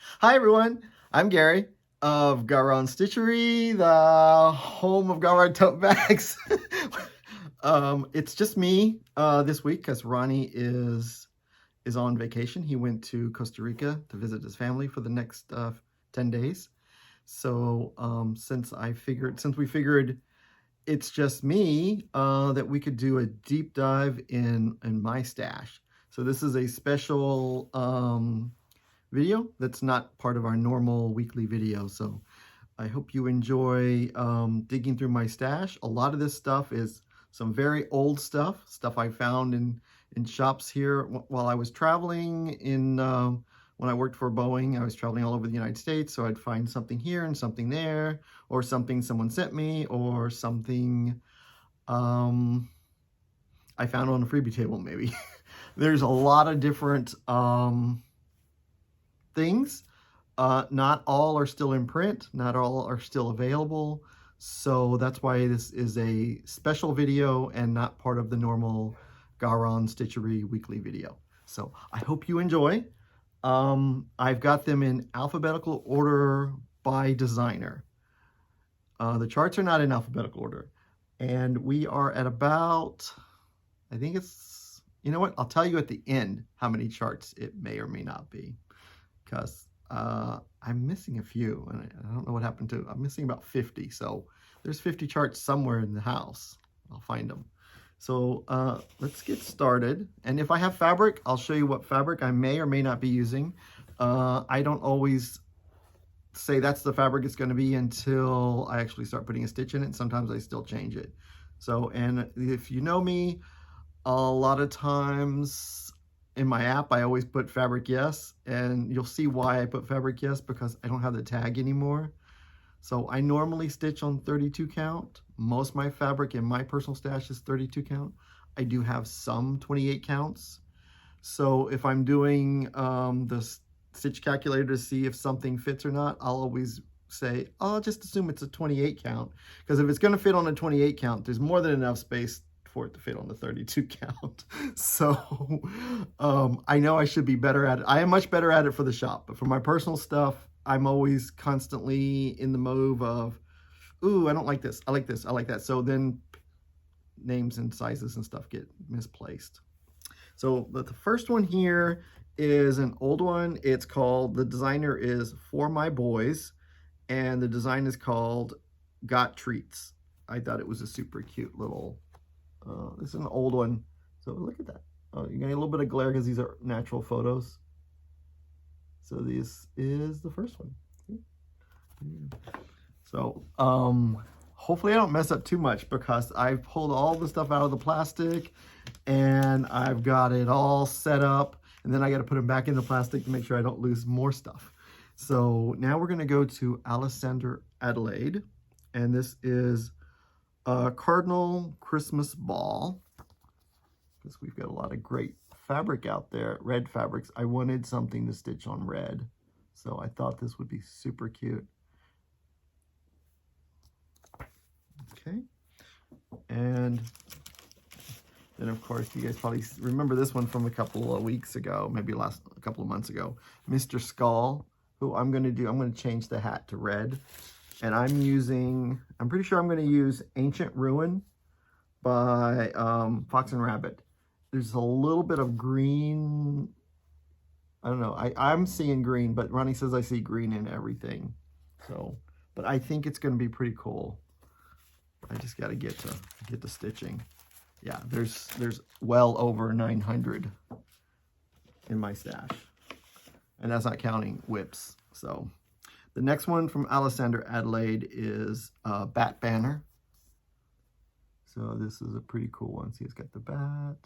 Hi everyone, I'm Gary of GaRon Stitchery, the home of GaRon tote bags. It's just me this week because Ronnie is on vacation. He went to Costa Rica to visit his family for the next 10 days. So since we figured it's just me, that we could do a deep dive in my stash. So this is a special video that's not part of our normal weekly video. So I hope you enjoy digging through my stash. A lot of this stuff is some very old stuff I found in shops here while I was traveling when I worked for Boeing. I was traveling all over the United States, so I'd find something here and something there, or something someone sent me, or something I found on a freebie table maybe. There's a lot of different things. Not all are still in print, not all are still available. So that's why this is a special video and not part of the normal GaRon Stitchery weekly video. So I hope you enjoy. I've got them in alphabetical order by designer. The charts are not in alphabetical order. And we are at about, I think it's, you know what? I'll tell you at the end how many charts it may or may not be. Because I'm missing a few, and I don't know what happened to, I'm missing about 50, so there's 50 charts somewhere in the house. I'll find them. So let's get started, and if I have fabric, I'll show you what fabric I may or may not be using. I don't always say that's the fabric it's going to be until I actually start putting a stitch in it. Sometimes I still change it. So, and if you know me, a lot of times in my app, I always put fabric yes, and you'll see why I put fabric yes, because I don't have the tag anymore. So I normally stitch on 32 count. Most of my fabric in my personal stash is 32 count. I do have some 28 counts. So if I'm doing the stitch calculator to see if something fits or not, I'll always say, oh, I'll just assume it's a 28 count. Because if it's gonna fit on a 28 count, there's more than enough space for it to fit on the 32 count. So I know I should be better at it. I am much better at it for the shop, but for my personal stuff, I'm always constantly in the move of, ooh, I don't like this, I like this, I like that. So then names and sizes and stuff get misplaced. So the first one here is an old one. It's called, the designer is For My Boys, and the design is called Got Treats. I thought it was a super cute little, this is an old one. So look at that. Oh, you're getting a little bit of glare because these are natural photos. So this is the first one. So hopefully I don't mess up too much, because I've pulled all the stuff out of the plastic and I've got it all set up, and then I got to put them back in the plastic to make sure I don't lose more stuff. So now we're going to go to Alexander Adelaide, and this is a Cardinal Christmas Ball, because we've got a lot of great fabric out there, red fabrics. I wanted something to stitch on red, so I thought this would be super cute. Okay, and then of course you guys probably remember this one from a couple of weeks ago, maybe a couple of months ago, Mr. Skull, who I'm going to change the hat to red. And I'm pretty sure I'm going to use Ancient Ruin by Fox and Rabbit. There's a little bit of green. I don't know. I'm seeing green, but Ronnie says I see green in everything. So, but I think it's going to be pretty cool. I just got to get to stitching. Yeah, there's well over 900 in my stash, and that's not counting whips. So the next one from Alexander Adelaide is Bat Banner. So this is a pretty cool one. See, it's got the bat.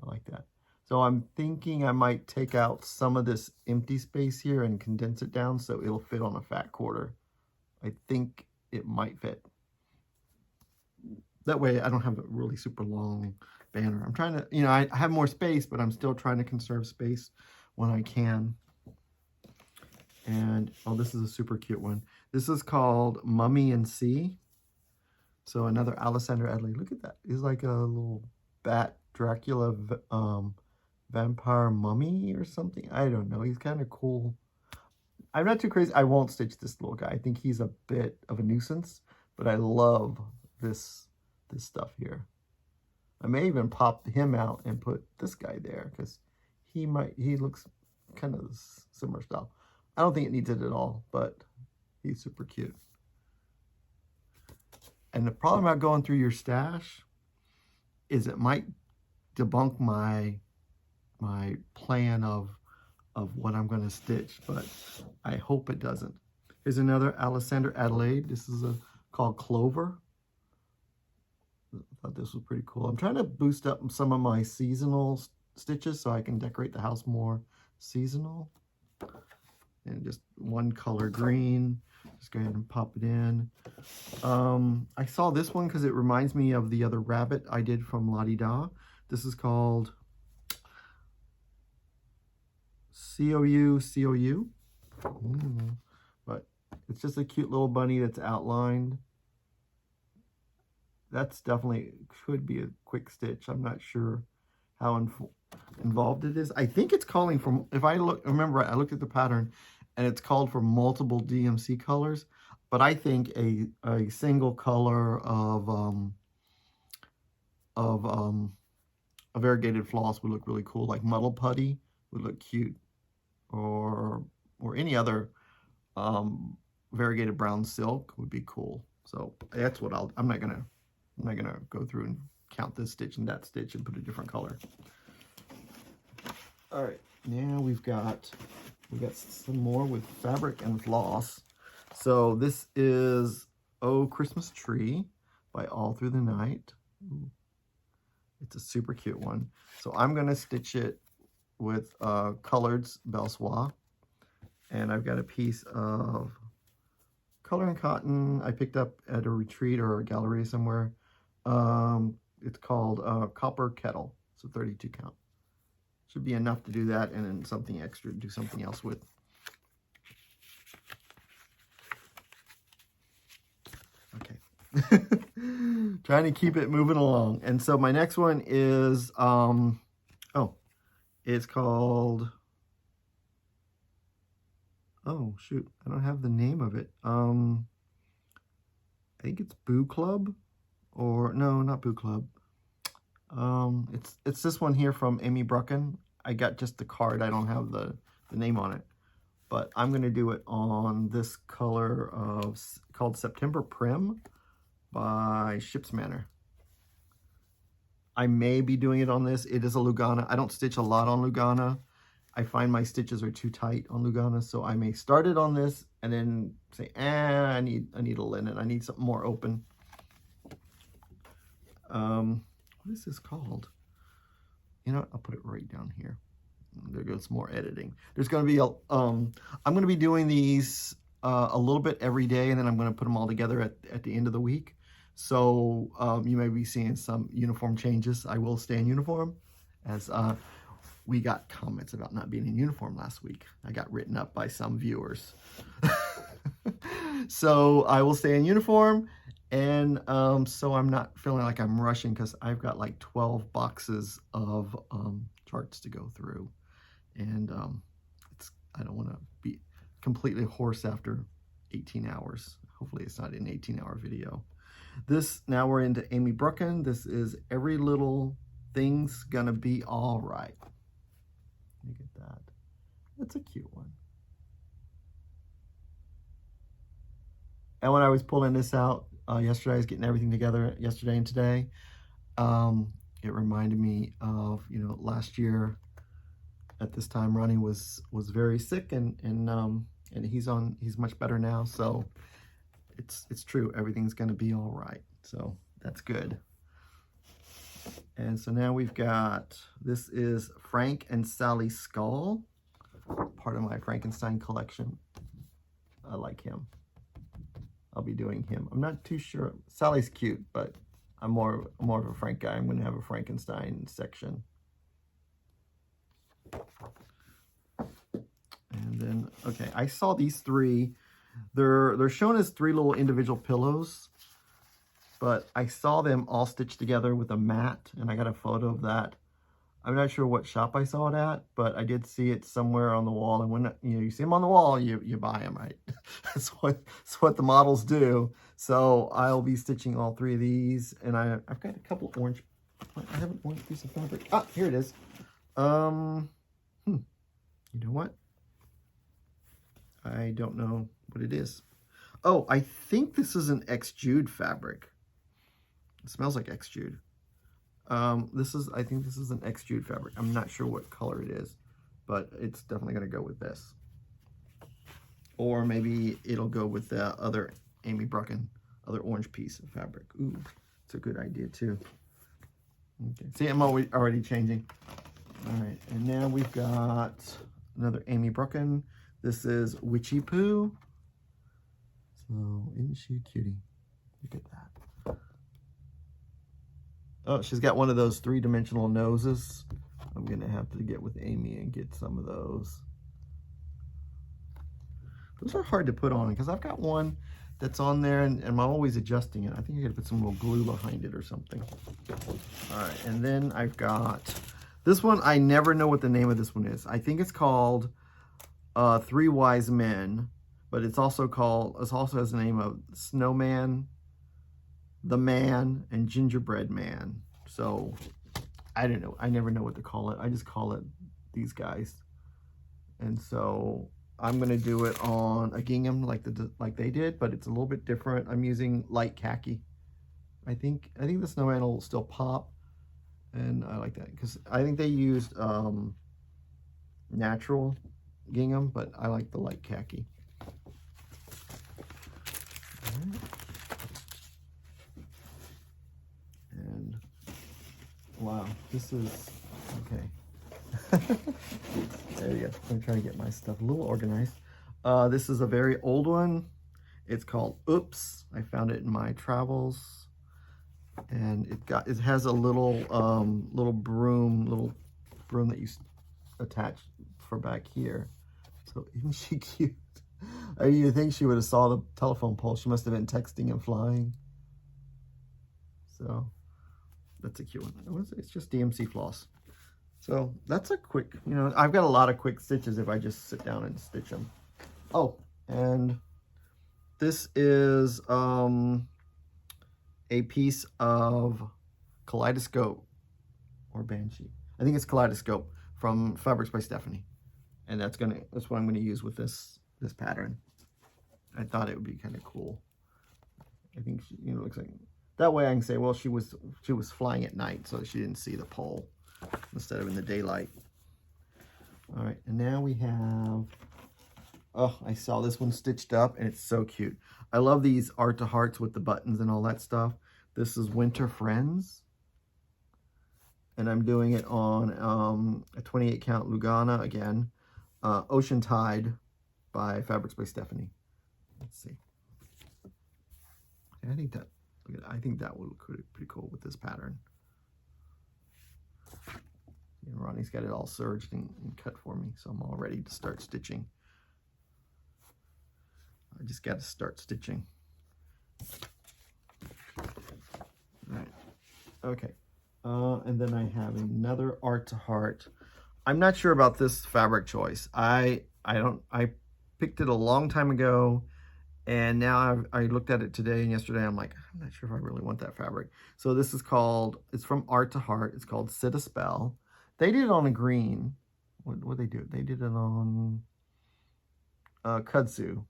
I like that. So I'm thinking I might take out some of this empty space here and condense it down so it'll fit on a fat quarter. I think it might fit. That way I don't have a really super long banner. I'm trying to, you know, I have more space, but I'm still trying to conserve space when I can. And, oh, this is a super cute one. This is called Mummy and Sea. So another Alexander Adelaide. Look at that. He's like a little bat Dracula vampire mummy or something. I don't know. He's kind of cool. I'm not too crazy. I won't stitch this little guy. I think he's a bit of a nuisance, but I love this stuff here. I may even pop him out and put this guy there because he looks kind of similar style. I don't think it needs it at all, but he's super cute. And the problem about going through your stash is it might debunk my plan of what I'm going to stitch, but I hope it doesn't. Here's another Alexander Adelaide. This is called Clover. I thought this was pretty cool. I'm trying to boost up some of my seasonal stitches so I can decorate the house more seasonal. And just one color green. Just go ahead and pop it in. I saw this one because it reminds me of the other rabbit I did from La Di Da. This is called COU. But it's just a cute little bunny that's outlined. That's definitely could be a quick stitch. I'm not sure how involved it is. I think it's calling from, if I remember right, I looked at the pattern and it's called for multiple DMC colors, but I think a single color of a variegated floss would look really cool. Like Muddle Putty would look cute, or any other variegated brown silk would be cool. So that's what I'm not gonna go through and count this stitch and that stitch and put a different color. All right, now we got some more with fabric and floss. So this is Oh Christmas Tree by All Through the Night. Ooh. It's a super cute one. So I'm gonna stitch it with colored Belle Soie, and I've got a piece of coloring cotton I picked up at a retreat or a gallery somewhere. It's called Copper Kettle. It's a 32 count. Should be enough to do that, and then something extra to do something else with. Okay. Trying to keep it moving along. And so my next one is, it's called, oh shoot, I don't have the name of it. I think it's Boo Club, or no, not Boo Club. It's this one here from Amy Brucken. I got just the card. I don't have the name on it, but I'm going to do it on this color called September Prim by Ship's Manor. I may be doing it on this. It is a Lugana. I don't stitch a lot on Lugana. I find my stitches are too tight on Lugana, so I may start it on this and then say, I need a linen. I need something more open. What is this called? You know what? I'll put it right down here. There goes more editing. There's going to be I'm going to be doing these a little bit every day, and then I'm going to put them all together at the end of the week. So you may be seeing some uniform changes. I will stay in uniform, as we got comments about not being in uniform last week. I got written up by some viewers. So I will stay in uniform. And so I'm not feeling like I'm rushing, because I've got like 12 boxes of charts to go through. And I don't want to be completely hoarse after 18 hours. Hopefully it's not an 18-hour video. Now we're into Amy Brucken. This is Every Little Thing's Gonna Be All Right. Look at that. That's a cute one. And when I was pulling this out yesterday, I was getting everything together yesterday and today. It reminded me of, last year at this time, Ronnie was very sick, and he's much better now. So it's true. Everything's going to be all right. So that's good. And so now we've got, this is Frank and Sally Skull, part of my Frankenstein collection. I like him. I'll be doing him. I'm not too sure. Sally's cute, but I'm more of a Frank guy. I'm going to have a Frankenstein section. And then, okay, I saw these three. They're shown as three little individual pillows, but I saw them all stitched together with a mat, and I got a photo of that. I'm not sure what shop I saw it at, but I did see it somewhere on the wall. And when you see them on the wall, you buy them, right? That's what the models do. So I'll be stitching all 3 of these, and I've got a couple orange. I have an orange piece of fabric. Ah, here it is. You know what? I don't know what it is. Oh, I think this is an X-Jude fabric. It smells like X-Jude. I think this is an X-Jude fabric. I'm not sure what color it is, but it's definitely going to go with this. Or maybe it'll go with the other Amy Brucken, other orange piece of fabric. Ooh, it's a good idea too. Okay, see, I'm already changing. All right, and now we've got another Amy Brucken. This is Witchy Poo. So, isn't she a cutie? Look at that. Oh, she's got one of those 3-dimensional noses. I'm going to have to get with Amy and get some of those. Those are hard to put on because I've got one that's on there and I'm always adjusting it. I think I got to put some little glue behind it or something. All right, and then I've got this one. I never know what the name of this one is. I think it's called 3 Wise Men, but it also has the name of Snowman, The Man, and Gingerbread Man. So I don't know. I never know what to call it. I just call it these guys. And so I'm going to do it on a gingham like they did, but it's a little bit different. I'm using light khaki. I think the snowman will still pop, and I like that because I think they used natural gingham, but I like the light khaki. Right. And wow, this is okay. There you go. I'm trying to get my stuff a little organized. This is a very old one. It's called Oops. I found it in my travels, and it has a little broom that you attach for back here. So isn't she cute? I mean, you think she would have saw the telephone pole. She must have been texting and flying. So that's a cute one. It's just DMC floss. So that's a quick, I've got a lot of quick stitches if I just sit down and stitch them. Oh, and this is a piece of Kaleidoscope or Banshee. I think it's Kaleidoscope from Fabrics by Stephanie. And that's what I'm gonna use with this pattern. I thought it would be kind of cool. I think it looks like that way I can say, well, she was flying at night, so she didn't see the pole instead of in the daylight. All right, and now we have, oh, I saw this one stitched up and it's so cute. I love these art to hearts with the buttons and all that stuff. This is Winter Friends, and I'm doing it on a 28 count Lugana again, Ocean Tide by Fabrics by Stephanie. Let's see. I think that would look pretty cool with this pattern. And Ronnie's got it all serged and cut for me, so I'm all ready to start stitching. I just got to start stitching. All right. Okay. And then I have another art to heart. I'm not sure about this fabric choice. I picked it a long time ago, and now I looked at it today and yesterday. I'm like, I'm not sure if I really want that fabric. So this is it's from Art to Heart. It's called Sit a Spell. They did it on a green. What they do? They did it on kudzu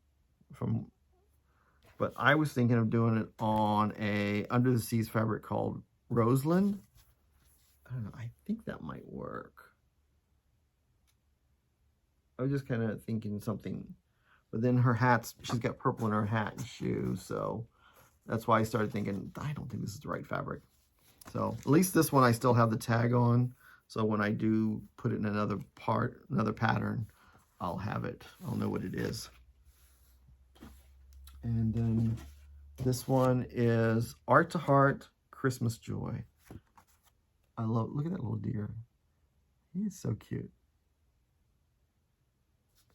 but I was thinking of doing it on a Under the Seas fabric called Roseland. I don't know. I think that might work. I was just kind of thinking something, but then her hats, she's got purple in her hat and shoes, so that's why I started thinking, I don't think this is the right fabric. So at least this one I still have the tag on, so when I do put it in another pattern, I'll have it. I'll know what it is. And then this one is Art to Heart, Christmas Joy. Look at that little deer. He's so cute.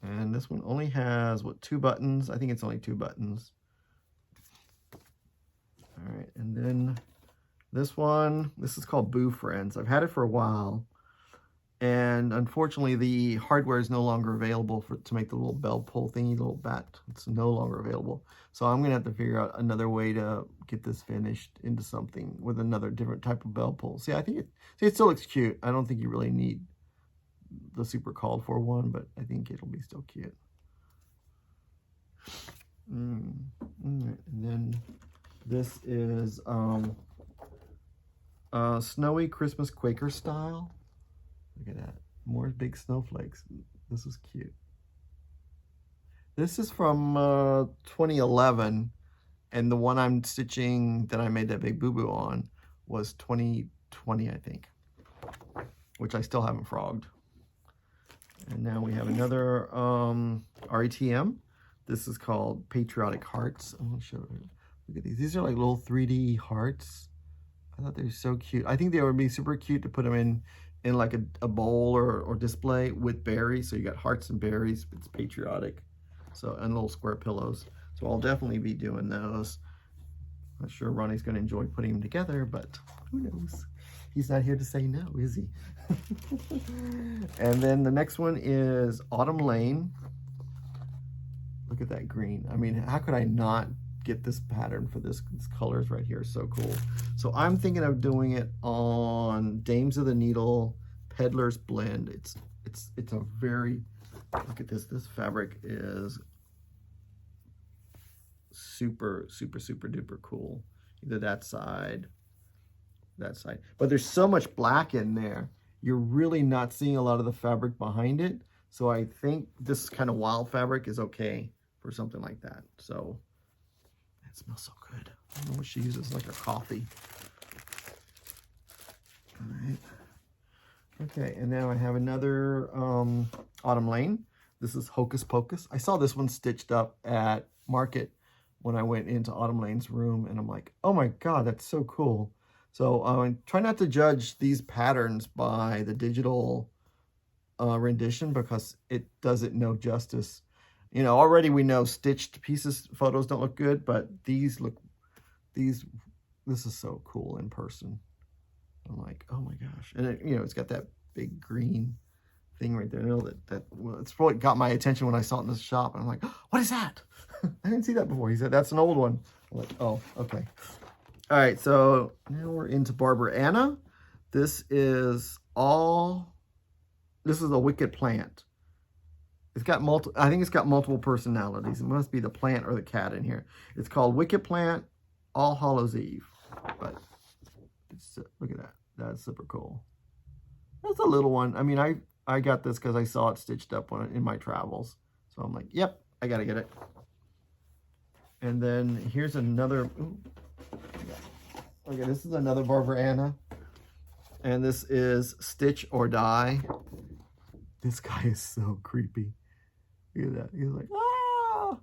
And this one only has, 2 buttons? I think it's only 2 buttons. All right, and then this one, this is called Boo Friends. I've had it for a while, And unfortunately, the hardware is no longer available to make the little bell pull thingy, little bat. It's no longer available. So I'm gonna have to figure out another way to get this finished into something with another different type of bell pull. See, I think it still looks cute. I don't think you really need the super called for one, but I think it'll be still cute. And then this is Snowy Christmas Quaker style. Look at that. More big snowflakes. This is cute. This is from 2011, and the one I'm stitching that I made that big boo-boo on was 2020, I think, which I still haven't frogged. And now we have another RETM. This is called Patriotic Hearts. I'm going to show you. Look at these. These are like little 3D hearts. I thought they were so cute. I think they would be super cute to put them in like a bowl or display with berries. So you got hearts and berries. It's patriotic. So, and little square pillows. So I'll definitely be doing those. Not sure Ronnie's going to enjoy putting them together, but who knows? He's not here to say no, is he? And then the next one is Autumn Lane. Look at that green. I mean, how could I not get this pattern for this? This colors right here are so cool. So I'm thinking of doing it on Dames of the Needle Peddler's Blend. It's a very, look at this. This fabric is super duper cool. Either that side. But there's so much black in there. You're really not seeing a lot of the fabric behind it. So I think this kind of wild fabric is okay for something like that. So it smells so good. I don't know what she uses, like a coffee. All right. Okay, and now I have another Autumn Lane. This is Hocus Pocus. I saw this one stitched up at Market when I went into Autumn Lane's room, and I'm like, oh my God, that's so cool. So try not to judge these patterns by the digital rendition, because it doesn't know justice. You know, already we know stitched photos don't look good, but this is so cool in person. I'm like, oh my gosh. And it, you know, it's got that big green thing right there. I know well, it's probably got my attention when I saw it in the shop. And I'm like, oh, what is that? I didn't see that before. He said, that's an old one. I'm like, oh, okay. All right, so now we're into Barber Anna. This is a wicked plant. It's got I think it's got multiple personalities. It must be the plant or the cat in here. It's called Wicked Plant All Hallows Eve. But look at that. That's super cool. That's a little one. I mean, I got this because I saw it stitched up in my travels. So I'm like, yep, I got to get it. And then here's another... Ooh. Okay, this is another Barber Anna, and this is Stitch or Die. This guy is so creepy. Look at that. He's like, ah!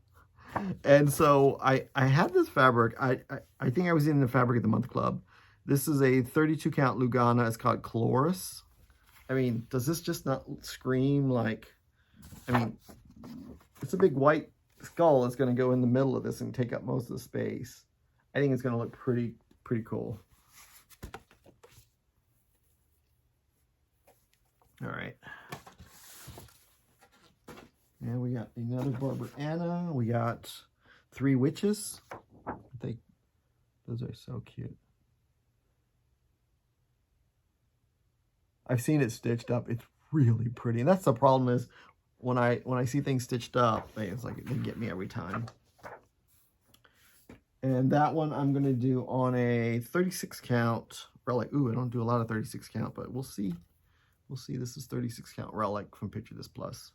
And so I had this fabric. I think I was in the Fabric of the Month Club. This is a 32 count Lugana. It's called Chloris. I mean, does this just not scream like, I mean, it's a big white skull that's going to go in the middle of this and take up most of the space. I think it's going to look pretty cool. All right. Now we got another Barber Anna. We got 3 witches. Those are so cute. I've seen it stitched up. It's really pretty. And that's the problem, is when I see things stitched up, it's like they get me every time. And that one I'm going to do on a 36 count relic. Ooh, I don't do a lot of 36 count, but we'll see. We'll see. This is 36 count relic from Picture This Plus.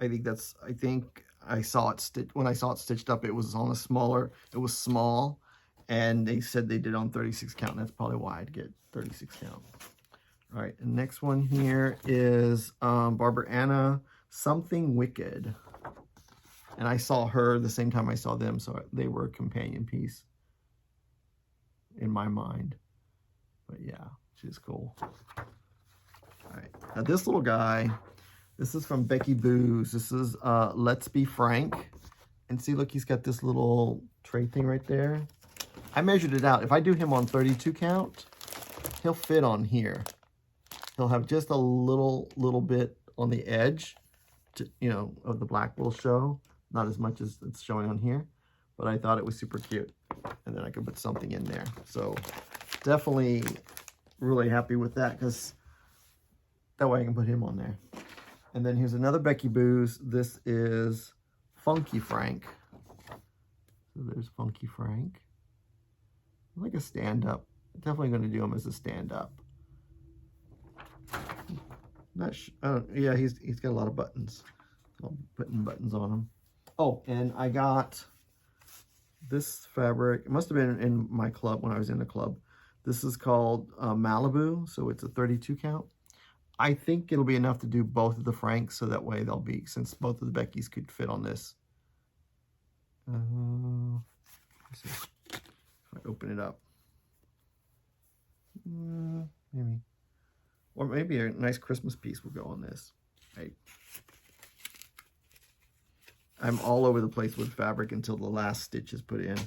I think I saw it when I saw it stitched up, it was on a smaller, it was small, and they said they did on 36 count, and that's probably why I'd get 36 count. All right, and next one here is Barber Anna, Something Wicked. And I saw her the same time I saw them, so they were a companion piece in my mind. But yeah, she's cool. All right, now this little guy, this is from Becky Boo's. This is Let's Be Frank. And see, look, he's got this little tray thing right there. I measured it out. If I do him on 32 count, he'll fit on here. He'll have just a little bit on the edge, to, you know, of the black will show. Not as much as it's showing on here, but I thought it was super cute. And then I could put something in there. So definitely really happy with that, because that way I can put him on there. And then here's another Becky Boo's. This is Funky Frank. So there's Funky Frank. Like a stand-up. Definitely going to do him as a stand-up. Not yeah, he's got a lot of buttons. I'll be putting buttons on him. Oh, and I got this fabric. It must have been in my club when I was in the club. This is called Malibu, so it's a 32 count. I think it'll be enough to do both of the Franks, so that way they'll be, since both of the Beckys could fit on this. Let's see if I open it up. Maybe. Or maybe a nice Christmas piece will go on this. Right. I'm all over the place with fabric until the last stitch is put in.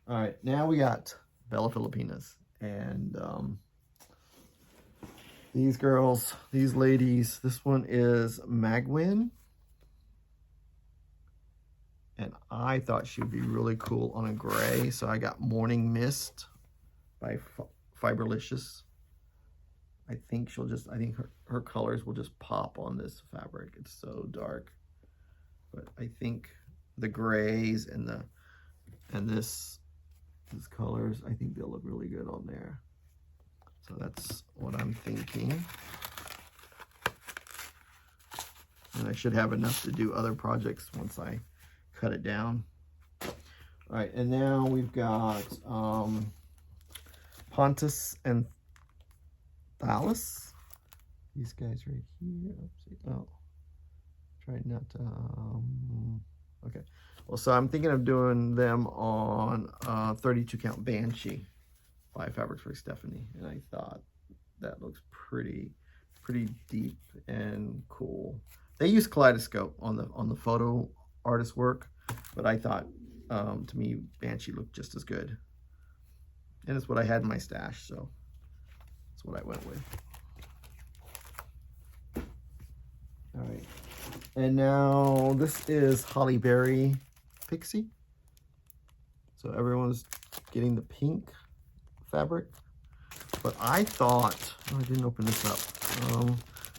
All right, now we got Bella Filipinas. And these girls, these ladies, this one is Magwin. And I thought she would be really cool on a gray. So I got Morning Mist by Fiberlicious. I think she'll just, I think her colors will just pop on this fabric. It's so dark. But I think the grays and these colors, I think they'll look really good on there. So that's what I'm thinking. And I should have enough to do other projects once I cut it down. All right, and now we've got Pontus and Thalys. These guys right here. Oopsie. Oh, try not to. Okay. Well, so I'm thinking of doing them on 32 count Banshee by Fabrics for Stephanie, and I thought that looks pretty deep and cool. They use kaleidoscope on the photo artist work, but I thought to me Banshee looked just as good, and it's what I had in my stash, so that's what I went with. All right, and now this is Holly Berry Pixie. So everyone's getting the pink fabric, but I thought, oh, I didn't open this up.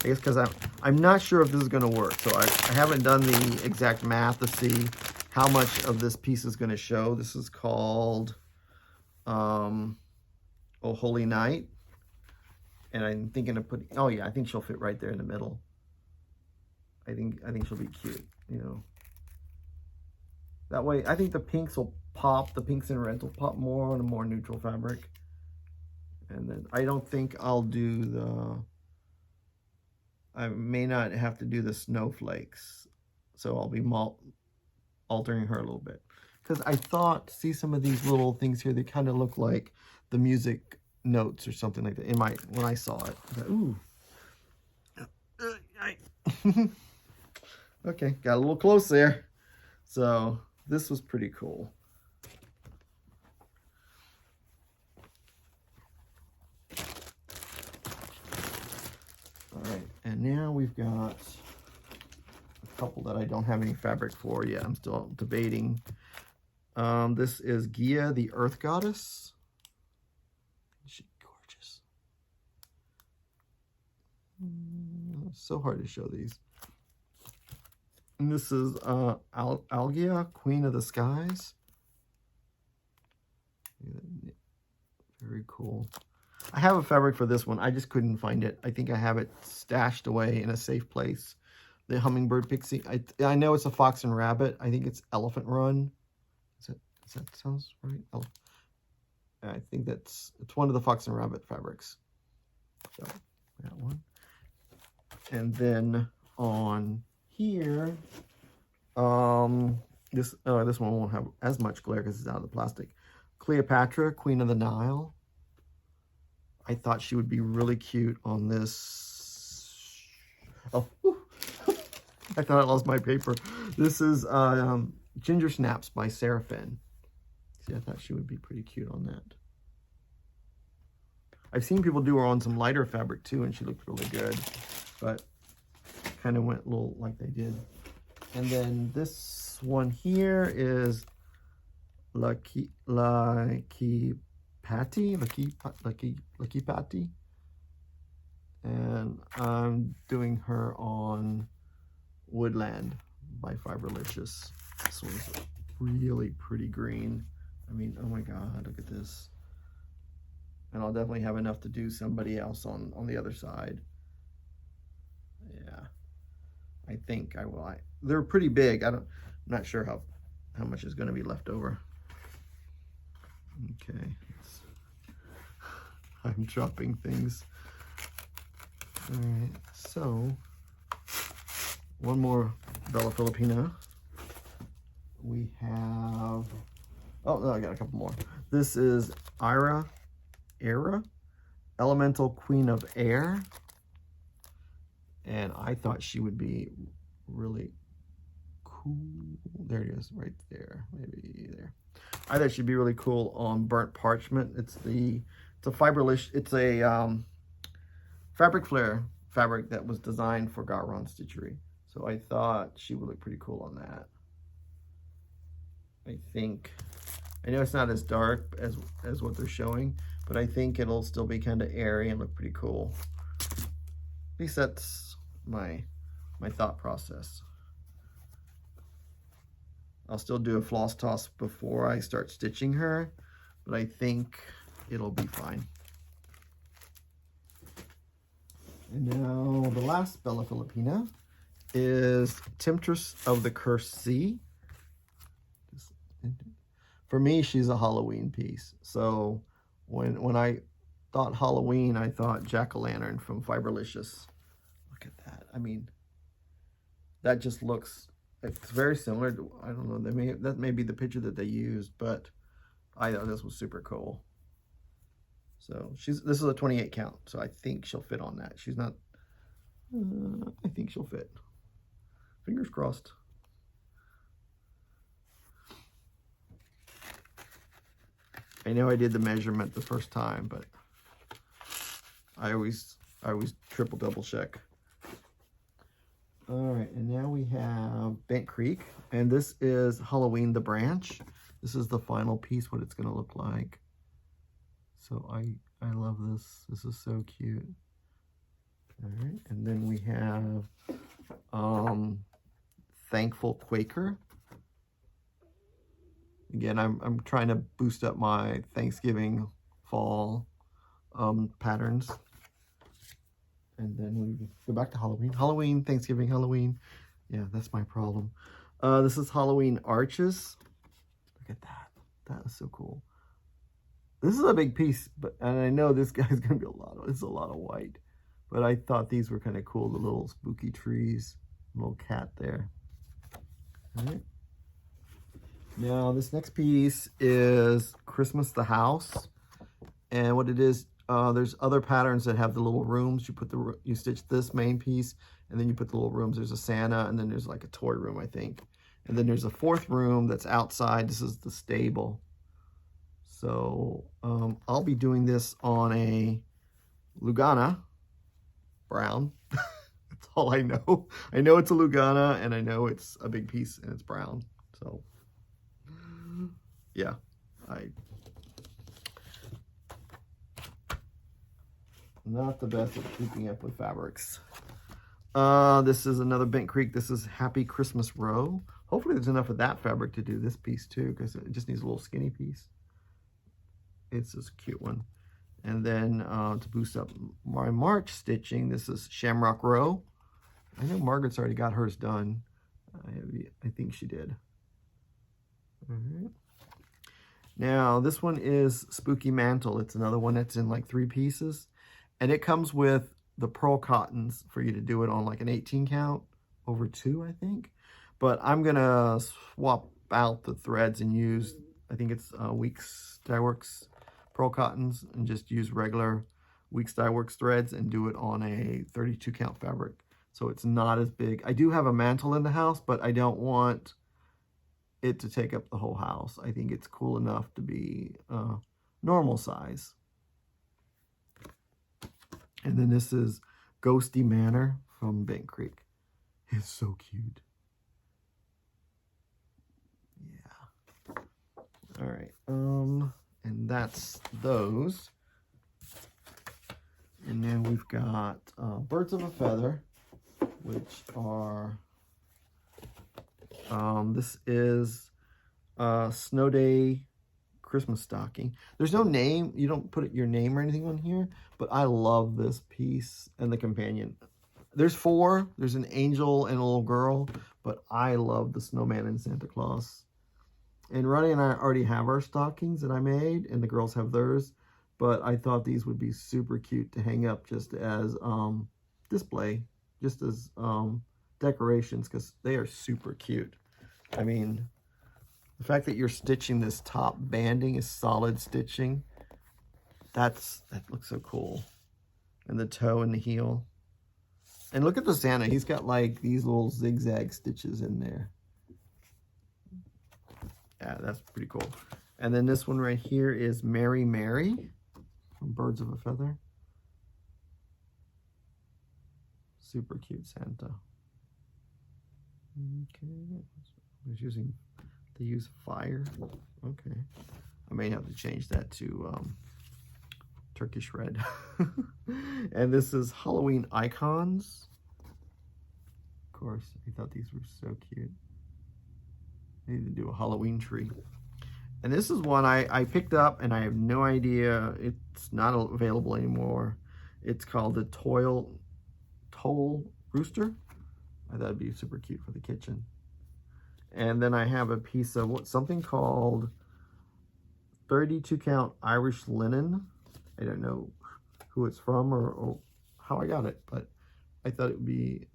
I guess because I'm not sure if this is going to work, so I haven't done the exact math to see how much of this piece is going to show. This is called Oh Holy Night, and I'm thinking of putting, oh yeah, I think she'll fit right there in the middle. I think she'll be cute, you know. That way, I think the pinks will pop, the pinks and reds will pop more on a more neutral fabric. And then I don't think I'll do the, I may not have to do the snowflakes. So I'll be altering her a little bit. Because I thought, see some of these little things here, they kind of look like the music notes or something like that. In my, when I saw it, I thought, ooh. Okay, got a little close there. So this was pretty cool. All right, and now we've got a couple that I don't have any fabric for yet. I'm still debating. This is Gia, the Earth Goddess. She's gorgeous. It's so hard to show these. And this is Algia, Queen of the Skies. Very cool. I have a fabric for this one. I just couldn't find it. I think I have it stashed away in a safe place. The Hummingbird Pixie. I know it's a Fox and Rabbit. I think it's Elephant Run. Does that sounds right? I think it's one of the Fox and Rabbit fabrics. So that one. And then on here, this one won't have as much glare because it's out of the plastic. Cleopatra, Queen of the Nile. I thought she would be really cute on this. Oh, I thought I lost my paper. This is Ginger Snaps by Seraphine. See, I thought she would be pretty cute on that. I've seen people do her on some lighter fabric too, and she looked really good, but kind of went a little like they did. And then this one here is Lucky Patty, and I'm doing her on Woodland by Fiberlicious. This one's really pretty green. I mean, oh my god, look at this. And I'll definitely have enough to do somebody else on the other side. Yeah, I think I will. They're pretty big. I'm not sure how much is going to be left over. Okay, I'm dropping things. All right, so one more Bella Filipina. We have, oh no, I got a couple more. This is Era, Elemental Queen of Air. And I thought she would be really cool. There it is, right there, maybe there. I thought she'd be really cool on burnt parchment. It's a fabric flare fabric that was designed for GaRon Stitchery. So I thought she would look pretty cool on that. I know it's not as dark as what they're showing, but I think it'll still be kind of airy and look pretty cool. At least that's my thought process. I'll still do a floss toss before I start stitching her, but I think it'll be fine. And now the last Bella Filipina is Temptress of the Cursed Sea. For me, she's a Halloween piece. So when I thought Halloween, I thought Jackolantern from Fiberlicious. Look at that. I mean, that just looks, it's very similar to, I don't know, that may be the picture that they used, but I thought this was super cool. So this is a 28 count, so I think she'll fit on that. She's not, I think she'll fit. Fingers crossed. I know I did the measurement the first time, but I always triple double check. All right, and now we have Bent Creek, and this is Halloween the Branch. This is the final piece, what it's gonna look like. So I love this. This is so cute. All right, and then we have Thankful Quaker. Again, I'm trying to boost up my Thanksgiving fall patterns. And then we go back to Halloween. Halloween, Thanksgiving, Halloween. Yeah, that's my problem. This is Halloween Arches. Look at that. That is so cool. This is a big piece, and I know this guy's gonna be it's a lot of white. But I thought these were kind of cool, the little spooky trees, little cat there. All right. Now this next piece is Christmas the House, and what it is, there's other patterns that have the little rooms. You stitch this main piece, and then you put the little rooms. There's a Santa, and then there's like a toy room, I think, and then there's a fourth room that's outside. This is the stable. So I'll be doing this on a Lugana brown. That's all I know. I know it's a Lugana, and I know it's a big piece, and it's brown. So yeah, not the best at keeping up with fabrics. This is another Bent Creek. This is Happy Christmas Row. Hopefully there's enough of that fabric to do this piece too, because it just needs a little skinny piece. It's just a cute one. And then to boost up my March stitching, this is Shamrock Row. I know Margaret's already got hers done. I think she did. All right. Now this one is Spooky Mantle. It's another one that's in like 3 pieces, and it comes with the pearl cottons for you to do it on like an 18 count over 2, I think. But I'm gonna swap out the threads and use, I think it's Weeks Dye Works pearl cottons, and just use regular Weeks Dye Works threads and do it on a 32 count fabric. So it's not as big. I do have a mantle in the house, but I don't want it to take up the whole house. I think it's cool enough to be normal size. And then this is Ghosty Manor from Bent Creek. It's so cute. Yeah. All right. And that's those. And then we've got Birds of a Feather, which are, this is Snow Day Christmas stocking. There's no name. You don't put your name or anything on here, but I love this piece and the companion. There's 4. There's an angel and a little girl, but I love the snowman and Santa Claus. And Ronnie and I already have our stockings that I made, and the girls have theirs, but I thought these would be super cute to hang up just as display, just as decorations, because they are super cute. I mean, the fact that you're stitching this top banding is solid stitching. That looks so cool. And the toe and the heel. And look at the Santa. He's got like these little zigzag stitches in there. Yeah, that's pretty cool. And then this one right here is Mary Mary from Birds of a Feather. Super cute Santa. Okay. I was using, they use fire. Okay. I may have to change that to Turkish red. And this is Halloween Icons. Of course, I thought these were so cute. I need to do a Halloween tree. And this is one I picked up, and I have no idea. It's not available anymore. It's called the Toll Rooster. I thought it'd be super cute for the kitchen. And then I have a piece of something called 32 count Irish linen. I don't know who it's from or how I got it, but I thought it would be,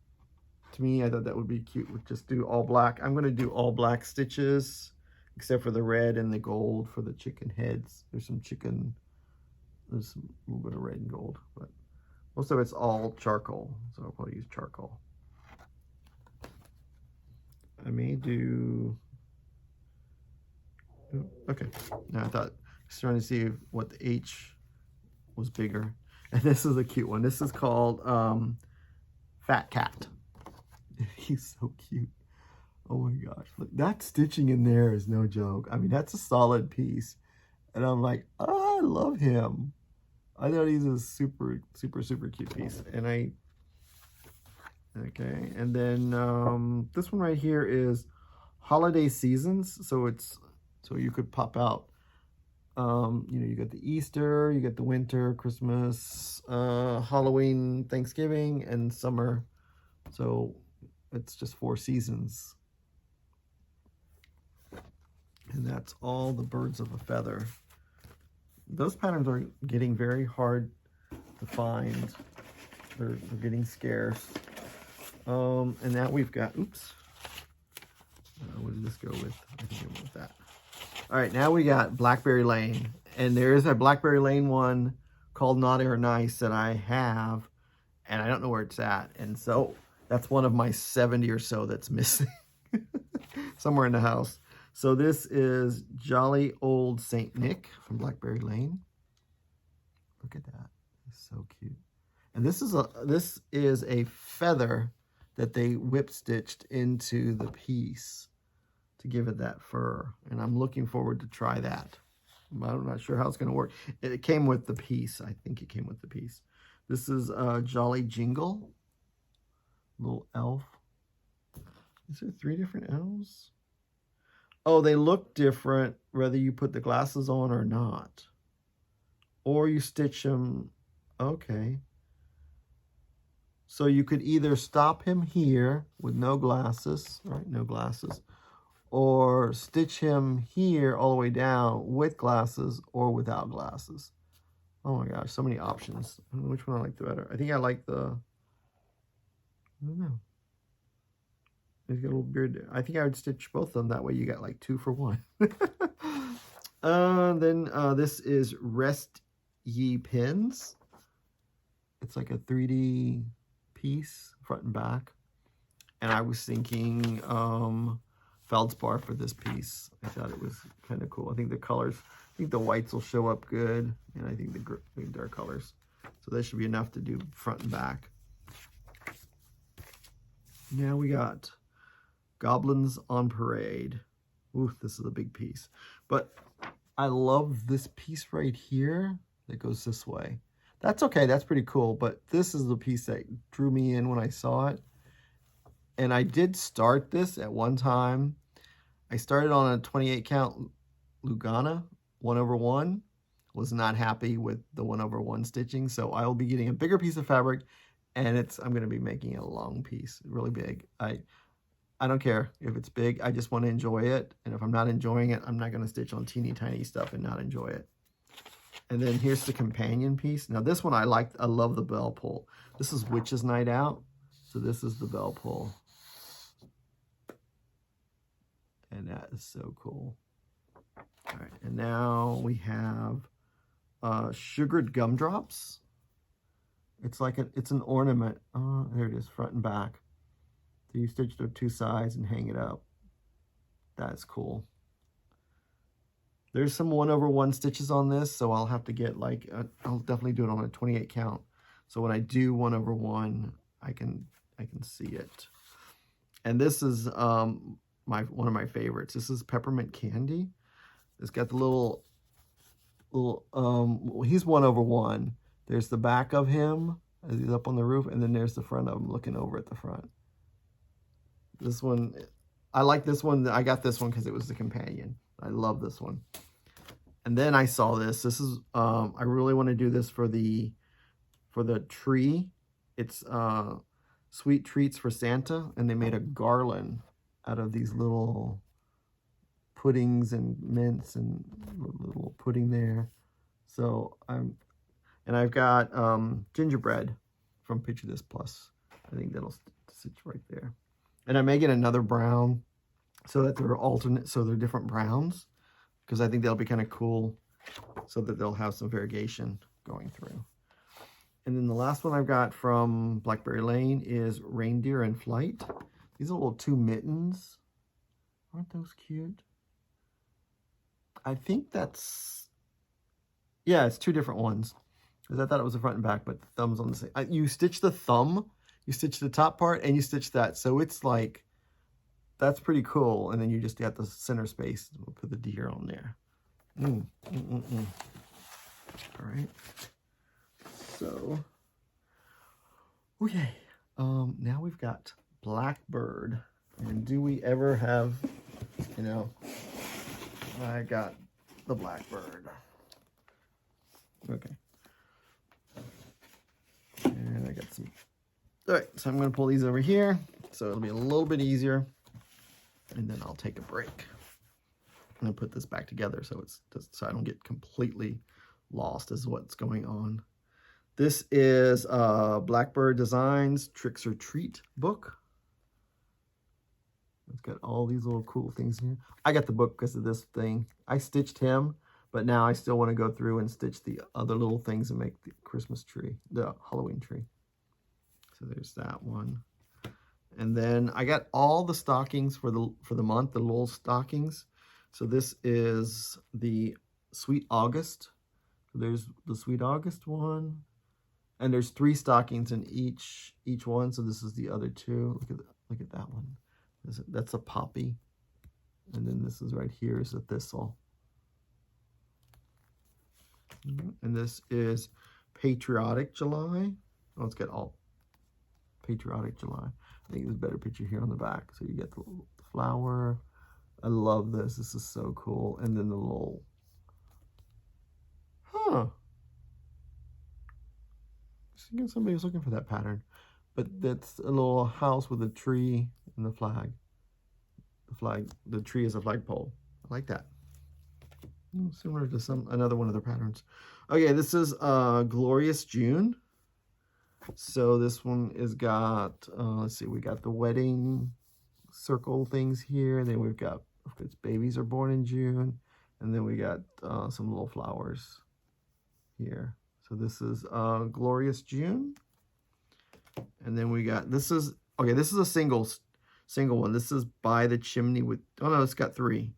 to me, I thought that would be cute. We'd just do all black. I'm going to do all black stitches, except for the red and the gold for the chicken heads. There's some there's a little bit of red and gold, but most of it's all charcoal, so I'll probably use charcoal. I may do, okay. Now I thought, just trying to see what the H was bigger. And this is a cute one. This is called Fat Cat. He's so cute. Oh my gosh. Look, that stitching in there is no joke. I mean, that's a solid piece. And I'm like, oh, I love him. I thought he's a super, super, super cute piece. And okay. And then this one right here is Holiday Seasons. So you could pop out, you know, you got the Easter, you got the winter, Christmas, Halloween, Thanksgiving, and summer. So it's just 4 seasons. And that's all the Birds of a Feather. Those patterns are getting very hard to find. They're getting scarce. And now we've got, oops. What did this go with? I think it went with that. All right, now we got Blackberry Lane. And there is a Blackberry Lane one called Naughty or Nice that I have, and I don't know where it's at. And so that's one of my 70 or so that's missing somewhere in the house. So this is Jolly Old Saint Nick from Blackberry Lane. Look at that. It's so cute. And this is a feather that they whip stitched into the piece to give it that fur. And I'm looking forward to try that. I'm not sure how it's going to work. It came with the piece. I think it came with the piece. This is Jolly Jingle. Little elf. Is there 3 different elves? Oh, they look different whether you put the glasses on or not. Or you stitch them. Okay. So you could either stop him here with no glasses, right? No glasses. Or stitch him here all the way down with glasses or without glasses. Oh my gosh, so many options. I don't know which one I like the better. I think I like the, I don't know. He's got a little beard. I think I would stitch both of them. That way you got like 2 for 1. Then this is Rest Ye Pins. It's like a 3D piece, front and back. And I was thinking feldspar for this piece. I thought it was kind of cool. I think the colors, I think the whites will show up good. And I think the dark colors. So that should be enough to do front and back. Now we got Goblins on Parade. Ooh, this is a big piece. But I love this piece right here that goes this way. That's okay, that's pretty cool, but this is the piece that drew me in when I saw it. And I did start this at one time. I started on a 28 count Lugana 1/1. Was not happy with the 1/1 stitching, so I will be getting a bigger piece of fabric, and I'm going to be making it a long piece, really big. I don't care if it's big. I just want to enjoy it, and if I'm not enjoying it, I'm not going to stitch on teeny tiny stuff and not enjoy it. And then here's the companion piece. Now this one I love the bell pull. This is Witch's Night Out, so this is the bell pull. And that is so cool. All right, and now we have sugared gumdrops. It's like it's an ornament. Oh, there it is, front and back. So you stitch the two sides and hang it up. That's cool. There's some 1/1 stitches on this, so I'll have to get I'll definitely do it on a 28 count. So when I do 1/1, I can see it. And this is one of my favorites. This is Peppermint Candy. It's got the little he's 1/1. There's the back of him as he's up on the roof, and then there's the front of him looking over at the front. This one, I like this one. I got this one because it was the companion. I love this one. And then I saw this. This is I really want to do this for the tree. It's Sweet Treats for Santa, and they made a garland out of these little puddings and mints and little pudding there. So I've got gingerbread from Picture This Plus. I think that'll stitch right there. And I may get another brown so that they're alternate, so they're different browns, because I think that'll be kind of cool so that they'll have some variegation going through. And then the last one I've got from Blackberry Lane is Reindeer in Flight. These are little two mittens. Aren't those cute? I think that's, yeah, it's two different ones. Because I thought it was the front and back, but the thumb's on the same. You stitch the thumb, you stitch the top part, and you stitch that. So it's like, that's pretty cool. And then you just got the center space. We'll put the deer on there. All right. So, okay. Now we've got Blackbird. And do we ever have, I got the Blackbird. Okay. And I got some. All right, so I'm going to pull these over here, so it'll be a little bit easier. And then I'll take a break. I'm going to put this back together so so I don't get completely lost as what's going on. This is Blackbird Designs Tricks or Treat book. It's got all these little cool things here. I got the book because of this thing. I stitched him, but now I still want to go through and stitch the other little things and make the Christmas tree, the Halloween tree. So there's that one. And then I got all the stockings for the month, the little stockings. So this is the Sweet August. There's the Sweet August one. And there's 3 stockings in each one. So this is the other 2. Look at that one. That's a poppy. And then this is right here is a thistle. And this is Patriotic July. Oh, it's got all Patriotic July. I think there's a better picture here on the back. So you get the flower. I love this. This is so cool. And then the little, again, somebody was looking for that pattern. But that's a little house with a tree and the flag. The tree is a flagpole. I like that. Similar to another one of their patterns. Okay, this is Glorious June. So this one is got, let's see, we got the wedding circle things here. And then we've got, of course, babies are born in June. And then we got some little flowers here. So this is Glorious June. And then we got, this is a single one. This is By the Chimney with, oh no, it's got 3.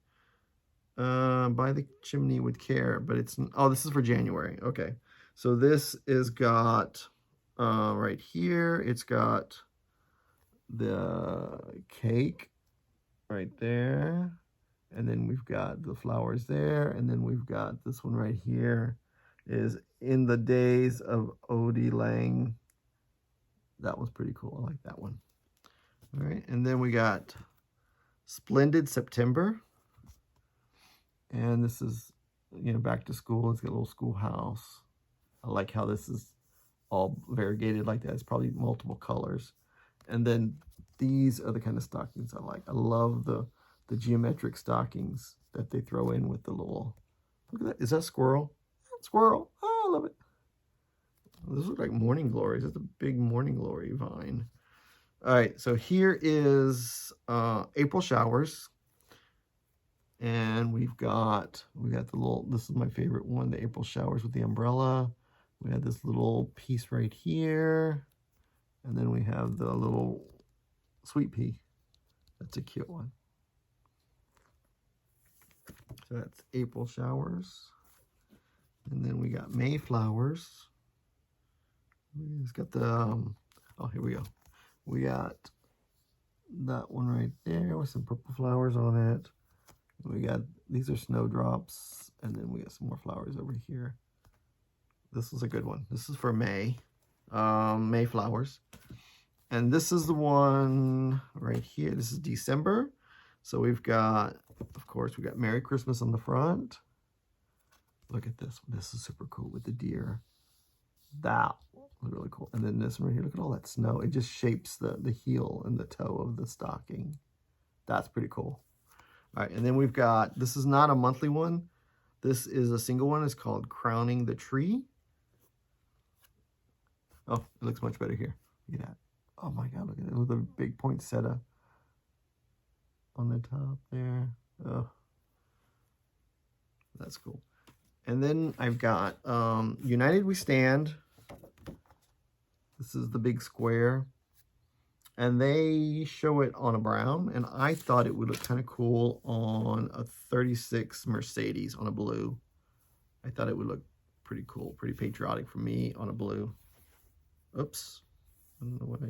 By the Chimney with Care, but it's, oh, this is for January. Okay. So this is got right here, it's got the cake right there, and then we've got the flowers there, and then we've got this one right here is In the Days of Odie Lang. That was pretty cool. I like that one. All right, and then we got Splendid September, and this is, you know, back to school. It's got a little schoolhouse. I like how this is all variegated like that. It's probably multiple colors. And then these are the kind of stockings I like. I love the geometric stockings that they throw in with the little, look at that. Is that squirrel? Squirrel. Oh, I love it. Those look like morning glories. That's a big morning glory vine. All right, so here is April showers. And we got the little, this is my favorite one, the April showers with the umbrella. We had this little piece right here. And then we have the little sweet pea. That's a cute one. So that's April showers. And then we got May flowers. It's got the, oh, here we go. We got that one right there with some purple flowers on it. We got, these are snowdrops, and then we got some more flowers over here. This is a good one. This is for May, May flowers. And this is the one right here. This is December. So we've got, of course, we got Merry Christmas on the front. Look at this one. This is super cool with the deer. That was really cool. And then this one right here, look at all that snow. It just shapes the heel and the toe of the stocking. That's pretty cool. All right, and then we've got, this is not a monthly one. This is a single one. It's called Crowning the Tree. Oh, it looks much better here. Look at that. Oh my God, look at it with a big poinsettia on the top there. Oh, that's cool. And then I've got United We Stand. This is the big square. And they show it on a brown, and I thought it would look kind of cool on a 36 Mercedes on a blue. I thought it would look pretty cool, pretty patriotic for me on a blue. Oops. I don't know what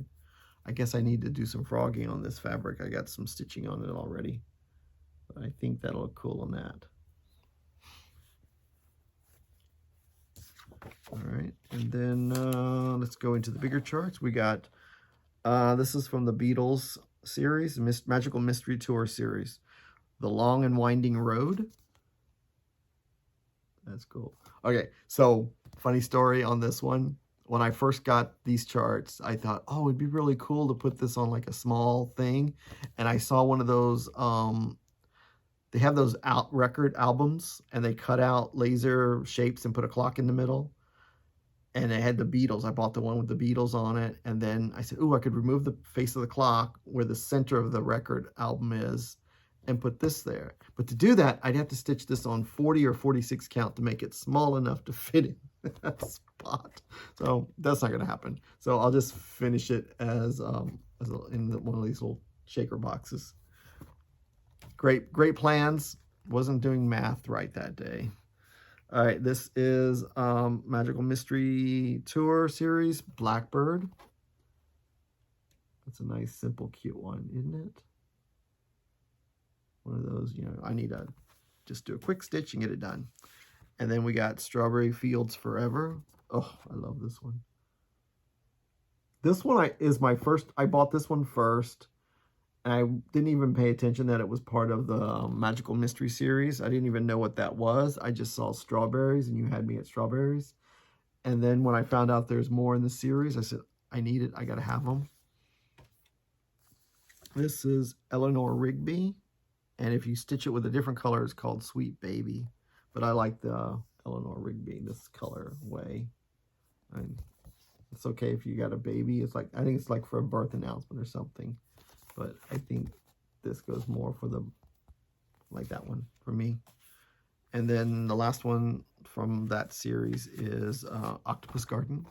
I guess I need to do some frogging on this fabric. I got some stitching on it already. But I think that'll look cool on that. All right, and then let's go into the bigger charts. We got, this is from the Beatles series, Magical Mystery Tour series, The Long and Winding Road. That's cool. Okay, so funny story on this one. When I first got these charts, I thought, oh, it'd be really cool to put this on like a small thing. And I saw one of those, they have those record albums, and they cut out laser shapes and put a clock in the middle. And it had the Beatles. I bought the one with the Beatles on it. And then I said, ooh, I could remove the face of the clock where the center of the record album is and put this there. But to do that, I'd have to stitch this on 40 or 46 count to make it small enough to fit in that spot. So that's not going to happen. So I'll just finish it as in one of these little shaker boxes. Great plans. Wasn't doing math right that day. All right, this is Magical Mystery Tour series, Blackbird. That's a nice, simple, cute one, isn't it? One of those, you know, I need to just do a quick stitch and get it done. And then we got Strawberry Fields Forever. Oh, I love this one. This one is my first, I bought this one first. And I didn't even pay attention that it was part of the Magical Mystery series. I didn't even know what that was. I just saw strawberries, and you had me at strawberries. And then when I found out there's more in the series, I said, I need it. I got to have them. This is Eleanor Rigby. And if you stitch it with a different color, it's called Sweet Baby. But I like the Eleanor Rigby, this color way. And it's okay if you got a baby. It's like, I think it's like for a birth announcement or something. But I think this goes more for the, like that one for me. And then the last one from that series is Octopus Garden.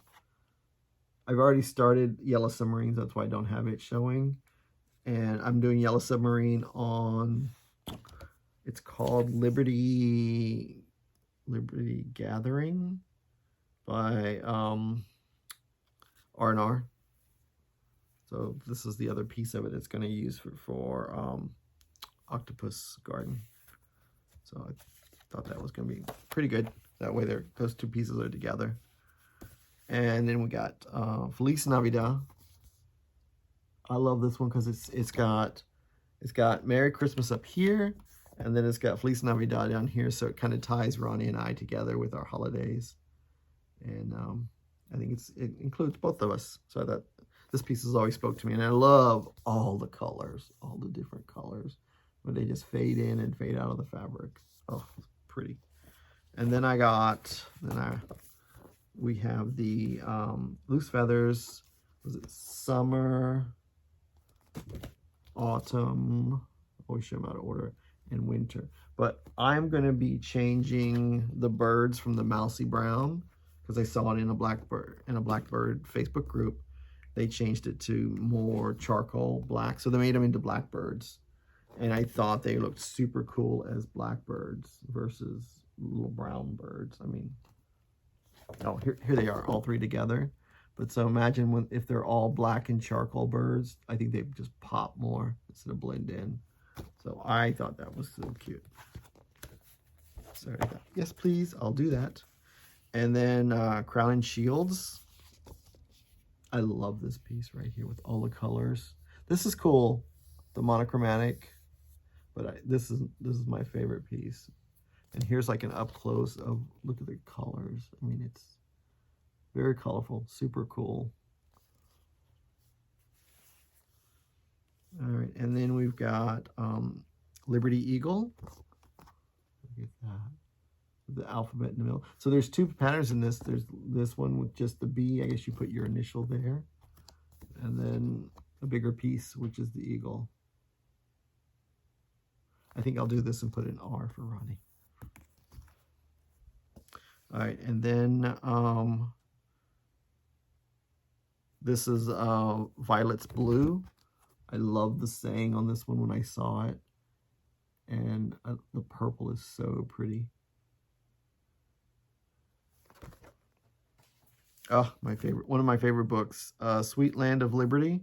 I've already started Yellow Submarines. That's why I don't have it showing. And I'm doing Yellow Submarine on, it's called Liberty Gathering by R&R. So this is the other piece of it it's going to use for octopus garden. So I thought that was going to be pretty good. That way those two pieces are together. And then we got Feliz Navidad. I love this one because it's got Merry Christmas up here, and then it's got Feliz Navidad down here, so it kind of ties Ronnie and I together with our holidays. And I think it includes both of us. So that this piece has always spoke to me, and I love all the colors, all the different colors, where they just fade in and fade out of the fabric. Oh, it's pretty. And then we have the loose feathers. Was it summer, autumn? Always show them out of order. And winter. But I'm going to be changing the birds from the mousy brown because I saw it in a Blackbird Facebook group. They changed it to more charcoal black, so they made them into blackbirds. And I thought they looked super cool as blackbirds versus little brown birds. I mean, oh, here they are, all three together. But so imagine if they're all black and charcoal birds, I think they just pop more instead of blend in. So I thought that was so cute. So yes, please, I'll do that. And then Crown and Shields. I love this piece right here with all the colors. This is cool, the monochromatic, but this is my favorite piece. And here's like an up close of, look at the colors. I mean, it's very colorful, super cool. All right, and then we've got Liberty Eagle. Look at that. The alphabet in the middle. So there's two patterns in this. There's this one with just the B. I guess you put your initial there. And then a bigger piece, which is the eagle. I think I'll do this and put an R for Ronnie. All right, and then this is Violet's Blue. I love the saying on this one when I saw it. And the purple is so pretty. Oh, one of my favorite books, Sweet Land of Liberty.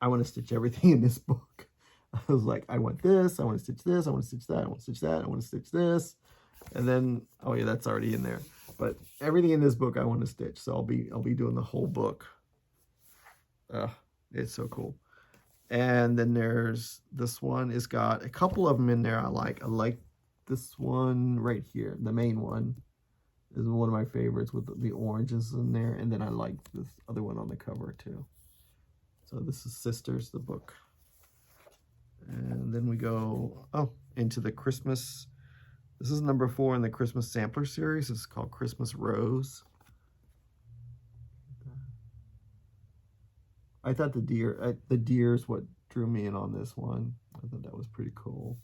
I want to stitch everything in this book. I was like, I want this, I want to stitch this, I want to stitch that, I want to stitch that, I want to stitch this. And then, oh yeah, that's already in there. But everything in this book I want to stitch, so I'll be doing the whole book. It's so cool. And then there's this one. It's got a couple of them in there I like. I like this one right here, the main one. Is one of my favorites with the oranges in there. And then I like this other one on the cover too. So this is Sisters, the book. And then we go, into the Christmas. This is number 4 in the Christmas Sampler series. It's called Christmas Rose. I thought the deer is what drew me in on this one. I thought that was pretty cool.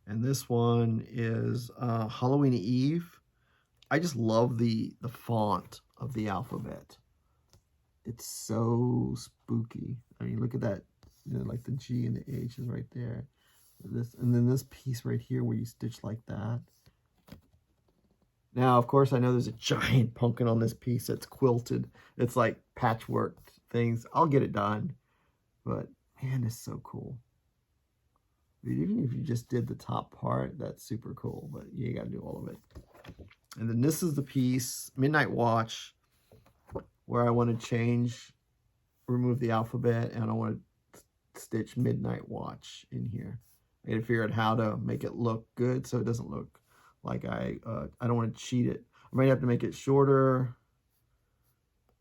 And this one is Halloween Eve. I just love the font of the alphabet. It's so spooky. I mean, look at that. You know, like the G and the H is right there. And then this piece right here where you stitch like that. Now, of course, I know there's a giant pumpkin on this piece that's quilted. It's like patchwork things. I'll get it done. But, man, it's so cool. Even if you just did the top part, that's super cool. But you got to do all of it. And then this is the piece, Midnight Watch, where I want to remove the alphabet, and I want to stitch Midnight Watch in here. I got to figure out how to make it look good so it doesn't look like I don't want to cheat it. I might have to make it shorter,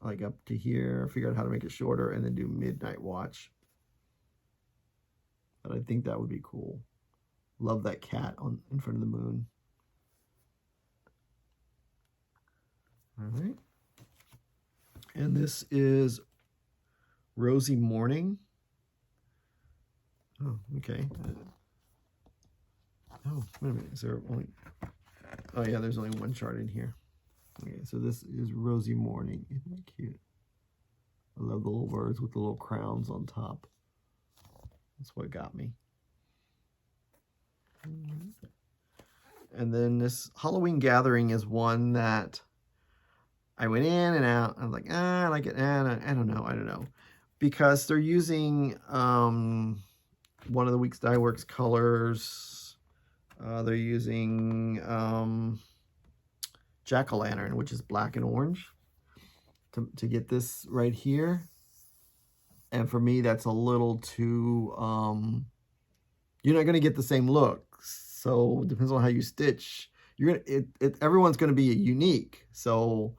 like up to here, figure out how to make it shorter, and then do Midnight Watch. But I think that would be cool. Love that cat in front of the moon. All right. And this is Rosie Morning. Oh, okay. Oh, wait a minute. Is there only... Oh, yeah, there's only one chart in here. Okay, so this is Rosie Morning. Isn't that cute? I love the little birds with the little crowns on top. That's what got me. And then this Halloween Gathering is one that I went in and out. I was like, I like it. I don't know. Because they're using one of the Weeks Dye Works colors. They're using Jackolantern, which is black and orange, to get this right here. And for me, that's a little too, you're not going to get the same look. So it depends on how you stitch. Everyone's going to be unique. So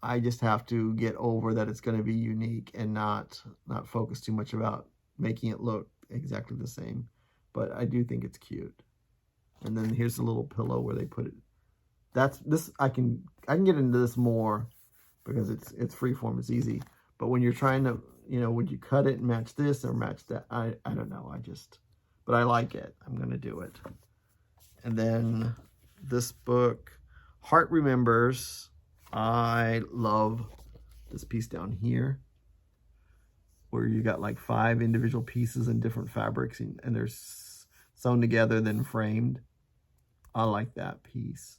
I just have to get over that it's going to be unique and not focus too much about making it look exactly the same. But I do think it's cute. And then here's the little pillow where they put it. I can get into this more because it's freeform, it's easy. But when you're trying to, would you cut it and match this or match that? I don't know. But I like it. I'm going to do it. And then this book, Heart Remembers. I love this piece down here where you got like 5 individual pieces in different fabrics and they're sewn together, then framed. I like that piece.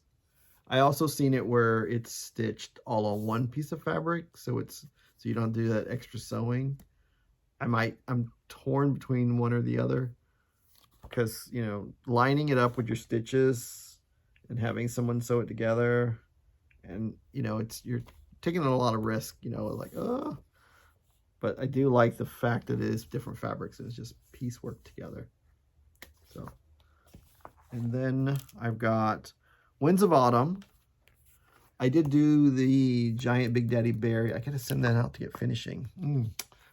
I also seen it where it's stitched all on one piece of fabric, so you don't do that extra sewing. I'm torn between one or the other because, lining it up with your stitches and having someone sew it together, and you're taking a lot of risk, like, but I do like the fact that it is different fabrics and it's just piecework together. So, and then I've got Winds of Autumn. I did do the Giant Big Daddy Berry. I gotta send that out to get finishing.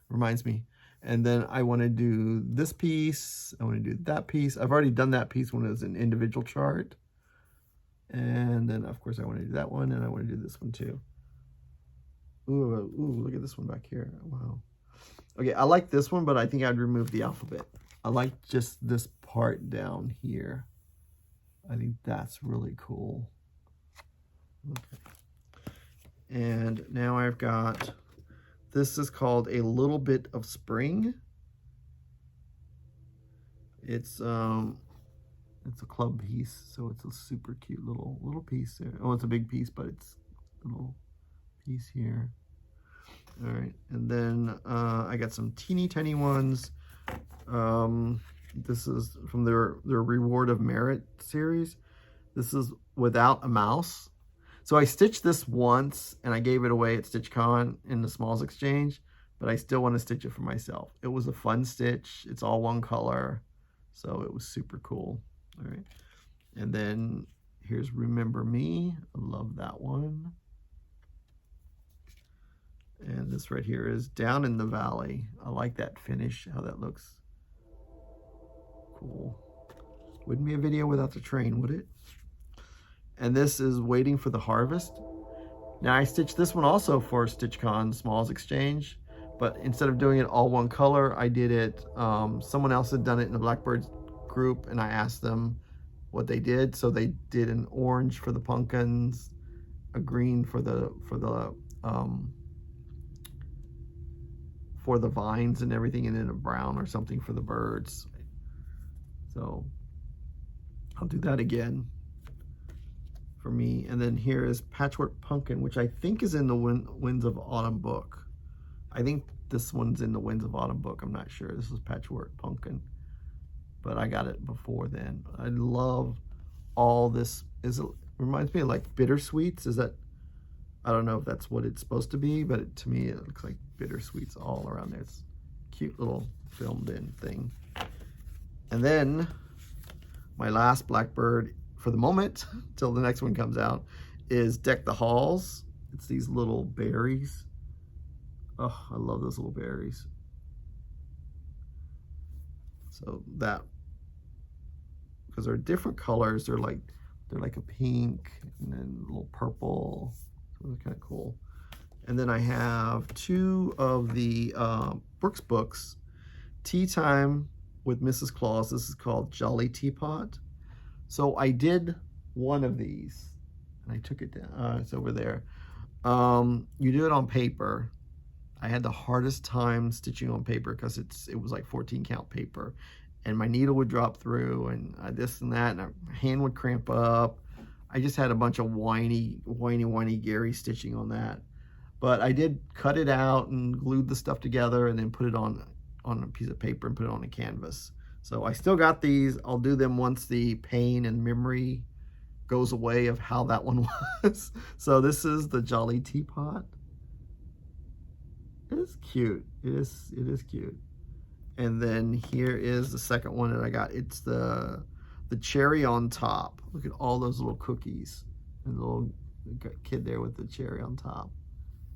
Reminds me. And then I want to do this piece. I want to do that piece. I've already done that piece when it was an individual chart. And then, of course, I want to do that one, and I want to do this one too. Ooh, look at this one back here. Wow. Okay, I like this one, but I think I'd remove the alphabet. I like just this part down here. I think that's really cool. Okay. And now I've got, this is called A Little Bit of Spring. It's a club piece, so it's a super cute little piece there. Oh, it's a big piece, but it's a little piece here. All right, and then I got some teeny tiny ones. This is from their Reward of Merit series. This is Without a Mouse. So I stitched this once and I gave it away at StitchCon in the Smalls Exchange, but I still want to stitch it for myself. It was a fun stitch. It's all one color, so it was super cool. All right, and then here's Remember Me. I love that one. And this right here is Down in the Valley. I like that finish, how that looks. Cool. Wouldn't be a video without the train, would it? And this is Waiting for the Harvest. Now I stitched this one also for StitchCon Smalls Exchange, but instead of doing it all one color, I did it, someone else had done it in the Blackbird group, and I asked them what they did. So they did an orange for the pumpkins, a green for the vines and everything, and then a brown or something for the birds. So I'll do that again for me. And then here is Patchwork Pumpkin, which I think is in the Winds of Autumn book. I think this one's in the Winds of Autumn book. I'm not sure. This is Patchwork Pumpkin, but I got it before then. I love all this. It reminds me of like bittersweets. Is that, I don't know if that's what it's supposed to be, but to me it looks like bittersweets all around there. It's a cute little filmed in thing. And then my last Blackbird for the moment, till the next one comes out, is Deck the Halls. It's these little berries. Oh, I love those little berries. So that, because they're different colors, they're like a pink and then a little purple. So they're kind of cool. And then I have 2 of the Brooks books. Tea Time with Mrs. Claus. This is called Jolly Teapot. So I did one of these and I took it down. It's over there. You do it on paper. I had the hardest time stitching on paper because it was like 14 count paper, and my needle would drop through, and this and that, and my hand would cramp up. I just had a bunch of whiny Gary stitching on that. But I did cut it out and glued the stuff together and then put it on a piece of paper and put it on a canvas. So I still got these. I'll do them once the pain and memory goes away of how that one was. So this is the Jolly Teapot. It is cute. It is cute. And then here is the second one that I got. It's the cherry on top. Look at all those little cookies. And the little kid there with the cherry on top.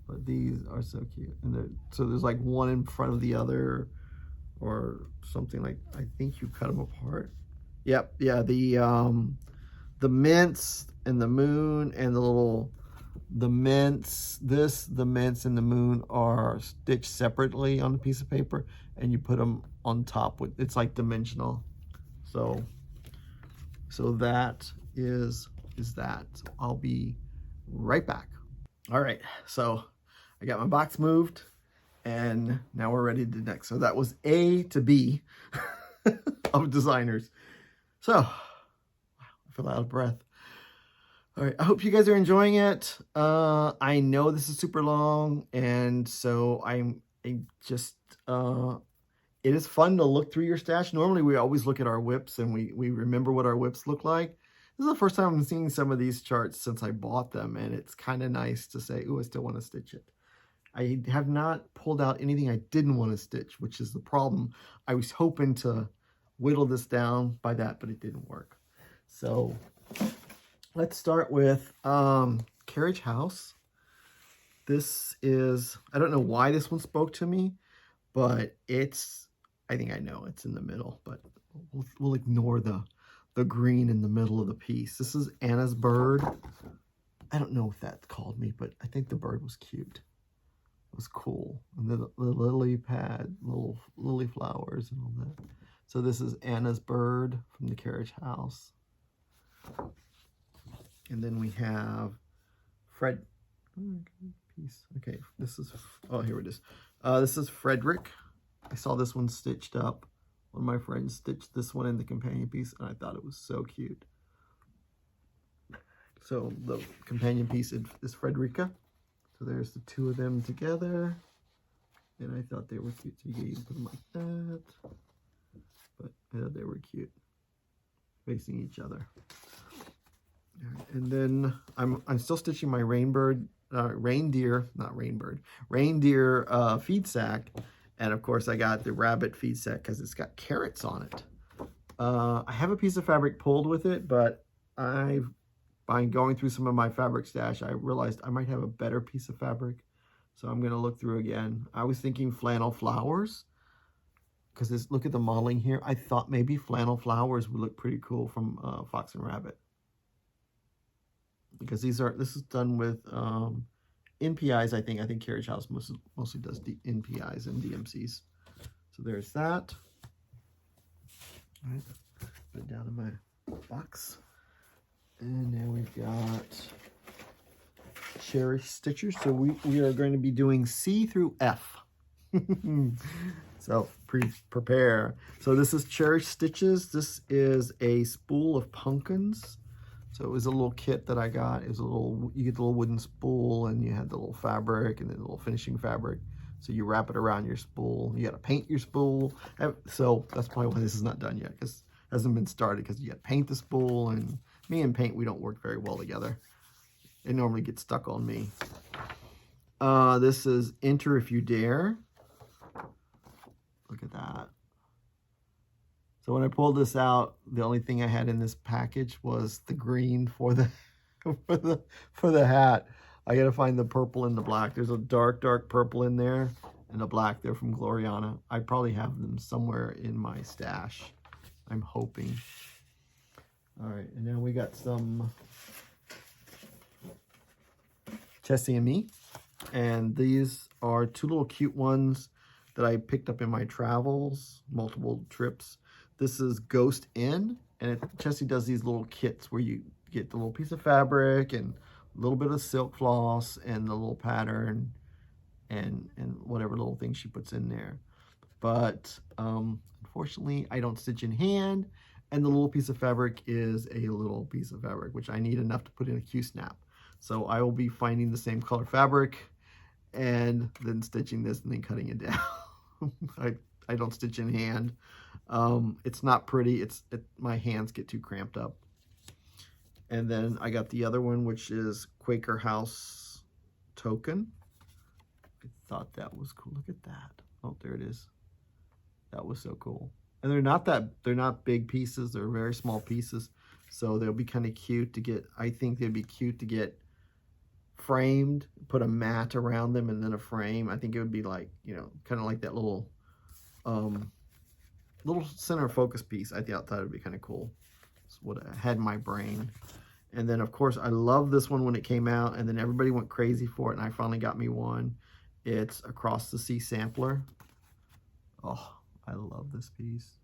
But these are so cute. And so there's like one in front of the other or something like, I think you cut them apart. Yep, yeah, the mints and the moon and the mints and the moon are stitched separately on a piece of paper, and you put them on top with, it's like dimensional. So that is that. So I'll be right back. All right, so I got my box moved, and now we're ready to do next. So that was A to B of designers. So I feel out of breath. All right, I hope you guys are enjoying it. I know this is super long, and so it is fun to look through your stash. Normally we always look at our whips and we remember what our whips look like. This is the first time I'm seeing some of these charts since I bought them, and it's kind of nice to say, ooh, I still want to stitch it. I have not pulled out anything I didn't want to stitch, which is the problem. I was hoping to whittle this down by that, but it didn't work. So let's start with Carriage House. This is, I don't know why this one spoke to me, but I think I know it's in the middle, but we'll ignore the green in the middle of the piece. This is Anna's bird. I don't know if that called me, but I think the bird was cute. It was cool. And the lily pad, little lily flowers and all that. So this is Anna's bird from the Carriage House. And then we have Fred. Piece. Okay, this is, oh, here it is. This is Frederick. I saw this one stitched up. One of my friends stitched this one in the companion piece, and I thought it was so cute. So the companion piece is Frederica. So there's the two of them together. And I thought they were cute. So you can put them like that. But I thought they were cute. Facing each other. And then I'm still stitching my reindeer feed sack. And of course I got the rabbit feed sack because it's got carrots on it. I have a piece of fabric pulled with it, but by going through some of my fabric stash, I realized I might have a better piece of fabric. So I'm going to look through again. I was thinking Flannel Flowers, because look at the modeling here. I thought maybe Flannel Flowers would look pretty cool from Fox and Rabbit. Because this is done with NPIs, I think. I think Carriage House mostly does NPIs and DMCs. So there's that. All right, put it down in my box. And now we've got Cherished Stitches. So we are going to be doing C through F. So prepare. So this is Cherished Stitches. This is a spool of pumpkins. So it was a little kit that I got. It was you get the little wooden spool, and you had the little fabric and then the little finishing fabric. So you wrap it around your spool. You got to paint your spool. So that's probably why this is not done yet, because it hasn't been started, because you got to paint the spool, and me and paint, we don't work very well together. It normally gets stuck on me. This is Enter If You Dare. Look at that. So when I pulled this out, the only thing I had in this package was the green for the for the hat. I got to find the purple and the black. There's a dark purple in there and a black there from Gloriana. I probably have them somewhere in my stash, I'm hoping. All right, and now we got some Chessie and Me. And these are two little cute ones that I picked up in my travels, multiple trips. This is Ghost Inn, and Chessie does these little kits where you get the little piece of fabric and a little bit of silk floss and the little pattern and whatever little thing she puts in there. But unfortunately, I don't stitch in hand, and the little piece of fabric is a little piece of fabric, which I need enough to put in a Q-snap. So I will be finding the same color fabric and then stitching this and then cutting it down. I don't stitch in hand. It's not pretty. My hands get too cramped up. And then I got the other one, which is Quaker House Token. I thought that was cool. Look at that. Oh, there it is. That was so cool. And they're not big pieces. They're very small pieces. So they'll be kind of cute to get, I think they'd be cute to get framed, put a mat around them and then a frame. I think it would be like, you know, kind of like that little center focus piece. I thought it would be kind of cool. That's what I had in my brain. And then of course I love this one when it came out, and then everybody went crazy for it, and I finally got me one. It's Across the Sea Sampler. Oh, I love this piece.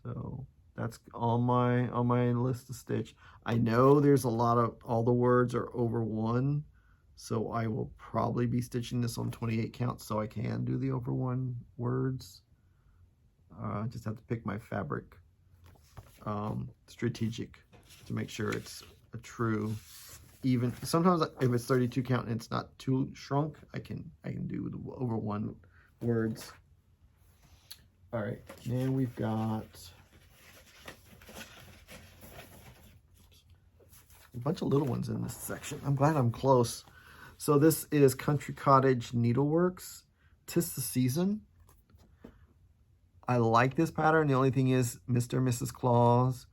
So that's on my list to stitch. I know there's a lot of, all the words are over 1, so I will probably be stitching this on 28 count so I can do the over 1 words. Just have to pick my fabric strategic to make sure it's a true even. Sometimes if it's 32 count and it's not too shrunk, I can do the over 1 words. All right, then we've got a bunch of little ones in this section. I'm glad I'm close. So this is Country Cottage Needleworks. 'Tis the Season. I like this pattern. The only thing is Mr. and Mrs. Claus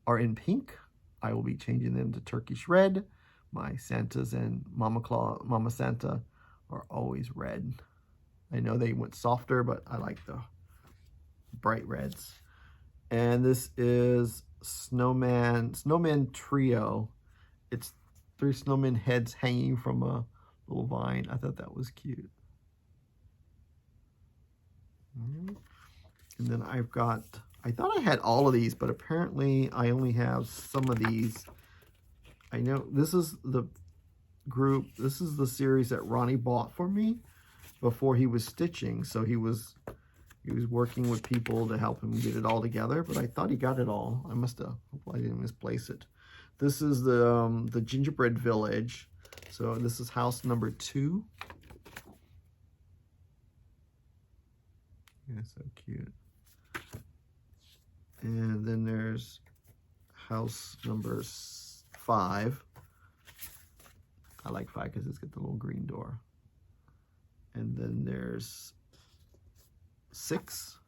are in pink. I will be changing them to Turkish red. My Santas and Mama Santa are always red. I know they went softer, but I like the bright reds. And this is Snowman Trio. It's 3 snowman heads hanging from a little vine. I thought that was cute. And then I've got, I thought I had all of these, but apparently I only have some of these. I know this is the group, this is the series that Ronnie bought for me before he was stitching. So he was working with people to help him get it all together, but I thought he got it all. I must have, hopefully I didn't misplace it. This is the Gingerbread Village. So this is house number 2. Yeah, so cute. And then there's house number 5. I like 5 because it's got the little green door. And then there's 6.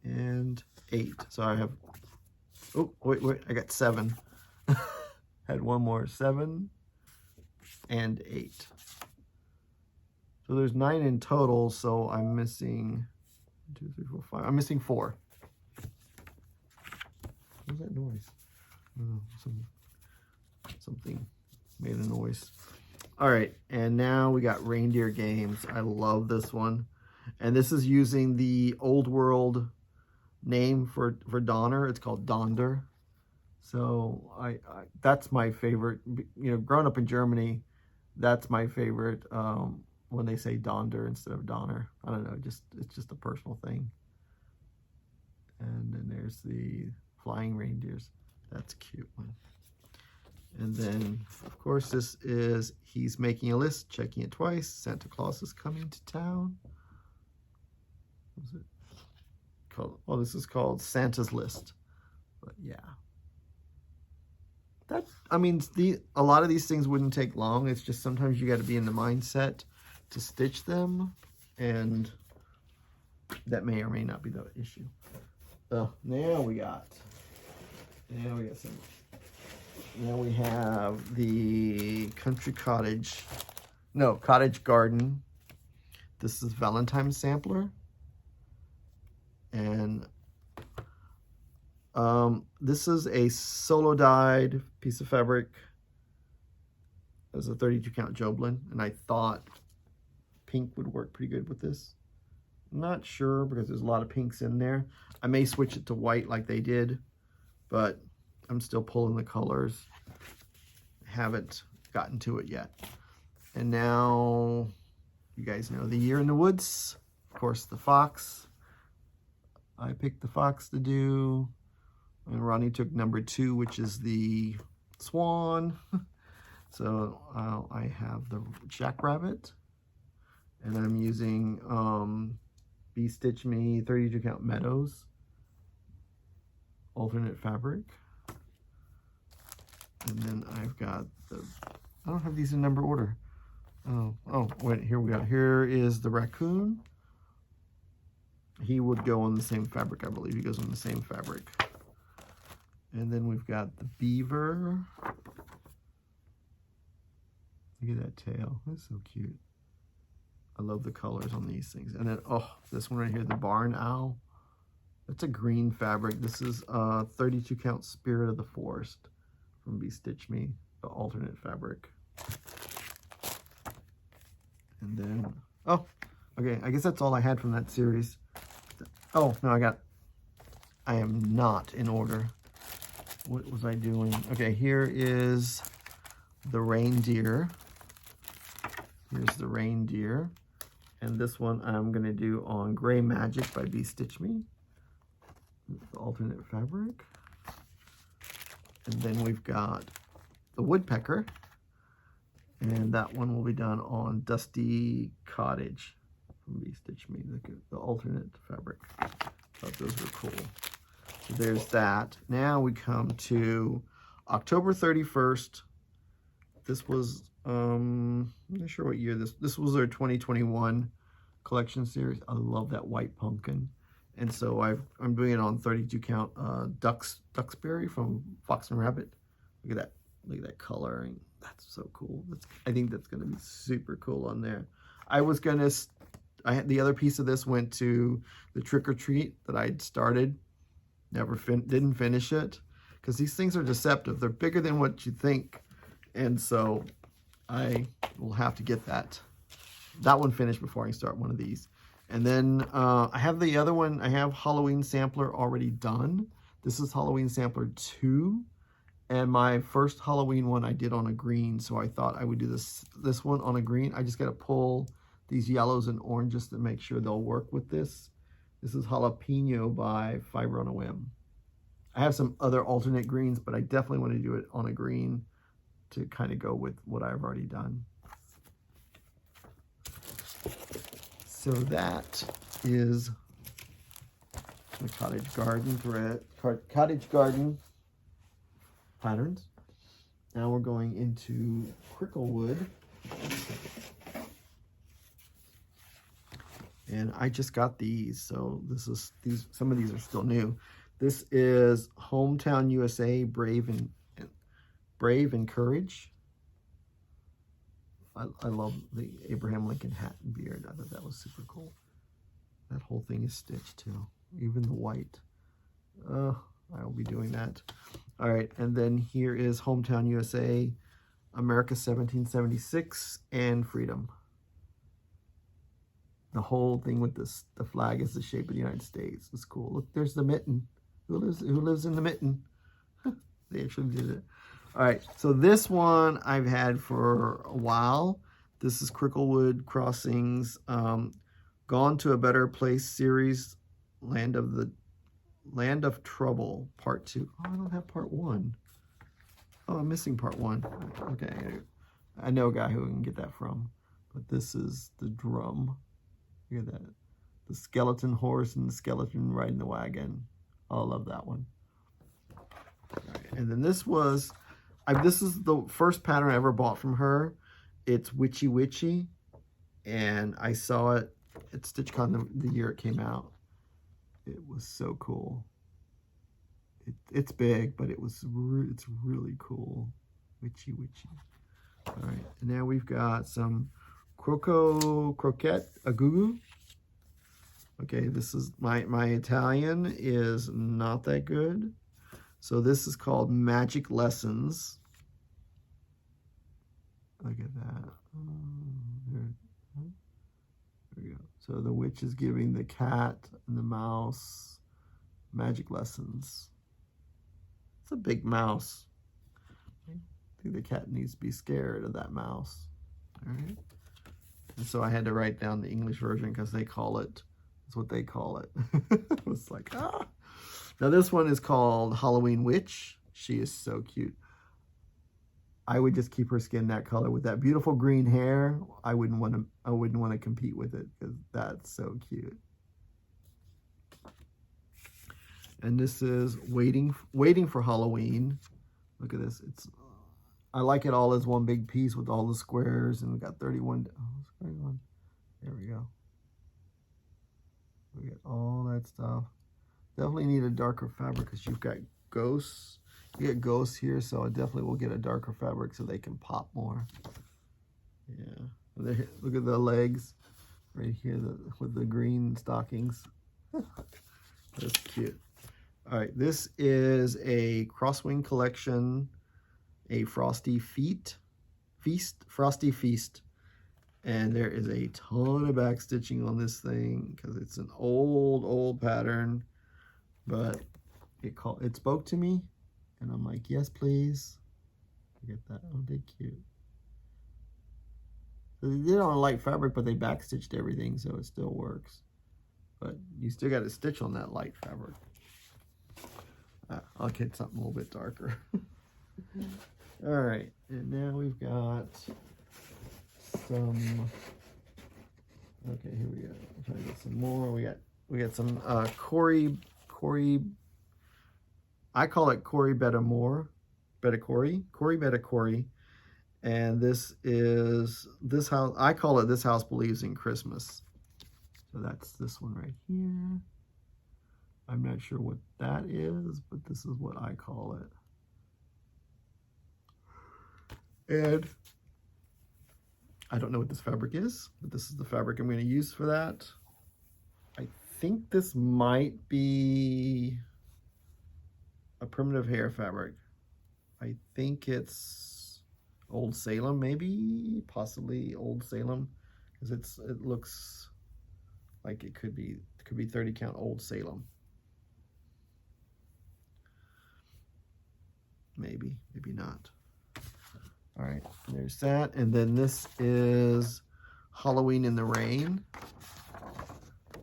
And 8. So I have, oh, wait, I got 7. Had one more, 7 and 8. So there's 9 in total, so I'm missing 1, 2, 3, 4, 5. I'm missing 4. What was that noise? Oh, something made a noise. All right, and now we got Reindeer Games. I love this one. And this is using the old world name for Donner. It's called Donder. So I that's my favorite. You know, growing up in Germany, that's my favorite. When they say Donder instead of Donner. I don't know, it's just a personal thing. And then there's the flying reindeers. That's a cute one. And then, of course, this is He's Making a List, Checking It Twice. Santa Claus is Coming to Town. What is it called? Oh, this is called Santa's List. But yeah. I mean, a lot of these things wouldn't take long. It's just sometimes you got to be in the mindset to stitch them, and that may or may not be the issue. Now we have the Cottage Garden. This is Valentine's Sampler. And this is a solo dyed piece of fabric. It was a 32 count Joblin, and I thought pink would work pretty good with this. I'm not sure because there's a lot of pinks in there. I may switch it to white like they did, but I'm still pulling the colors. Haven't gotten to it yet. And now You guys know the Year in the Woods. Of course, the fox. I picked the fox to do. And Ronnie took number 2, which is the swan. So I have the jackrabbit. And I'm using Bee Stitch Me 32 count Meadows alternate fabric. And then I've got the, I don't have these in number order. Oh, wait, here we go. Here is the raccoon. He would go on the same fabric, I believe. He goes on the same fabric. And then we've got the beaver. Look at that tail. That's so cute. I love the colors on these things. And then, oh, this one right here, the barn owl. That's a green fabric. This is 32 count Spirit of the Forest from Bee Stitch Me, the alternate fabric. And then, oh, okay, I guess that's all I had from that series. Oh, no, I am not in order. What was I doing? Okay, here is the reindeer. Here's the reindeer. And this one I'm gonna do on Gray Magic by Bee Stitch Me. The alternate fabric. And then we've got the woodpecker. And that one will be done on Dusty Cottage from Bee Stitch Me, the alternate fabric. Thought those were cool. So there's that. Now we come to October 31st. This was, I'm not sure what year this was our 2021 collection series. I love that white pumpkin. And so I'm doing it on 32 count Duxbury from Fox and Rabbit. Look at that coloring. That's so cool. I think that's going to be super cool on there. The other piece of this went to the Trick or Treat that I'd started. Didn't finish it. Because these things are deceptive. They're bigger than what you think. And so I will have to get that one finished before I start one of these. And then I have the other one. I have Halloween Sampler already done. This is Halloween Sampler 2. And my first Halloween one I did on a green, so I thought I would do this one on a green. I just got to pull these yellows and oranges to make sure they'll work with this. This is Jalapeno by Fiber on a Whim. I have some other alternate greens, but I definitely want to do it on a green to kind of go with what I've already done. So that is the Cottage Garden thread, Cottage Garden patterns. Now we're going into Cricklewood. And I just got these, so some of these are still new. This is Hometown USA Brave and Courage. I love the Abraham Lincoln hat and beard. I thought that was super cool. That whole thing is stitched too, even the white. I will be doing that. All right, and then here is Hometown USA, America 1776, and Freedom. The whole thing with the flag is the shape of the United States. It's cool. Look, there's the mitten. Who lives in the mitten? They actually did it. All right, so this one I've had for a while. This is Cricklewood Crossings, Gone to a Better Place series, Land of Trouble, Part 2. Oh, I don't have Part 1. Oh, I'm missing Part 1. Okay, I know a guy who can get that from. But this is the drum. Look at that. The skeleton horse and the skeleton riding the wagon. Oh, I love that one. All right, and then this is the first pattern I ever bought from her. It's Witchy Witchy. And I saw it at StitchCon the year it came out. It was so cool. It's big, but it's really cool. Witchy Witchy. All right, and now we've got some Croquette Agugu. Okay, this is my Italian is not that good. So this is called Magic Lessons. Look at that. There we go. So the witch is giving the cat and the mouse magic lessons. It's a big mouse. I think the cat needs to be scared of that mouse. All right. And so I had to write down the English version because they call it, that's what they call it. It was like, ah. Now this one is called Halloween Witch. She is so cute. I would just keep her skin that color with that beautiful green hair. I wouldn't want to compete with it because that's so cute. And this is waiting for Halloween. Look at this. I like it all as one big piece with all the squares, and we got 31. Oh, 31. There we go. We got all that stuff. Definitely need a darker fabric because you've got ghosts. You get ghosts here, so I definitely will get a darker fabric so they can pop more. Yeah. Look at the legs right here with the green stockings. That's cute. All right, this is a Crosswing collection, a Frosty Feast, and there is a ton of back stitching on this thing because it's an old pattern, but it spoke to me, and I'm like, yes, please. Look at that, oh, big cute. So they did it on a light fabric, but they back stitched everything, so it still works. But you still got to stitch on that light fabric. I'll get something a little bit darker. All right, and now we've got some. Okay, here we go. I'm trying to get some more. We got some Corey. I call it Corey Bettamore, Corey, and this house. I call it This House Believes in Christmas. So that's this one right here. I'm not sure what that is, but this is what I call it. And I don't know what this fabric is, but this is the fabric I'm going to use for that. I think this might be a primitive hair fabric. I think it's Old Salem, maybe, possibly Old Salem, because it looks like it could be 30 count Old Salem. Maybe not. All right, there's that. And then this is Halloween in the Rain.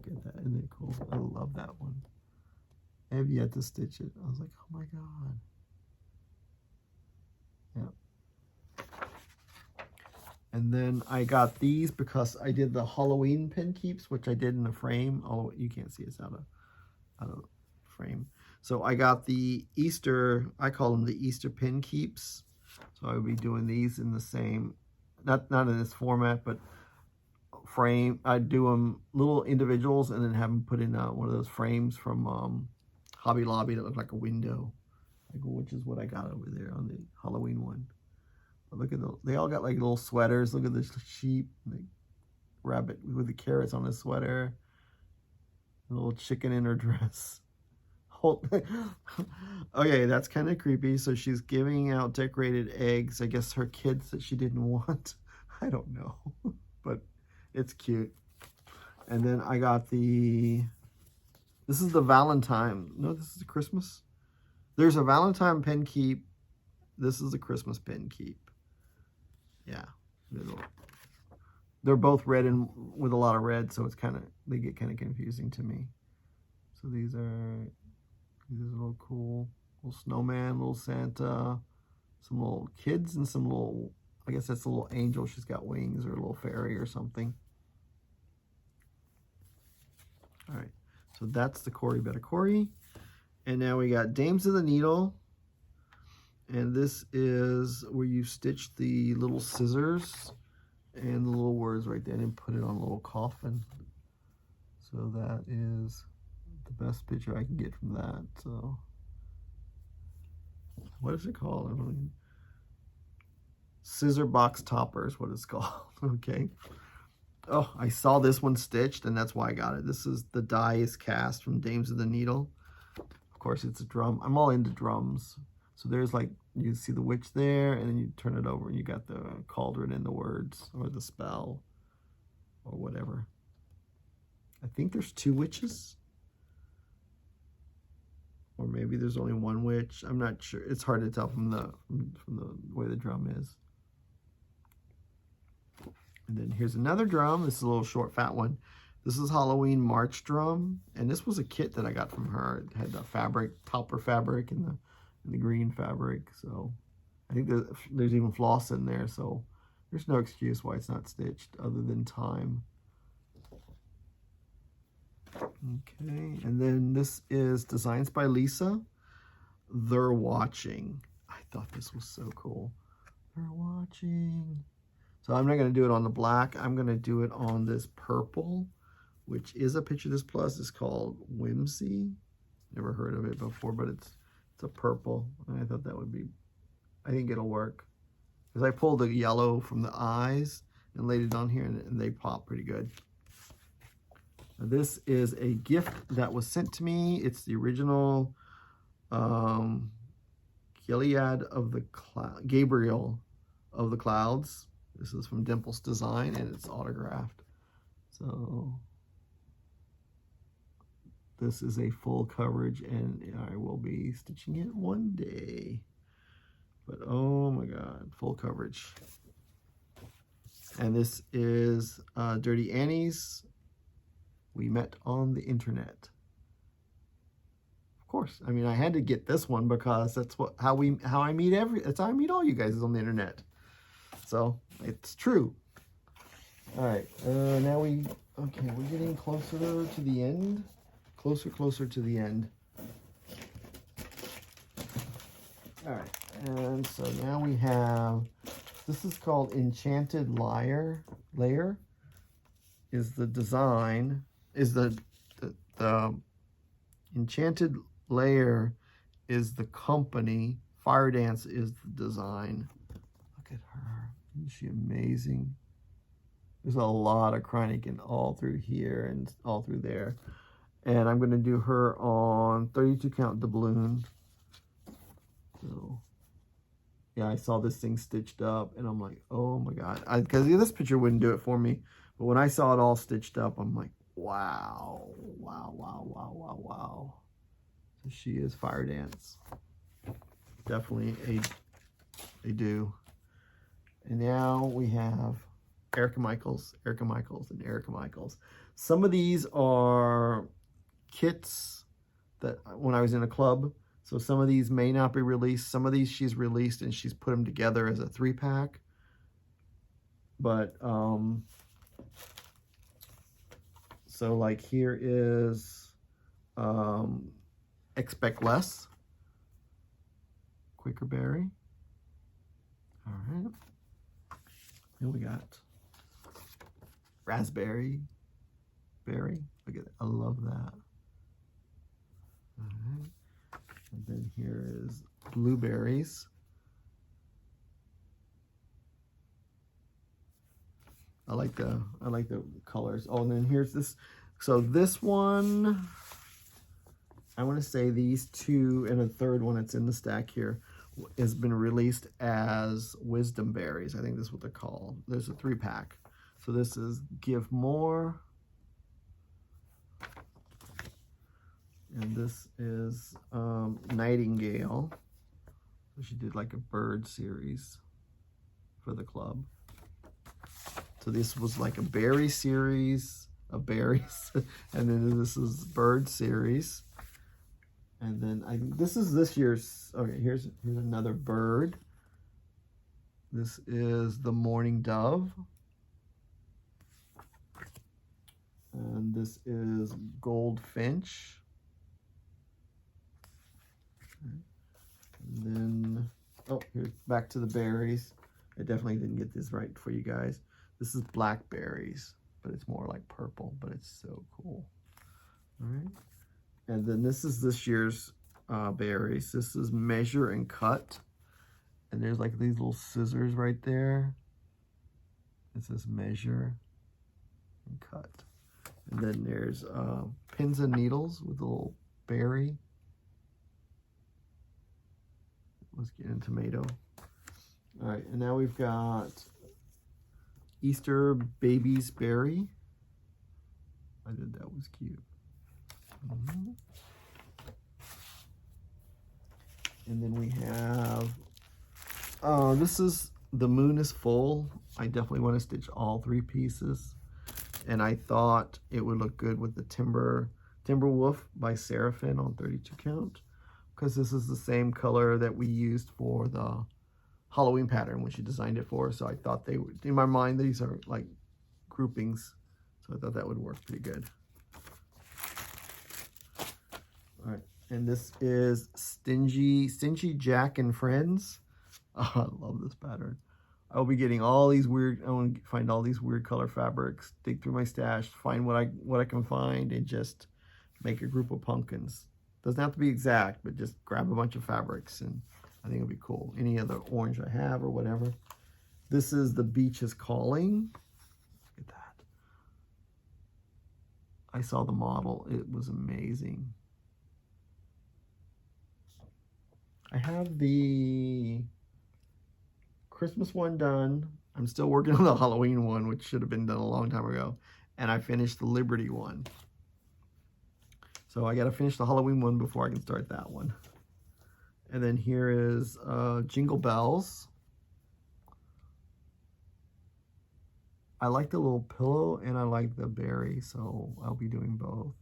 Get that, isn't it cool? I love that one. I have yet to stitch it. I was like, oh my God. Yeah. And then I got these because I did the Halloween pin keeps, which I did in the frame. Oh, you can't see it's out of frame. So I got the Easter, I call them the Easter pin keeps. So I would be doing these in the same, not in this format, but frame. I'd do them little individuals and then have them put in one of those frames from Hobby Lobby that look like a window, which is what I got over there on the Halloween one. But look at those. They all got like little sweaters. Look at the sheep, the rabbit with the carrots on his sweater, a little chicken in her dress. Okay, that's kind of creepy. So she's giving out decorated eggs. I guess her kids that she didn't want. I don't know, but it's cute. And then I got this is the Valentine. No, this is Christmas. There's a Valentine pin keep. This is a Christmas pin keep. Yeah, they're both red and with a lot of red, so they get kind of confusing to me. So these are a little cool, little snowman, little Santa, some little kids, and some little, I guess that's a little angel. She's got wings, or a little fairy or something. All right, so that's the Corey Betta Corey. And now we got Dames of the Needle. And this is where you stitch the little scissors and the little words right there and put it on a little coffin. So that is the best picture I can get from that. So what is it called? I don't know. Scissor box topper is what it's called. Okay. Oh, I saw this one stitched, and that's why I got it. This is the die is cast from Dames of the Needle. Of course, it's a drum. I'm all into drums. So there's like, you see the witch there, and then you turn it over and you got the cauldron and the words, or the spell, or whatever. I think there's 2 witches. Or maybe there's only 1 witch. I'm not sure. It's hard to tell from the way the drum is. And then here's another drum. This is a little short, fat one. This is Halloween March drum, and this was a kit that I got from her. It had the fabric, copper fabric, and the green fabric. So I think there's even floss in there. So there's no excuse why it's not stitched other than time. Okay, and then this is Designs by Lisa. They're Watching. I thought this was so cool. They're Watching. So I'm not going to do it on the black. I'm going to do it on this purple, which is a Picture This Plus. It's called Whimsy. Never heard of it before, but it's a purple. And I thought that would be, I think it'll work. Because I pulled the yellow from the eyes and laid it on here, and they pop pretty good. Now, this is a gift that was sent to me. It's the original Gilead of the Cloud, Gabriel of the Clouds. This is from Dimple's Design, and it's autographed. So this is a full coverage, and I will be stitching it one day. But oh my God, full coverage. And this is Dirty Annie's We Met on the Internet. Of course, I mean, I had to get this one because that's how I meet that's how I meet all you guys is on the internet. So it's true. All right, now we're getting closer to the end. Closer to the end. All right, and so now we have, this is called Enchanted Layer. Is the design, is the Enchanted Layer is the company. Fire Dance is the design. Look at her. Isn't she amazing? There's a lot of Kreiniken all through here and all through there. And I'm going to do her on 32 count doubloon. So, yeah, I saw this thing stitched up, and I'm like, oh my God. Because this picture wouldn't do it for me. But when I saw it all stitched up, I'm like, wow. So she is Fire Dance. Definitely a do. And now we have Erica Michaels, and Erica Michaels. Some of these are kits that when I was in a club. So some of these may not be released. Some of these she's released and she's put them together as a 3-pack. But, so like here is Expect Less. Quaker Berry. All right. Then we got Raspberry Berry. Look at that. I love that. All right. And then here is Blueberries. I like the colors. Oh, and then here's this. So this one, I want to say these two and a third one that's in the stack here has been released as Wisdom Berries. I think that's what they're called. There's a 3-pack. So this is Give More. And this is Nightingale. So she did like a bird series for the club. So this was like a berry series of berries. And then this is bird series. And then this is this year's, okay, here's another bird. This is the Morning Dove. And this is Goldfinch. And then, oh, here's back to the berries. I definitely didn't get this right for you guys. This is Blackberries, but it's more like purple, but it's so cool. All right. And then this is this year's berries. This is Measure and Cut. And there's like these little scissors right there. It says Measure and Cut. And then there's Pins and Needles with a little berry. Let's get in tomato. All right, and now we've got Easter Baby's Berry. I did, that was cute. And then we have, this is the moon is full. I definitely want to stitch all 3 pieces. And I thought it would look good with the Timber Wolf by Seraphim on 32 count, because this is the same color that we used for the Halloween pattern when she designed it for us. So I thought they would, in my mind, these are like groupings. So I thought that would work pretty good. All right, and this is Stingy Jack and Friends. Oh, I love this pattern. I'll be getting all these weird, I want to find all these weird color fabrics, dig through my stash, find what I can find, and just make a group of pumpkins. Doesn't have to be exact, but just grab a bunch of fabrics, and I think it'll be cool. Any other orange I have or whatever. This is The Beach is Calling. Look at that. I saw the model. It was amazing. I have the Christmas one done. I'm still working on the Halloween one, which should have been done a long time ago. And I finished the Liberty one. So I got to finish the Halloween one before I can start that one. And then here is Jingle Bells. I like the little pillow and I like the berry, so I'll be doing both.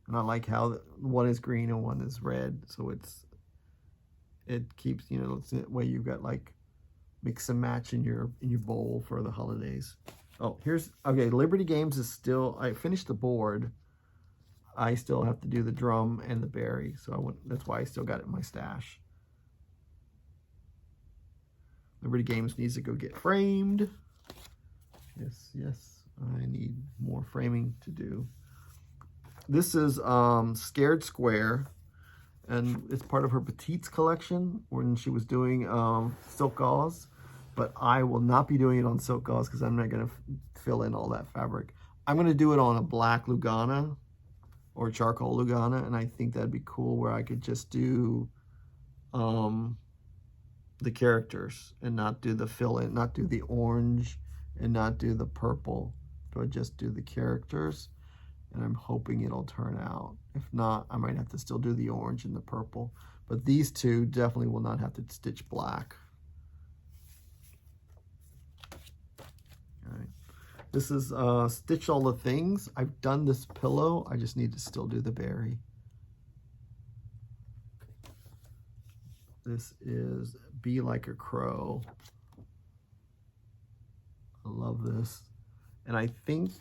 And I like how one is green and one is red, so it keeps, you know, it's that way you've got like mix and match in your bowl for the holidays. Oh, here's, okay, Liberty Games is still, I finished the board. I still have to do the drum and the berry, so that's why I still got it in my stash. Liberty Games needs to go get framed. Yes, yes, I need more framing to do. This is Scared Square, and it's part of her Petites collection when she was doing silk gauze, but I will not be doing it on silk gauze because I'm not going to fill in all that fabric. I'm going to do it on a black Lugana or charcoal Lugana, and I think that'd be cool where I could just do the characters and not do the fill in, not do the orange and not do the purple, but just do the characters. And I'm hoping it'll turn out. If not, I might have to still do the orange and the purple. But these two definitely will not have to stitch black. All right. This is Stitch All the Things. I've done this pillow. I just need to still do the berry. This is Be Like a Crow. I love this. And I think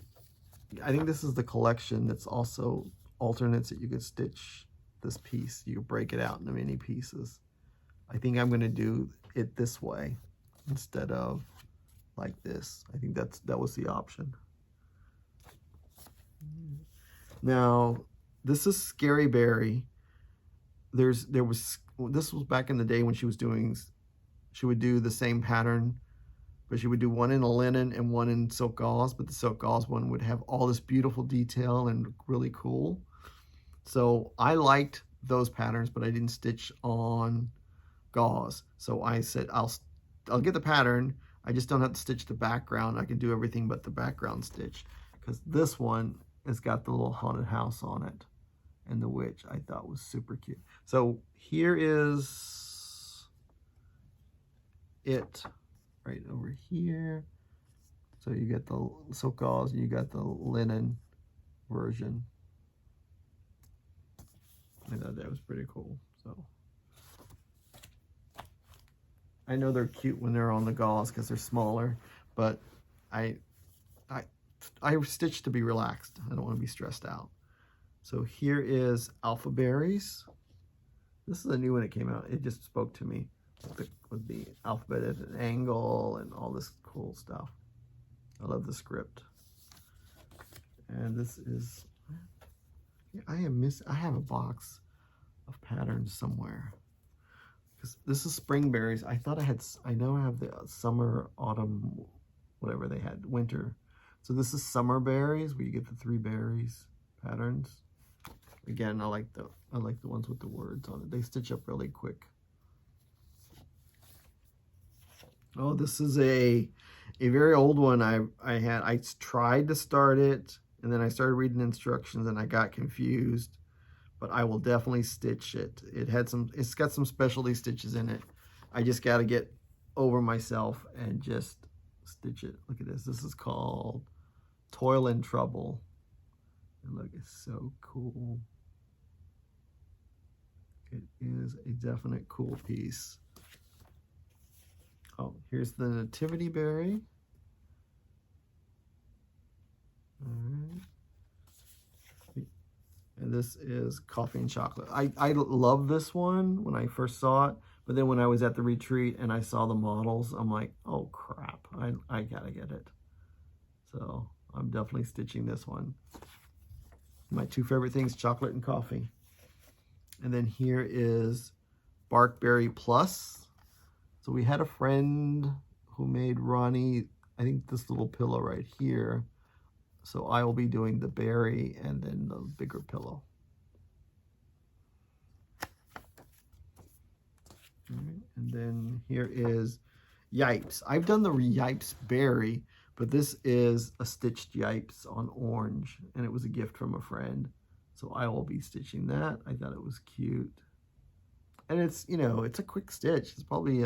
this is the collection that's also alternates that you could stitch this piece. You could break it out into many pieces. I think I'm going to do it this way instead of like this. I think that was the option. Now, this is Scary Berry. This was back in the day when she would do the same pattern, but she would do one in a linen and one in silk gauze, but the silk gauze one would have all this beautiful detail and look really cool. So I liked those patterns, but I didn't stitch on gauze. So I said, I'll get the pattern. I just don't have to stitch the background. I can do everything but the background stitch, because this one has got the little haunted house on it and the witch I thought was super cute. So here is it. Right over here. So you get the silk gauze and you got the linen version. I thought that was pretty cool. So I know they're cute when they're on the gauze because they're smaller, but I stitch to be relaxed. I don't want to be stressed out. So here is Alpha Berries. This is a new one that came out. It just spoke to me. With the alphabet at an angle and all this cool stuff. I love the script. And this is, I have a box of patterns somewhere. Because this is Spring Berries. I know I have the summer, autumn, whatever they had, winter. So this is Summer Berries, where you get the 3 berries patterns. Again, I like the ones with the words on it. They stitch up really quick. Oh, this is a very old one. I tried to start it, and then I started reading instructions, and I got confused. But I will definitely stitch it. It's got some specialty stitches in it. I just got to get over myself and just stitch it. Look at this. This is called Toil and Trouble. And look, it's so cool. It is a definite cool piece. Oh, here's the nativity berry. All right. And this is coffee and chocolate. I love this one when I first saw it, but then when I was at the retreat and I saw the models, I'm like, oh crap, I gotta get it. So I'm definitely stitching this one. My two favorite things, chocolate and coffee. And then here is Barkberry Plus. So we had a friend who made Ronnie, I think this little pillow right here. So I will be doing the berry and then the bigger pillow. Right, and then here is Yipes. I've done the Yipes berry, but this is a stitched Yipes on orange, and it was a gift from a friend. So I will be stitching that. I thought it was cute. And it's, you know, it's a quick stitch. It's probably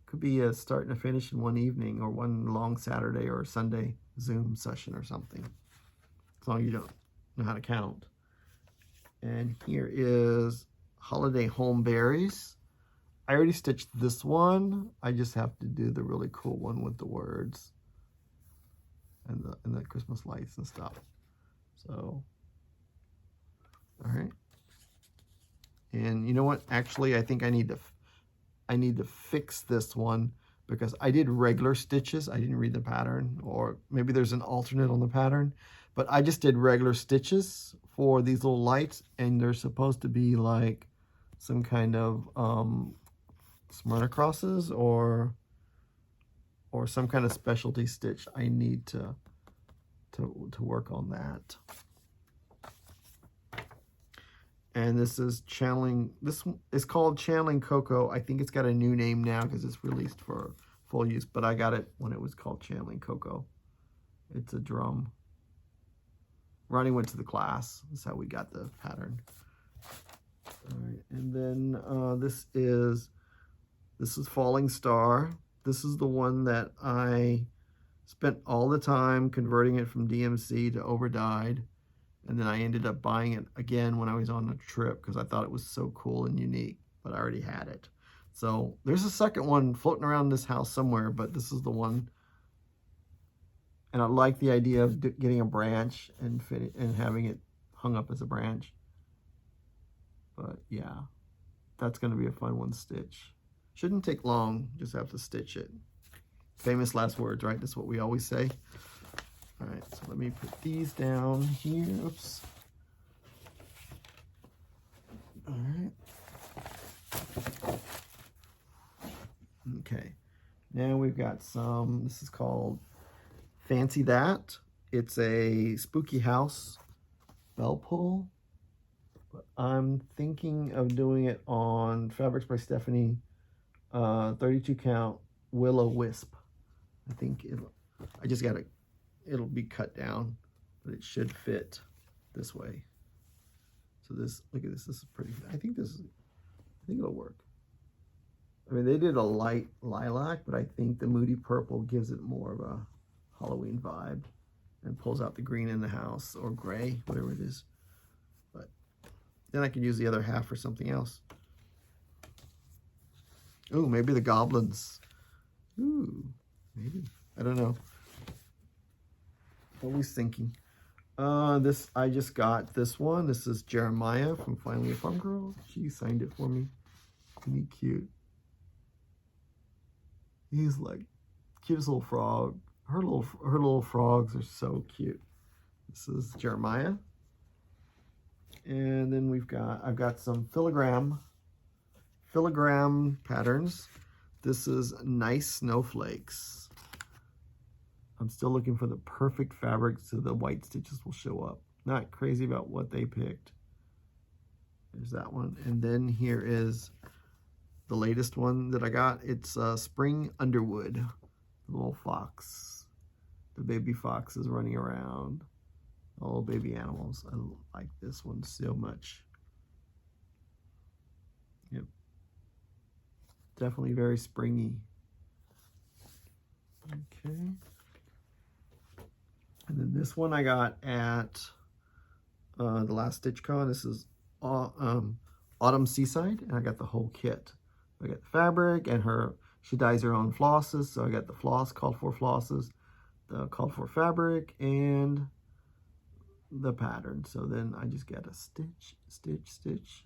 could be a start and a finish in one evening or one long Saturday or Sunday Zoom session or something, as long as you don't know how to count. And here is Holiday Home Berries. I already stitched this one. I just have to do the really cool one with the words and the Christmas lights and stuff. So, all right. And you know what? Actually, I think I need to fix this one because I did regular stitches. I didn't read the pattern, or maybe there's an alternate on the pattern, but I just did regular stitches for these little lights, and they're supposed to be like some kind of Smyrna crosses or some kind of specialty stitch. I need to work on that. And this is channeling, this is called Channeling Cocoa. I think it's got a new name now because it's released for full use, but I got it when it was called Channeling Cocoa. It's a drum. Ronnie went to the class. That's how we got the pattern. All right, and then this is Falling Star. This is the one that I spent all the time converting it from DMC to overdyed. And then I ended up buying it again when I was on a trip because I thought it was so cool and unique, but I already had it. So there's a second one floating around this house somewhere, but this is the one. And I like the idea of getting a branch and having it hung up as a branch. But yeah, that's going to be a fun one to stitch. Shouldn't take long, just have to stitch it. Famous last words, right? That's what we always say. All right, so let me put these down here. Oops. All right. Okay, now we've got some, this is called Fancy That. It's a spooky house bell pull, but I'm thinking of doing it on Fabrics by Stephanie 32 count Willow Wisp. I think it'll be cut down, but it should fit this way. So this, look at this, this is pretty, I think it'll work. I mean, they did a light lilac, but I think the moody purple gives it more of a Halloween vibe and pulls out the green in the house, or gray, whatever it is. But then I could use the other half for something else. Ooh, maybe the goblins. Ooh, maybe, I don't know. Always thinking. I just got this one. This is Jeremiah from Finally a Farm Girl. She signed it for me. Isn't he cute? He's like cutest little frog. Her little frogs are so cute. This is Jeremiah. And then I've got some filigrane patterns. This is Nice Snowflakes. I'm still looking for the perfect fabric so the white stitches will show up. Not crazy about what they picked. There's that one. And then here is the latest one that I got. It's Spring Underwood. The little fox. The baby fox is running around. All baby animals. I like this one so much. Yep. Definitely very springy. Okay. And then this one I got at the last Stitch Con. This is Autumn Seaside, and I got the whole kit. I got the fabric, and she dyes her own flosses, so I got the called for flosses, the called for fabric, and the pattern. So then I just get a stitch, stitch, stitch.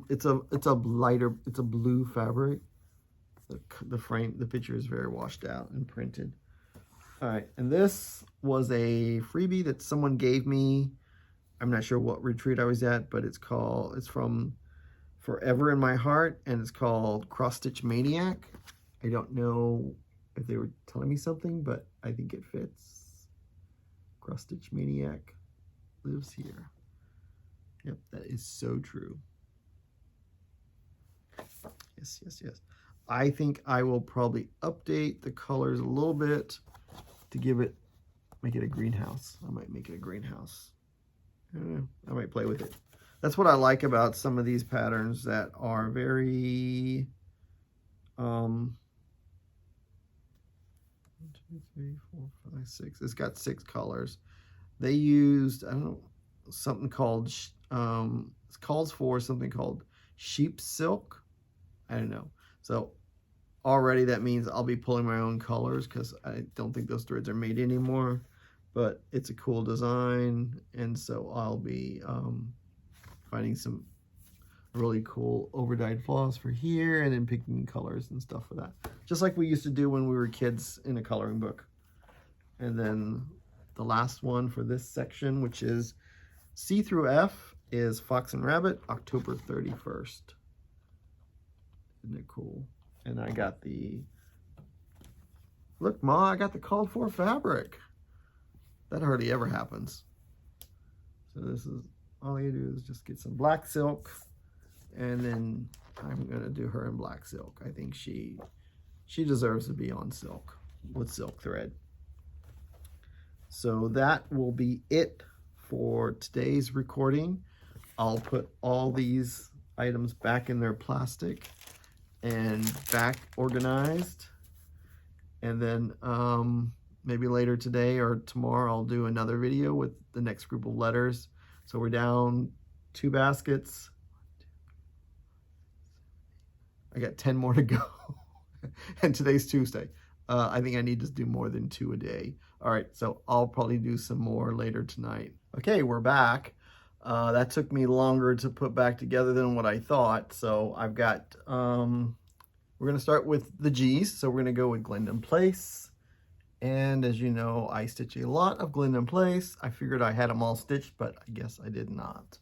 It's a blue fabric. The picture is very washed out and printed. All right, and this was a freebie that someone gave me. I'm not sure what retreat I was at, but it's from Forever in My Heart, and it's called Cross Stitch Maniac. I don't know if they were telling me something, but I think it fits. Cross Stitch Maniac lives here. Yep, that is so true. Yes, yes, yes. I think I will probably update the colors a little bit to make it a greenhouse. I might make it a greenhouse. I might play with it. That's what I like about some of these patterns that are very 1, 2, 3, 4, 5, 6. It's got 6 colors. They used, I don't know, something called it calls for something called sheep silk. I don't know. So already that means I'll be pulling my own colors because I don't think those threads are made anymore. But it's a cool design, and so I'll be finding some really cool over-dyed floss for here, and then picking colors and stuff for that. Just like we used to do when we were kids in a coloring book. And then the last one for this section, which is C through F, is Fox and Rabbit, October 31st. Isn't it cool? And I got look, Ma, I got the called for fabric. That hardly ever happens. So this is, all you do is just get some black silk, and then I'm gonna do her in black silk. I think she deserves to be on silk, with silk thread. So that will be it for today's recording. I'll put all these items back in their plastic and back organized, and then maybe later today or tomorrow I'll do another video with the next group of letters. So we're down 2 baskets. I got 10 more to go. And today's Tuesday. I think I need to do more than 2 a day. All right, so I'll probably do some more later tonight. Okay, we're back. That took me longer to put back together than what I thought. So I've got, we're gonna start with the G's. So we're gonna go with Glendon Place. And as you know, I stitch a lot of Glendon Place. I figured I had them all stitched, but I guess I did not.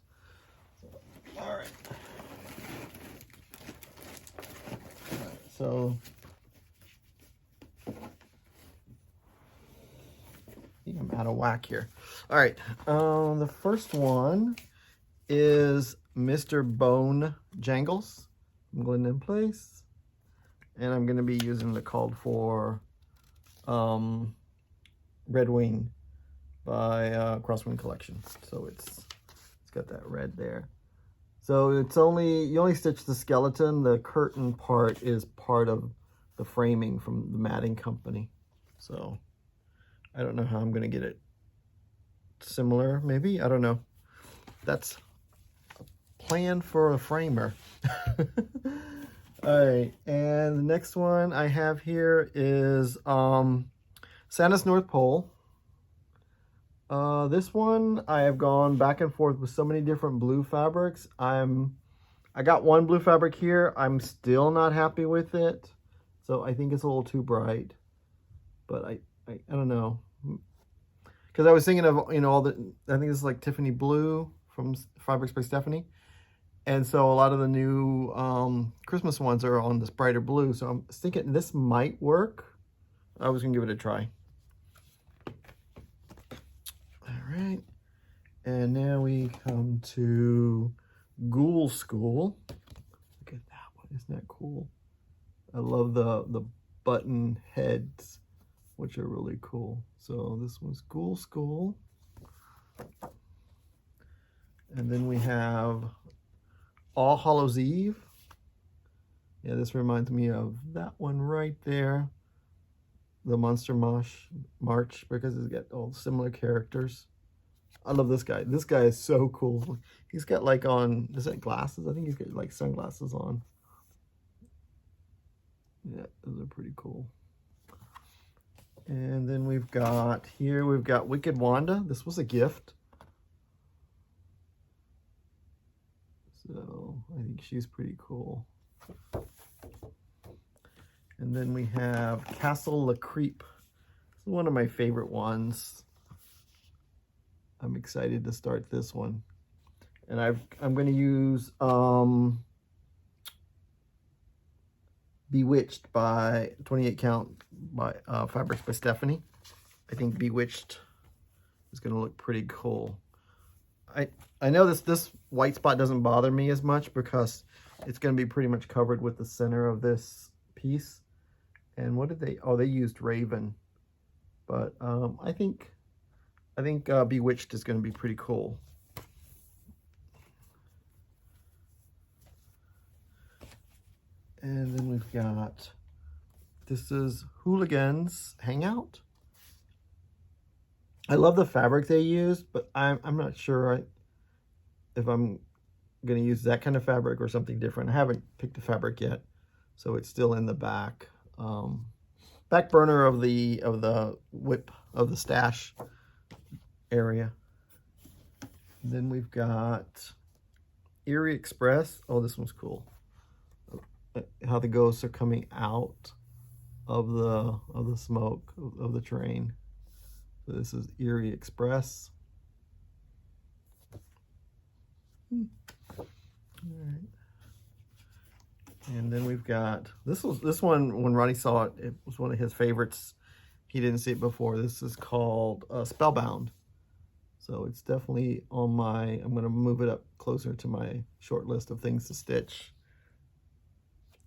All right. So I think I'm out of whack here. All right, the first one is Mr. Bone Jangles from Glendon Place. And I'm gonna be using the called for Red Wing by Crosswind Collection. So it's got that red there. So you only stitch the skeleton. The curtain part is part of the framing from the matting company. So I don't know how I'm gonna get it similar, maybe, I don't know. That's a plan for a framer. All right, and the next one I have here is Santa's North Pole. This one I have gone back and forth with so many different blue fabrics. I got one blue fabric here. I'm still not happy with it, so I think it's a little too bright. But I don't know, because I was thinking of, you know, I think this is like Tiffany Blue from Fabrics by Stephanie. And so a lot of the new Christmas ones are on this brighter blue. So I'm thinking this might work. I was gonna give it a try. All right. And now we come to Ghoul School. Look at that one, isn't that cool? I love the button heads, which are really cool. So this was Ghoul School. And then we have All Hallows Eve. Yeah, this reminds me of that one right there. The Monster March, because it's got all similar characters. I love this guy. This guy is so cool. He's got like on, is that glasses? I think he's got like sunglasses on. Yeah, those are pretty cool. And then we've got Wicked Wanda. This was a gift. So I think she's pretty cool. And then we have Castle La Creep. This is one of my favorite ones. I'm excited to start this one. And I'm going to use Bewitched by 28 count by Fabrics by Stephanie. I think Bewitched is going to look pretty cool. I know this white spot doesn't bother me as much because it's going to be pretty much covered with the center of this piece. And what did they, oh, they used Raven. But I think Bewitched is going to be pretty cool. And then we've got, this is Hooligans Hangout. I love the fabric they used, but I'm not sure if I'm going to use that kind of fabric or something different. I haven't picked a fabric yet, so it's still in the back burner of the whip of the stash area. Then we've got Erie Express. Oh, this one's cool. How the ghosts are coming out of the smoke of the train. So this is Erie Express. All right. And then we've got this one. When Ronnie saw it, it was one of his favorites. He didn't see it before. This is called Spellbound. So it's definitely on my. I'm going to move it up closer to my short list of things to stitch.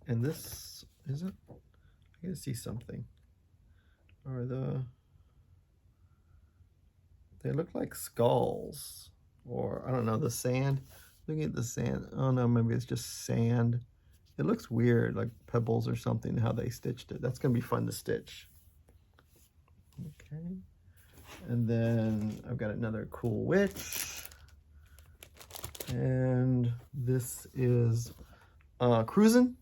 And this is it. I can see something. Or they look like skulls, or I don't know, the sand. Looking at the sand. Oh no, maybe it's just sand. It looks weird, like pebbles or something, how they stitched it. That's gonna be fun to stitch. Okay. And then I've got another cool witch. And this is Cruisin'.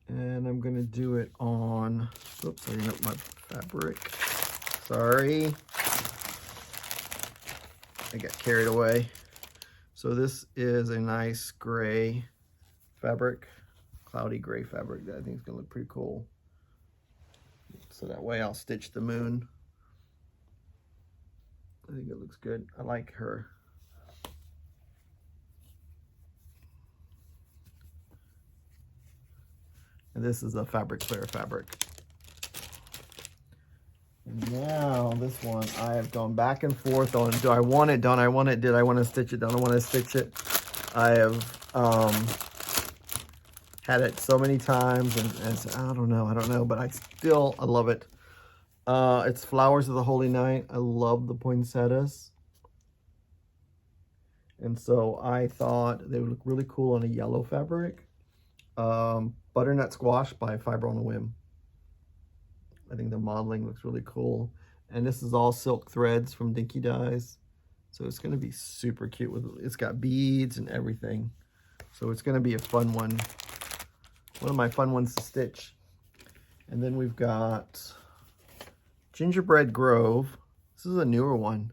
And I'm gonna do it on, oops, I up my fabric. Sorry. I got carried away. So this is a nice gray fabric, cloudy gray fabric that I think is gonna look pretty cool. So that way I'll stitch the moon. I think it looks good. I like her. And this is a Fabric Clear fabric. Now this one, I have gone back and forth on, do I want it, don't I want it, did I want to stitch it, don't I want to stitch it. I have had it so many times and I don't know, but I love it. It's Flowers of the Holy Night. I love the poinsettias. And so I thought they would look really cool on a yellow fabric. Butternut Squash by Fiber on a Whim. I think the modeling looks really cool. And this is all silk threads from Dinky Dyes. So it's gonna be super cute. It's got beads and everything. So it's gonna be a fun one. One of my fun ones to stitch. And then we've got Gingerbread Grove. This is a newer one.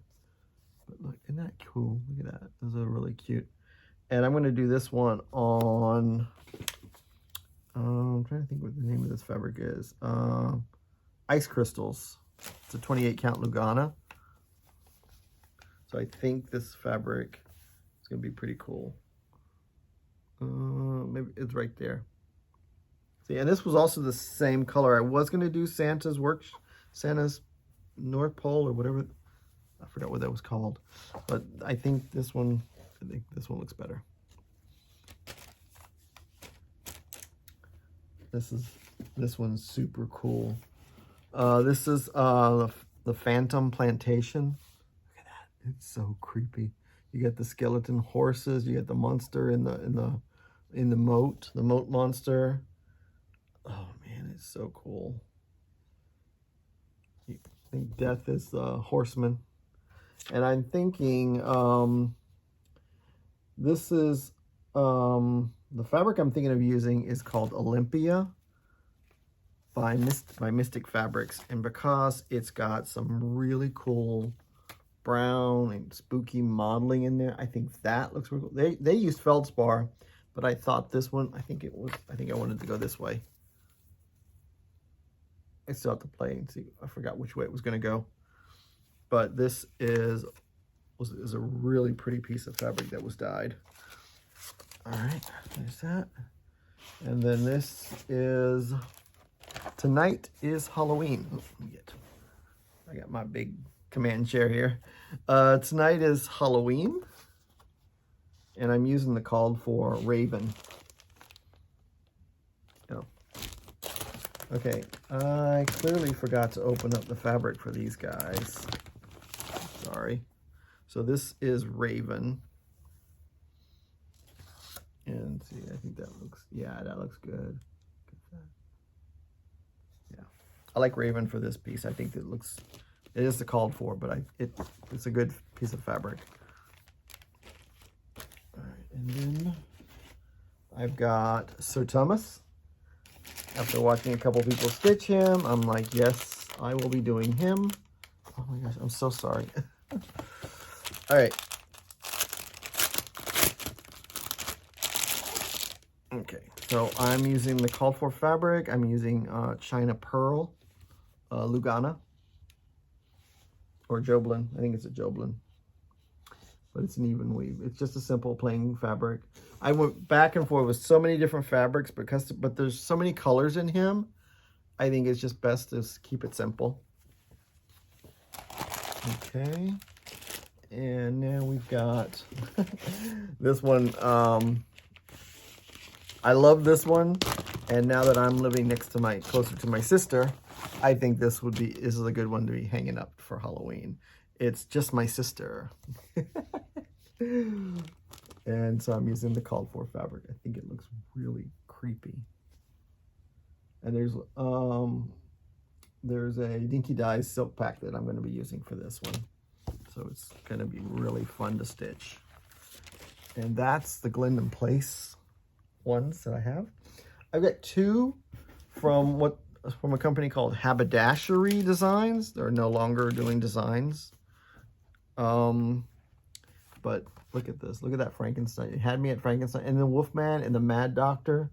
But look, isn't that cool? Look at that. Those are really cute. And I'm gonna do this one on, I'm trying to think what the name of this fabric is. Ice Crystals. It's a 28 count Lugana. So I think this fabric is going to be pretty cool. Maybe it's right there. See, and this was also the same color. I was going to do Santa's North Pole or whatever. I forgot what that was called. But I think this one looks better. This one's super cool. This is the Phantom Plantation. Look at that. It's so creepy. You get the skeleton horses, you get the monster in the in the moat monster. Oh man, it's so cool. I think Death is the horseman. And I'm thinking this is the fabric I'm thinking of using is called Olympia by Mystic Fabrics, and because it's got some really cool brown and spooky modeling in there, I think that looks really cool. They used feldspar, but I thought this one, I think I wanted to go this way. I still have to play and see. I forgot which way it was going to go, but this is a really pretty piece of fabric that was dyed. All right, there's that. And then this is Tonight is Halloween. I got my big command chair here. Tonight is Halloween, and I'm using the called for Raven. Oh. Okay, I clearly forgot to open up the fabric for these guys. Sorry. So this is Raven. And see, I think that looks, yeah, that looks good. Yeah, I like Raven for this piece. I think it is the called for, but it's a good piece of fabric. All right, and then I've got Sir Thomas. After watching a couple people stitch him, I'm like, yes, I will be doing him. Oh my gosh, I'm so sorry. All right. Okay, so I'm using the called for fabric. I'm using China Pearl, Lugana, or Joblin. I think it's a Joblin, but it's an even weave. It's just a simple plain fabric. I went back and forth with so many different fabrics but there's so many colors in him. I think it's just best to keep it simple. Okay, and now we've got this one. I love this one, and now that I'm living closer to my sister, I think this is a good one to be hanging up for Halloween. It's just my sister. And so I'm using the called for fabric. I think it looks really creepy. And there's a Dinky Dyes silk pack that I'm going to be using for this one. So it's going to be really fun to stitch. And that's the Glendon Place ones that I have. I've got two from a company called Haberdashery Designs. They're no longer doing designs. But look at this. Look at that Frankenstein. It had me at Frankenstein. And the Wolfman and the Mad Doctor.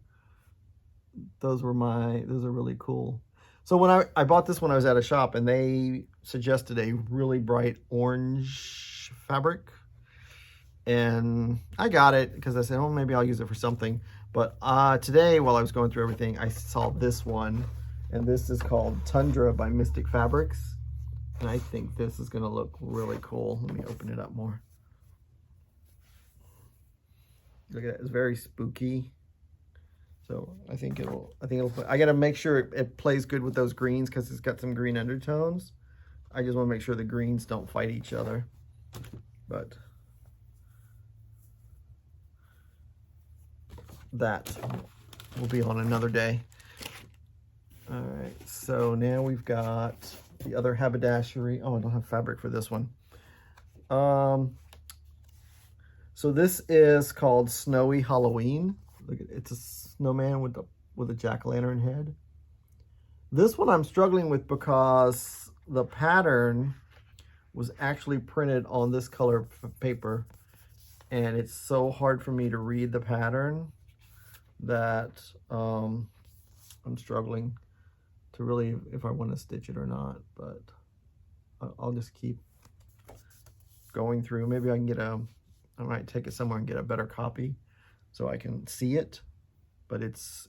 Those are really cool. So when I bought this when I was at a shop, and they suggested a really bright orange fabric. And I got it because I said, oh, maybe I'll use it for something. But today, while I was going through everything, I saw this one. And this is called Tundra by Mystic Fabrics. And I think this is going to look really cool. Let me open it up more. Look at that. It's very spooky. So I think it'll I got to make sure it plays good with those greens because it's got some green undertones. I just want to make sure the greens don't fight each other. But that will be on another day. All right, so now we've got the other haberdashery. Oh, I don't have fabric for this one. So this is called Snowy Halloween. Look at it's a snowman with a jack-o'-lantern head. This one I'm struggling with because the pattern was actually printed on this color paper, and it's so hard for me to read the pattern that I'm struggling to really if I want to stitch it or not, but I'll just keep going through. Maybe I might take it somewhere and get a better copy so I can see it, but it's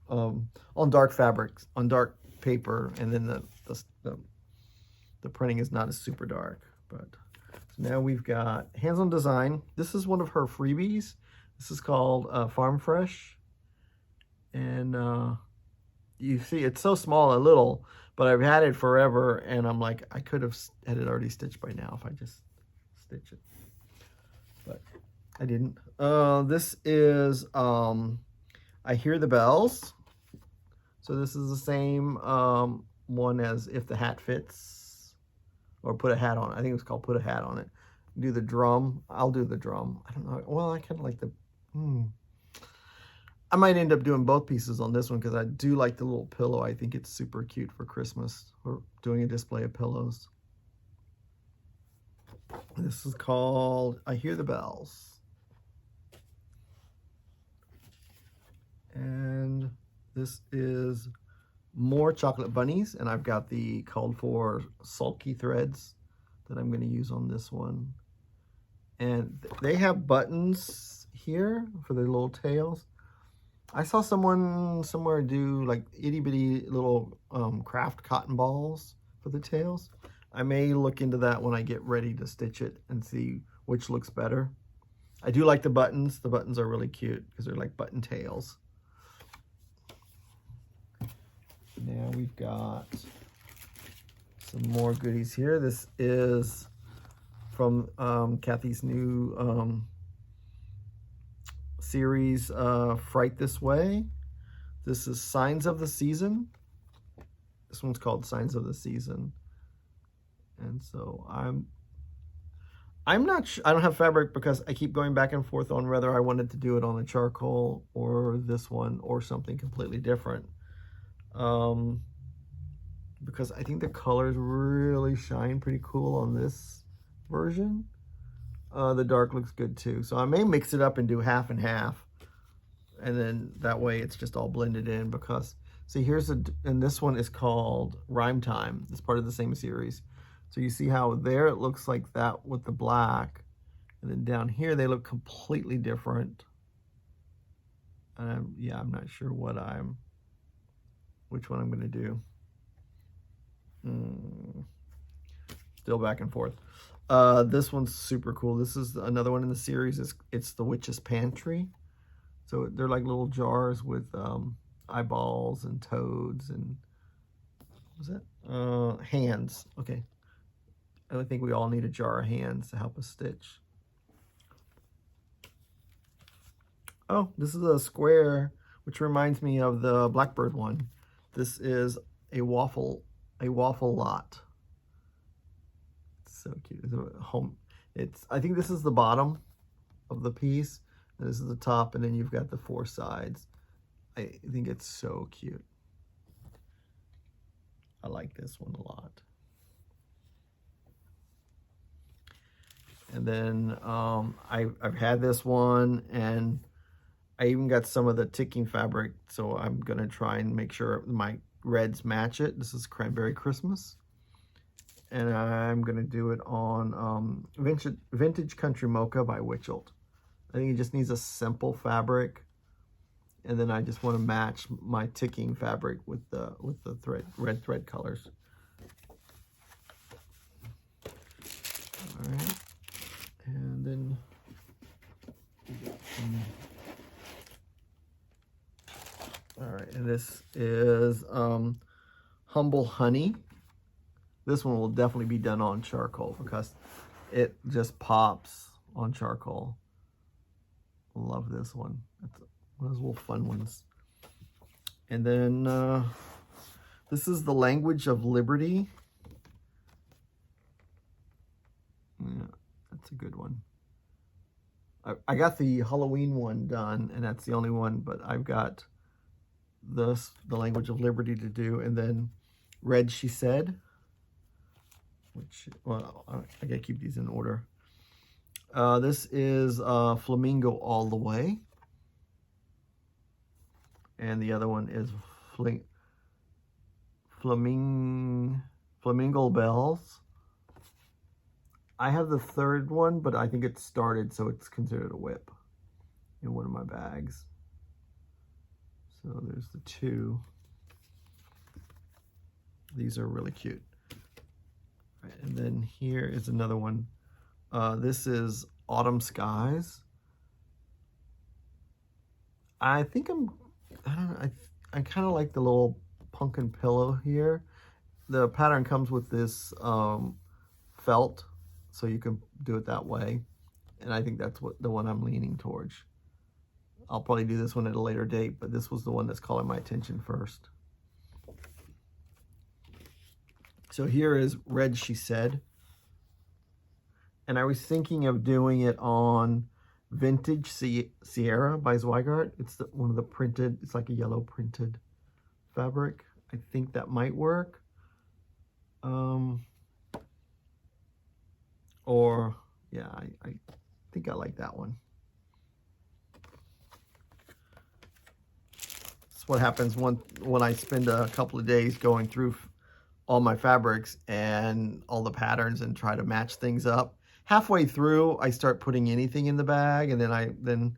on dark fabrics, on dark paper, and then the printing is not as super dark. But so now we've got hands-on design. This is one of her freebies. This is called Farm Fresh, and you see it's so small and little, but I've had it forever, and I'm like, I could have had it already stitched by now if I just stitch it, but I didn't. This is I Hear the Bells. So this is the same one as If the Hat Fits, or Put a Hat on it. I think it's called Put a Hat on It. Do the drum. I'll do the drum. I don't know. Well, I kind of like the... I might end up doing both pieces on this one because I do like the little pillow. I think it's super cute for Christmas. We're doing a display of pillows. This is called I Hear the Bells. And this is more chocolate bunnies, and I've got the called for sulky threads that I'm going to use on this one. And they have buttons here for their little tails. I saw someone somewhere do like itty bitty little craft cotton balls for the tails. I may look into that when I get ready to stitch it and see which looks better. I do like the buttons. The buttons are really cute because they're like button tails. Now we've got some more goodies here. This is from Kathy's new series, Fright This Way. This is Signs of the Season. This one's called Signs of the Season. And so I'm not sure. I don't have fabric because I keep going back and forth on whether I wanted to do it on the charcoal or this one or something completely different. Because I think the colors really shine pretty cool on this version. The dark looks good too. So I may mix it up and do half and half. And then that way it's just all blended in because, see, and this one is called Rhyme Time. It's part of the same series. So you see how there it looks like that with the black. And then down here they look completely different. Yeah, I'm not sure which one I'm going to do. Still back and forth. This one's super cool. This is another one in the series. It's the Witch's Pantry. So they're like little jars with eyeballs and toads and what was that? Hands. Okay. I think we all need a jar of hands to help us stitch. Oh, this is a square, which reminds me of the Blackbird one. This is a waffle lot. It's so cute. I think this is the bottom of the piece, and this is the top, and then you've got the four sides. I think it's so cute. I like this one a lot. And then I've had this one, and I even got some of the ticking fabric, so I'm gonna try and make sure my reds match it. This is Cranberry Christmas, and I'm gonna do it on Vintage Country Mocha by Witchelt. I think it just needs a simple fabric, and then I just want to match my ticking fabric with the red thread colors. All right. And then all right, and this is Humble Honey. This one will definitely be done on charcoal because it just pops on charcoal. Love this one. It's one of those little fun ones. And then this is The Language of Liberty. Yeah, that's a good one. I got the Halloween one done, and that's the only one, but I've got The Language of Liberty to do, and then Red She Said, which, well, I gotta keep these in order. This is Flamingo All the Way, and the other one is Flamingo Bells. I have the third one, but I think it's started, so it's considered a whip in one of my bags. So there's the two. These are really cute. Right, and then here is another one. This is Autumn Skies. I think I kind of like the little pumpkin pillow here. The pattern comes with this felt, so you can do it that way. And I think that's what the one I'm leaning towards. I'll probably do this one at a later date, but this was the one that's calling my attention first. So here is Red She Said. And I was thinking of doing it on Vintage Sierra by Zweigart. It's one of the printed, it's like a yellow printed fabric. I think that might work. Or, yeah, I think I like that one. That's what happens when I spend a couple of days going through all my fabrics and all the patterns and try to match things up. Halfway through, I start putting anything in the bag, and then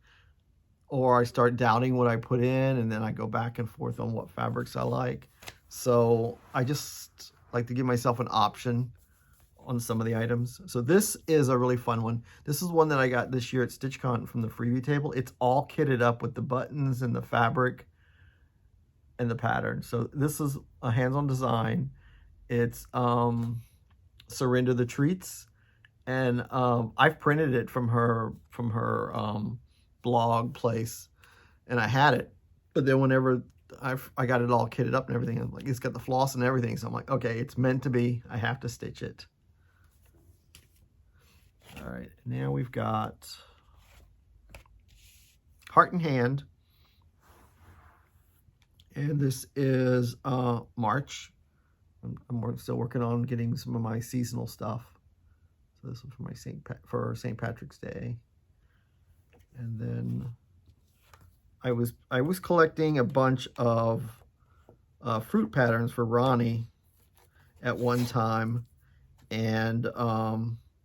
or I start doubting what I put in, and then I go back and forth on what fabrics I like. So I just like to give myself an option on some of the items. So this is a really fun one. This is one that I got this year at StitchCon from the freebie table. It's all kitted up with the buttons and the fabric and the pattern. So this is a hands-on design. It's Surrender the Treats. And I've printed it from her blog place, and I had it. But then whenever I got it all kitted up and everything, I'm like, it's got the floss and everything. So I'm like, okay, it's meant to be. I have to stitch it. All right, now we've got Heart and Hand. And this is March. I'm still working on getting some of my seasonal stuff. So this is for my St. Patrick's Day. And then I was collecting a bunch of fruit patterns for Ronnie at one time, and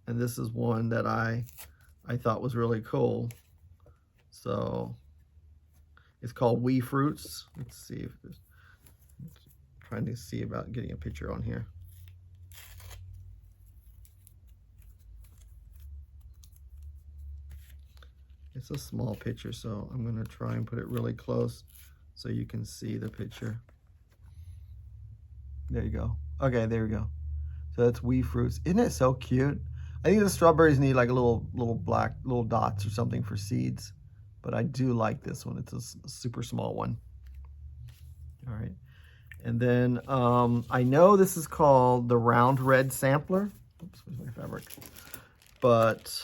this is one that I thought was really cool. So it's called Wee Fruits. Let's see if there's, trying to see about getting a picture on here. It's a small picture, so I'm going to try and put it really close so you can see the picture. There you go. Okay, there we go. So that's Wee Fruits. Isn't it so cute? I think the strawberries need like a little black dots or something for seeds, but I do like this one. It's a super small one. All right. And then I know this is called the Round Red Sampler. Oops, where's my fabric? But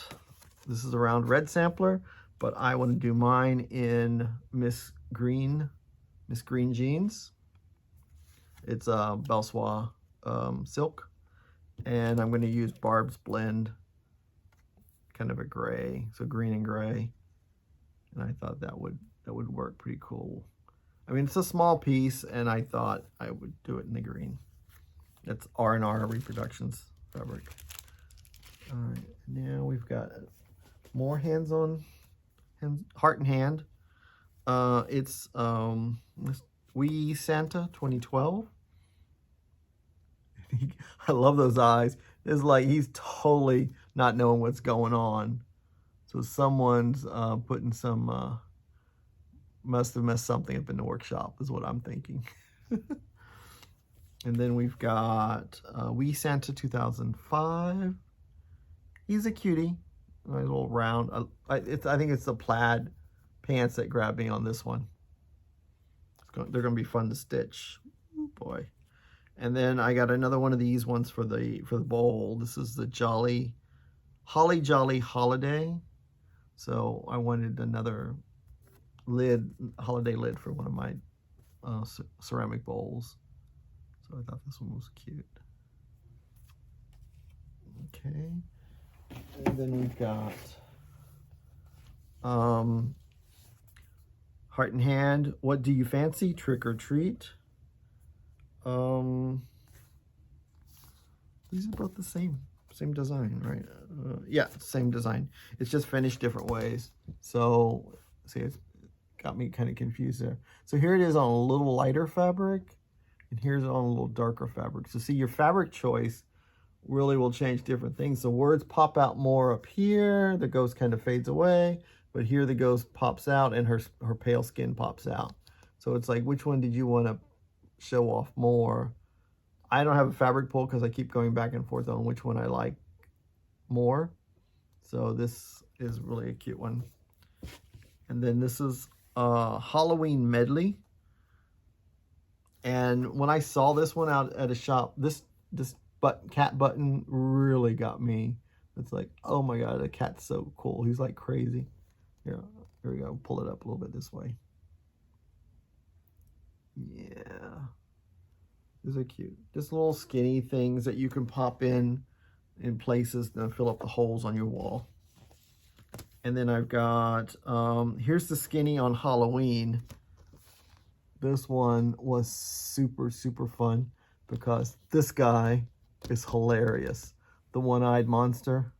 this is a Round Red Sampler. But I want to do mine in Miss Green Jeans. It's a Belsois silk, and I'm going to use Barb's Blend, kind of a gray, so green and gray. And I thought that would work pretty cool. I mean, it's a small piece, and I thought I would do it in the green. That's R&R Reproductions fabric. All right, now we've got more hands-on. Heart and Hand. It's Wee Santa 2012. I love those eyes. It's like he's totally not knowing what's going on. So someone's putting some, must have messed something up in the workshop is what I'm thinking. And then we've got Wee Santa 2005. He's a cutie. Nice little round. I think it's the plaid pants that grabbed me on this one. They're going to be fun to stitch. Ooh, boy. And then I got another one of these ones for the bowl. This is the Holly Jolly Holiday. So I wanted another holiday lid for one of my ceramic bowls. So I thought this one was cute. Okay. And then we've got Heart and Hand. What do you fancy? Trick or treat. These are both the same design, right? Yeah, same design. It's just finished different ways. So see, it's got me kind of confused there. So here it is on a little lighter fabric, and here's on a little darker fabric. So see, your fabric choice really will change different things. The words pop out more up here, the ghost kind of fades away, but here the ghost pops out and her pale skin pops out. So it's like, which one did you want to show off more? I don't have a fabric pull because I keep going back and forth on which one I like more. So this is really a cute one. And then this is a Halloween medley. And when I saw this one out at a shop, this cat button really got me. It's like, oh my god, the cat's so cool. He's like crazy. Here we go. Pull it up a little bit this way. Yeah. These are cute. Just little skinny things that you can pop in places to fill up the holes on your wall. And then I've got, here's the skinny on Halloween. This one was super, super fun because this guy is hilarious. The one-eyed monster.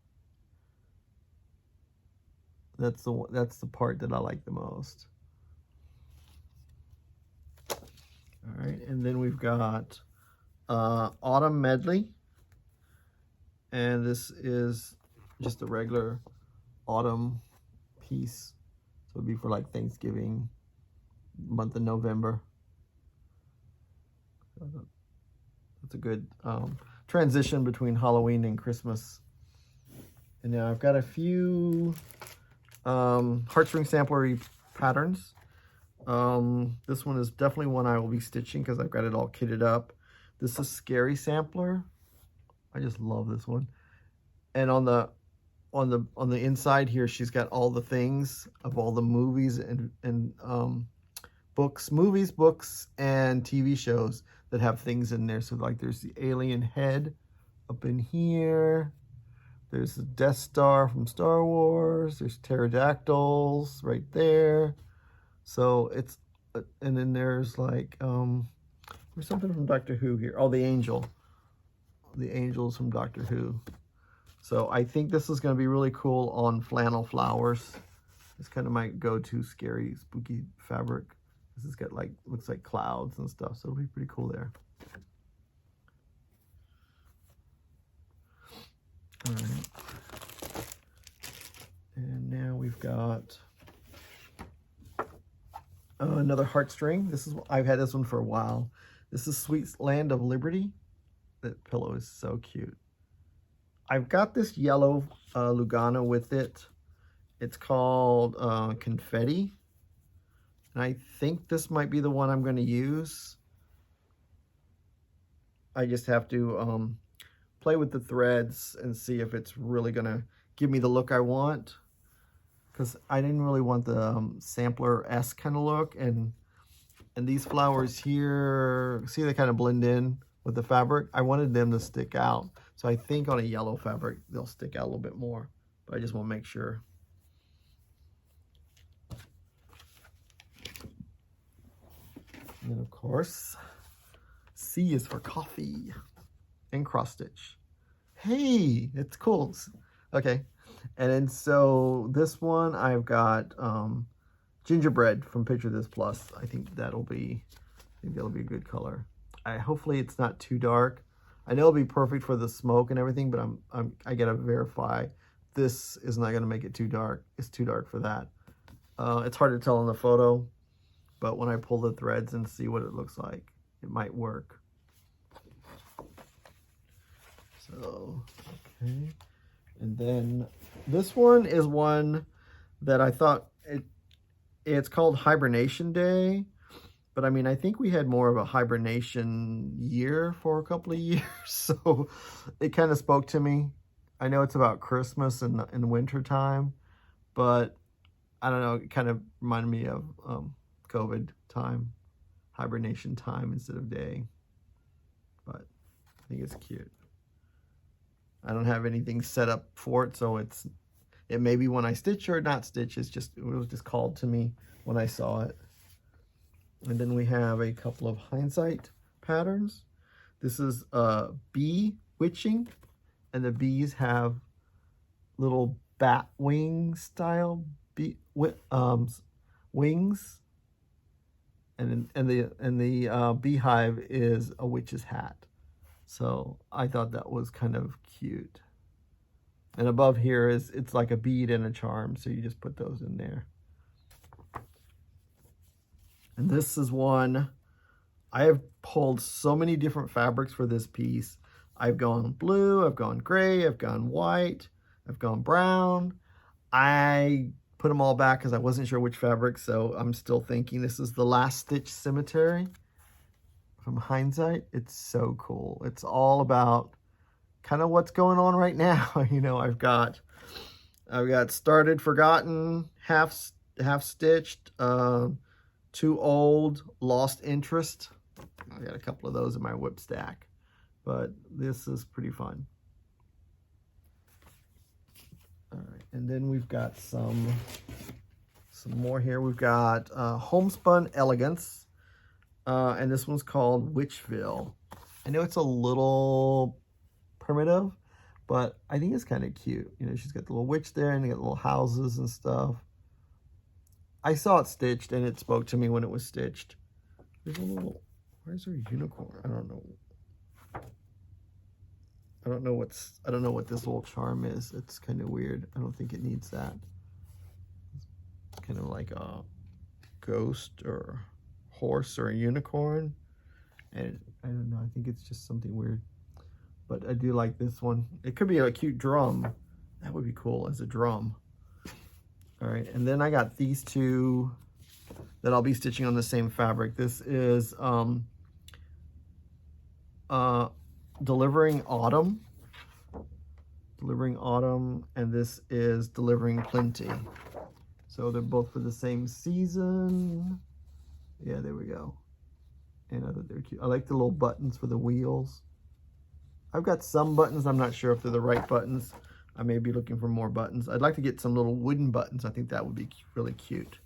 That's the part that I like the most. All right, and then we've got Autumn Medley. And this is just a regular autumn piece. So it'd be for like Thanksgiving, month of November. That's a good transition between Halloween and Christmas. And now I've got a few heartstring samplery patterns. This one is definitely one I will be stitching because I've got it all kitted up. This is Scary Sampler. I just love this one. And on the inside here, she's got all the things of all the movies and books, books, and TV shows that have things in there. So like there's the alien head up in here. There's the Death Star from Star Wars. There's pterodactyls right there. So it's, and then there's like, there's something from Doctor Who here. Oh, the angel. The angels from Doctor Who. So I think this is going to be really cool on Flannel Flowers. It's kind of my go-to scary, spooky fabric. This has got like, looks like clouds and stuff. So it'll be pretty cool there. All right. And now we've got another heartstring. This is, I've had this one for a while. This is Sweet Land of Liberty. That pillow is so cute. I've got this yellow Lugano with it. It's called Confetti. And I think this might be the one I'm going to use. I just have to play with the threads and see if it's really going to give me the look I want. Because I didn't really want the sampler-esque kind of look. And these flowers here, see, they kind of blend in with the fabric. I wanted them to stick out. So I think on a yellow fabric, they'll stick out a little bit more. But I just want to make sure. And then of course, C is for coffee and cross stitch. Hey, it's cool. Okay. And then so this one I've got gingerbread from Picture This Plus. I think that'll be a good color. Hopefully it's not too dark. I know it'll be perfect for the smoke and everything, but I gotta verify this is not gonna make it too dark. It's too dark for that. It's hard to tell in the photo, but when I pull the threads and see what it looks like, it might work. So, okay. And then this one is one that I thought it's called Hibernation Day. But I mean, I think we had more of a hibernation year for a couple of years. So it kind of spoke to me. I know it's about Christmas and winter time, but I don't know, it kind of reminded me of COVID time, hibernation time instead of day. But I think it's cute. I don't have anything set up for it, so it may be when I stitch or not stitch. It was just called to me when I saw it. And then we have a couple of hindsight patterns. This is bee witching, and the bees have little bat wing style wings, and the beehive is a witch's hat. So I thought that was kind of cute. And above here it's like a bead and a charm, so you just put those in there. And this is one, I have pulled so many different fabrics for this piece. I've gone blue, I've gone gray, I've gone white, I've gone brown. I put them all back because I wasn't sure which fabric, so I'm still thinking this is the Last Stitch Cemetery from Hindsight. It's so cool. It's all about kind of what's going on right now. You know, I've got Started, Forgotten, half stitched, Too Old, Lost Interest. I got a couple of those in my whip stack, but this is pretty fun. All right, and then we've got some more here. We've got Homespun Elegance, and this one's called Witchville. I know it's a little primitive, but I think it's kind of cute. You know, she's got the little witch there, and they got little houses and stuff. I saw it stitched, and it spoke to me when it was stitched. There's a little, where's her unicorn? I don't know. I don't know what this little charm is. It's kind of weird. I don't think it needs that. It's kind of like a ghost or horse or a unicorn. And I don't know, I think it's just something weird. But I do like this one. It could be a cute drum. That would be cool as a drum. All right, and then I got these two that I'll be stitching on the same fabric. This is Delivering Autumn, and this is Delivering Plenty. So they're both for the same season. Yeah, there we go. And I thought they're cute. I like the little buttons for the wheels. I've got some buttons. I'm not sure if they're the right buttons. I may be looking for more buttons. I'd like to get some little wooden buttons. I think that would be really cute.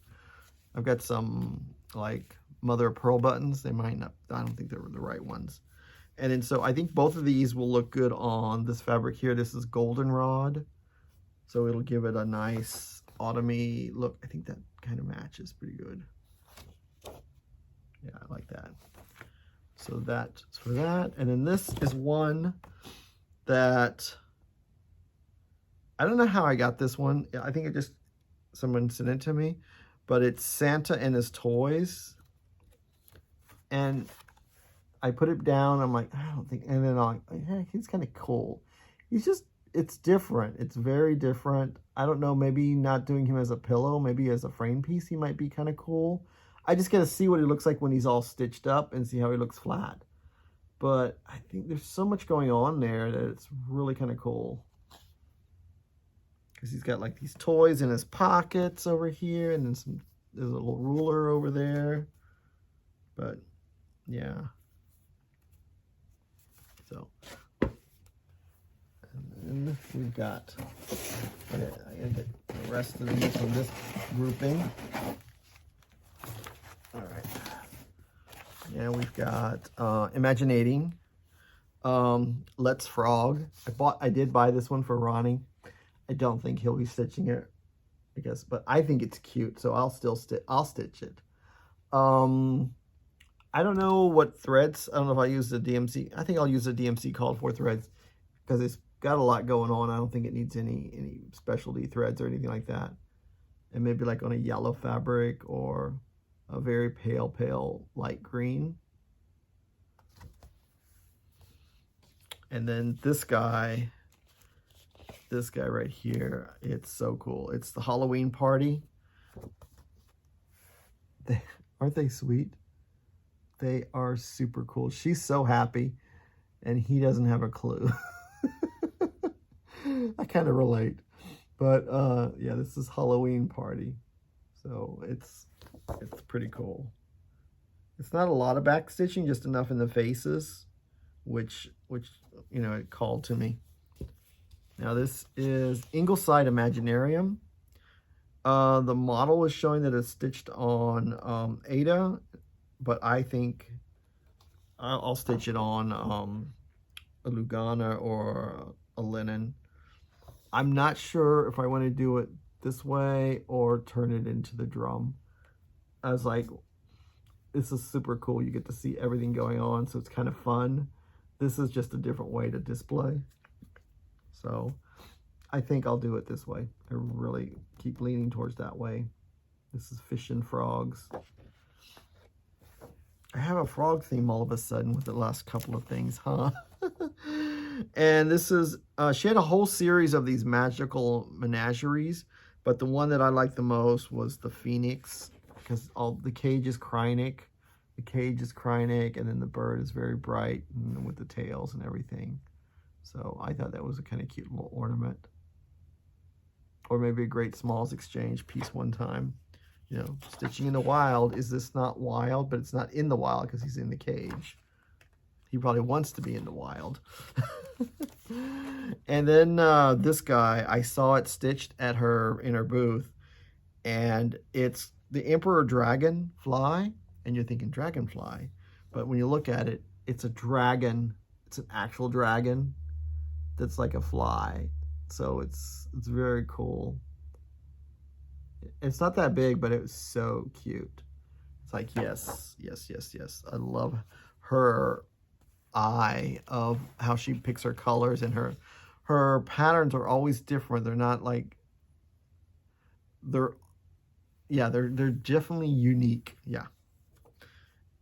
I've got some like mother of pearl buttons. They might not, I don't think they're the right ones. And then so I think both of these will look good on this fabric here. This is Goldenrod. So it'll give it a nice autumny look. I think that kind of matches pretty good. Yeah, I like that. So that's for that. And then this is one that, I don't know how I got this one. I think it just, someone sent it to me, but it's Santa and his toys. And I put it down. I'm like, I don't think, and then I'm like, hey, he's kind of cool. He's just, it's different. It's very different. I don't know, maybe not doing him as a pillow, maybe as a frame piece, he might be kind of cool. I just got to see what he looks like when he's all stitched up and see how he looks flat. But I think there's so much going on there that it's really kind of cool. Because he's got like these toys in his pockets over here, and then there's a little ruler over there. But yeah. So, and then we've got, I gotta get the rest of these from this grouping. All right. Yeah, we've got Imaginating, Let's Frog. I did buy this one for Ronnie. I don't think he'll be stitching it, I guess, but I think it's cute, so I'll stitch it. I don't know what threads. I don't know if I use the DMC. I think I'll use the DMC called for threads because it's got a lot going on. I don't think it needs any specialty threads or anything like that. And maybe like on a yellow fabric or a very pale light green. And then this guy right here, it's so cool. It's the Halloween Party. Aren't they sweet? They are super cool. She's so happy, and he doesn't have a clue. I kind of relate. But yeah, this is Halloween Party. So it's pretty cool. It's not a lot of back stitching, just enough in the faces, which you know, it called to me. Now this is Ingleside Imaginarium. The model is showing that it's stitched on Ada, but I think I'll stitch it on a Lugana or a linen. I'm not sure if I want to do it this way or turn it into the drum. I was like, this is super cool. You get to see everything going on, so it's kind of fun. This is just a different way to display. So I think I'll do it this way. I really keep leaning towards that way. This is Fish and Frogs. I have a frog theme all of a sudden with the last couple of things, huh? And this is, she had a whole series of these magical menageries, But the one that I liked the most was the Phoenix, because all the cage is Krynic. The cage is Krynic, and then the bird is very bright and with the tails and everything. So I thought that was a kind of cute little ornament. Or maybe a great smalls exchange piece one time. You know, stitching in the wild. Is this not wild? But it's not in the wild because he's in the cage. He probably wants to be in the wild. And then this guy, I saw it stitched at in her booth, and it's the Emperor Dragonfly, and you're thinking dragonfly, but when you look at it, it's a dragon. It's an actual dragon that's like a fly. So it's very cool. It's not that big, but it was so cute. It's like, yes, yes, yes, yes. I love her eye of how she picks her colors, and her patterns are always different. They're not like, they're definitely unique. Yeah.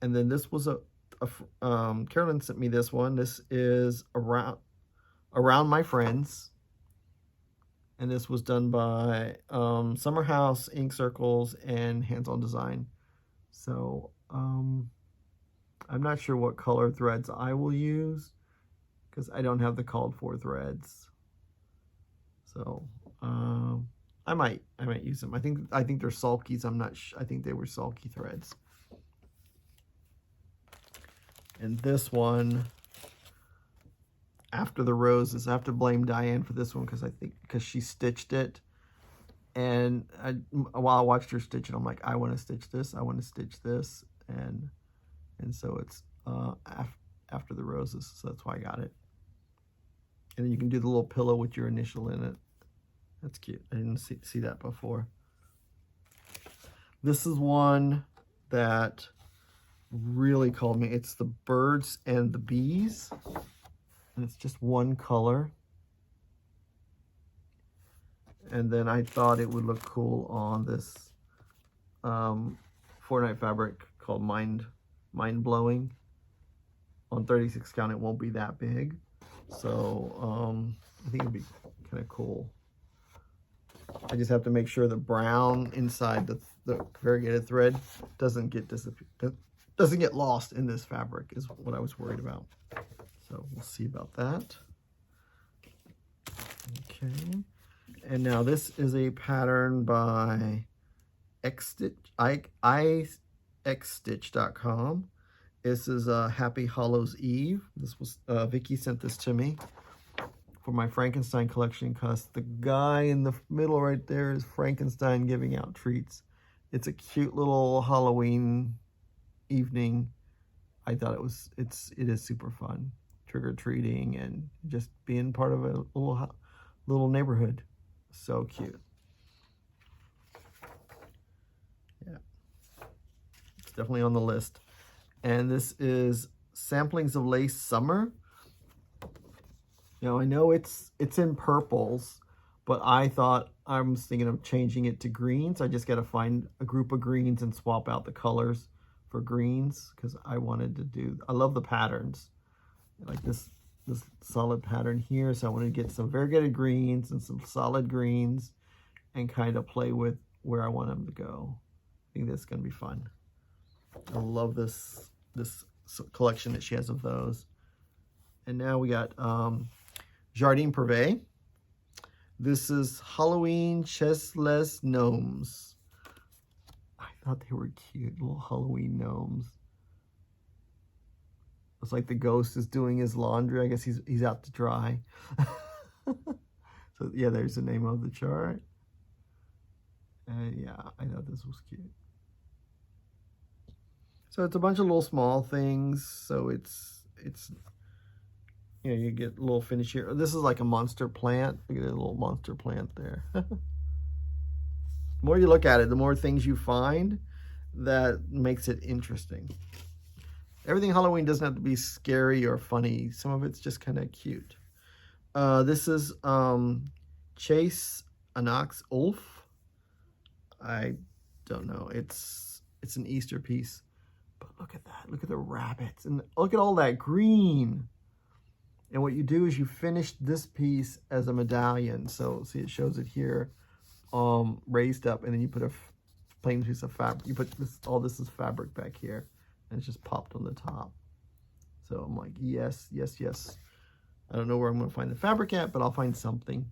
And then this was Carolyn sent me this one. This is Around My Friends. And this was done by Summer House, Ink Circles, and Hands On Design. So I'm not sure what color threads I will use because I don't have the called for threads. So I might use them. I think they're sulkies. I'm not sure. I think they were sulky threads. And this one, After the Roses. I have to blame Diane for this one because she stitched it, and while I watched her stitch it, I'm like, I want to stitch this. I want to stitch this, and so it's After the Roses. So that's why I got it. And then you can do the little pillow with your initial in it. That's cute. I didn't see that before. This is one that really called me. It's the Birds and the Bees. And it's just one color. And then I thought it would look cool on this 4-night fabric called Mind Blowing. On 36 count, it won't be that big. So I think it'd be kind of cool. I just have to make sure the brown inside the variegated thread doesn't get lost in this fabric, is what I was worried about. So we'll see about that. Okay. And now this is a pattern by ixstitch.com. This is Happy Hollows Eve. This was Vicky sent this to me for my Frankenstein collection, because the guy in the middle right there is Frankenstein giving out treats. It's a cute little Halloween evening. I thought it is super fun. Trick-or-treating and just being part of a little neighborhood. So cute. Yeah. It's definitely on the list. And this is Samplings of Lace Summer. Now I know it's in purples, but I was thinking of changing it to greens. I just got to find a group of greens and swap out the colors for greens, because I love the patterns. Like this solid pattern here. So I want to get some variegated greens and some solid greens and kind of play with where I want them to go. I think that's going to be fun. I love this collection that she has of those. And now we got Jardin Privé. This is Halloween Chessless Gnomes. I thought they were cute little Halloween gnomes. It's like the ghost is doing his laundry. I guess he's out to dry. So yeah, there's the name of the chart. And yeah, I thought this was cute. So it's a bunch of little small things. So it's you get a little finish here. This is like a monster plant. Look at a little monster plant there. The more you look at it, the more things you find that makes it interesting. Everything Halloween doesn't have to be scary or funny. Some of it's just kind of cute. This is Chase Anox Ulf. I don't know. It's an Easter piece. But look at that. Look at the rabbits. And look at all that green. And what you do is you finish this piece as a medallion. So see, it shows it here raised up, and then you put a plain piece of fabric. You put this, all this is fabric back here, and it's just popped on the top. So I'm like, yes, yes, yes. I don't know where I'm going to find the fabric at, but I'll find something.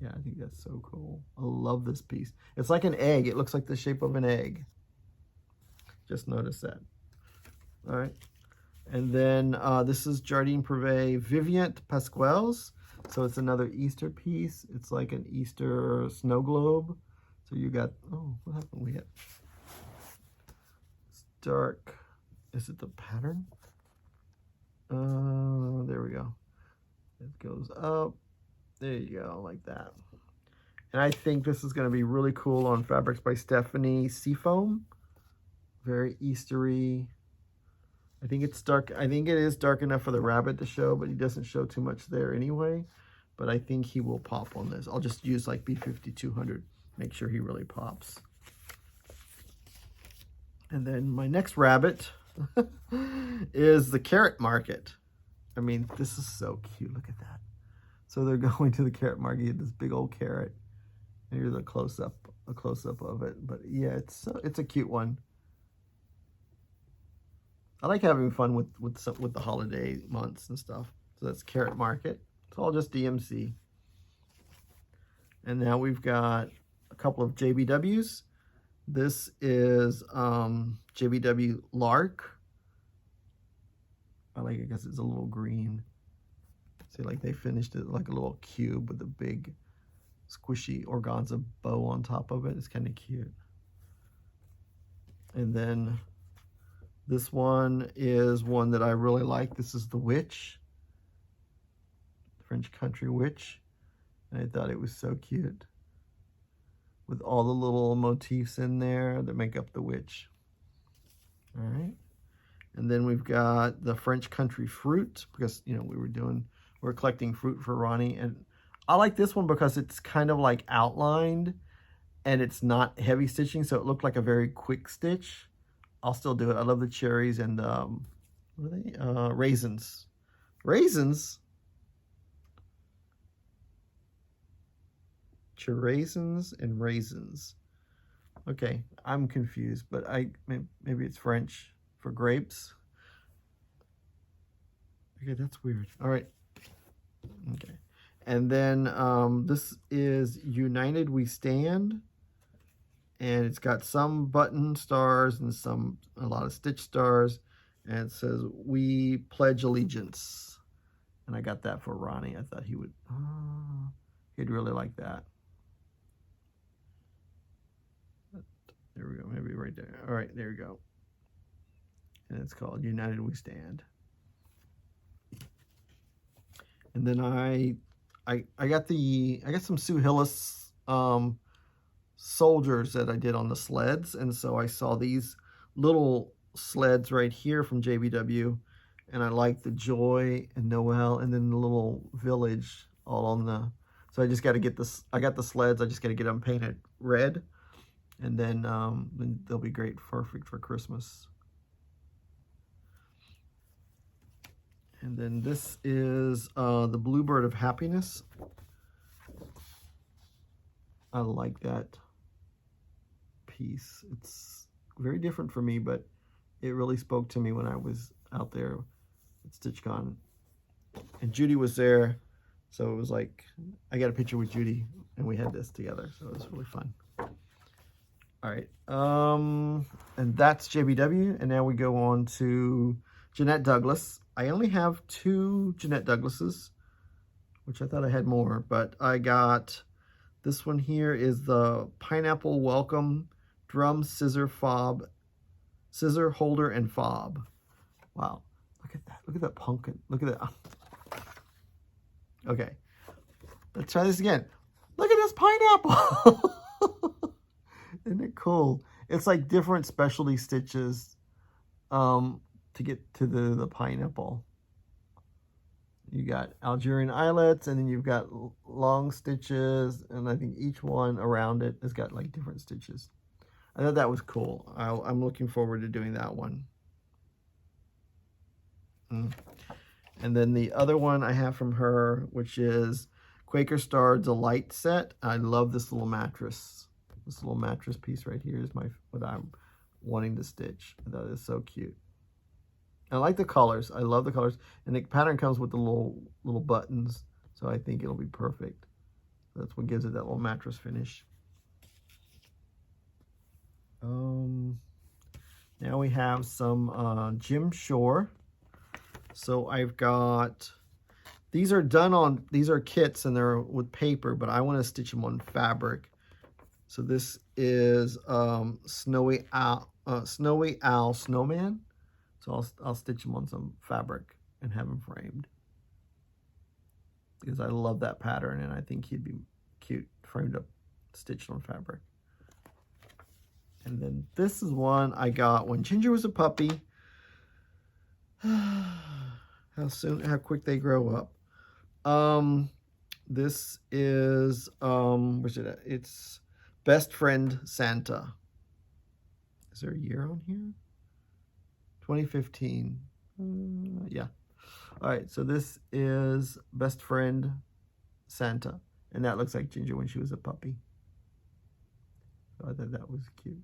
Yeah, I think that's so cool. I love this piece. It's like an egg. It looks like the shape of an egg. Just notice that. All right. And then this is Jardin Privé Vivient Pasquales. So it's another Easter piece. It's like an Easter snow globe. So you got, oh, what happened? We had, it's dark. Is it the pattern? There we go. It goes up. There you go, like that. And I think this is going to be really cool on Fabrics by Stephanie Seafoam. Very Eastery. I think it's dark. I think it is dark enough for the rabbit to show, but he doesn't show too much there anyway. But I think he will pop on this. I'll just use like B5200. Make sure he really pops. And then my next rabbit is the carrot market. I mean, this is so cute. Look at that. So they're going to the carrot market. You get this big old carrot. And here's a close-up of it. But yeah, it's a cute one. I like having fun with the holiday months and stuff. So that's carrot market. It's all just DMC. And now we've got a couple of JBWs. This is JBW Lark. I like it because it's a little green. See, like they finished it like a little cube with a big squishy organza bow on top of it. It's kind of cute. And then this one is one that I really like. This is the Witch. French Country Witch. And I thought it was so cute, with all the little motifs in there that make up the witch. All right. And then we've got the French Country Fruit, because, you know, we're collecting fruit for Ronnie. And I like this one because it's kind of like outlined and it's not heavy stitching. So it looked like a very quick stitch. I'll still do it. I love the cherries and, what are they? Raisins. Raisins? Raisins and raisins. Okay, I'm confused, but maybe it's French for grapes. Okay, that's weird. All right. Okay, and then this is United We Stand, and it's got some button stars and a lot of stitch stars, and it says "We Pledge Allegiance," and I got that for Ronnie. I thought he'd really like that. There we go, maybe right there. All right, there you go. And it's called United We Stand. And then I got some Sue Hillis soldiers that I did on the sleds, and so I saw these little sleds right here from JBW, and I like the Joy and Noel, and then the little village all on the. So I just got to get this. I got the sleds. I just got to get them painted red. And then they'll be great, perfect for Christmas. And then this is the Bluebird of Happiness. I like that piece. It's very different for me, but it really spoke to me when I was out there at StitchCon. And Judy was there, so it was like, I got a picture with Judy, and we had this together, so it was really fun. All right, and that's JBW, and now we go on to Jeanette Douglas. I only have 2 Jeanette Douglases, which I thought I had more, but I got this one here is the Pineapple Welcome Drum Scissor Fob, Scissor Holder and Fob. Wow, look at that. Look at that pumpkin. Look at that. Okay, let's try this again. Look at this pineapple. Isn't it cool? It's like different specialty stitches to get to the pineapple. You got Algerian eyelets, and then you've got long stitches, and I think each one around it has got like different stitches. I thought that was cool. I'm looking forward to doing that one. And then the other one I have from her, which is Quaker Star Delight set. I love this little mattress. This little mattress piece right here is what I'm wanting to stitch. That is so cute. I like the colors. I love the colors. And the pattern comes with the little buttons, so I think it'll be perfect. That's what gives it that little mattress finish. Now we have some Jim Shore. So I've got, these are kits and they're with paper, but I want to stitch them on fabric. So this is Snowy Owl Snowman. So I'll stitch them on some fabric and have them framed, because I love that pattern and I think he'd be cute framed up, stitched on fabric. And then this is one I got when Ginger was a puppy. How quick they grow up. This is where's it at? It's Best Friend Santa. Is there a year on here? 2015. Yeah. All right, so this is Best Friend Santa, and that looks like Ginger when she was a puppy. So I thought that was cute.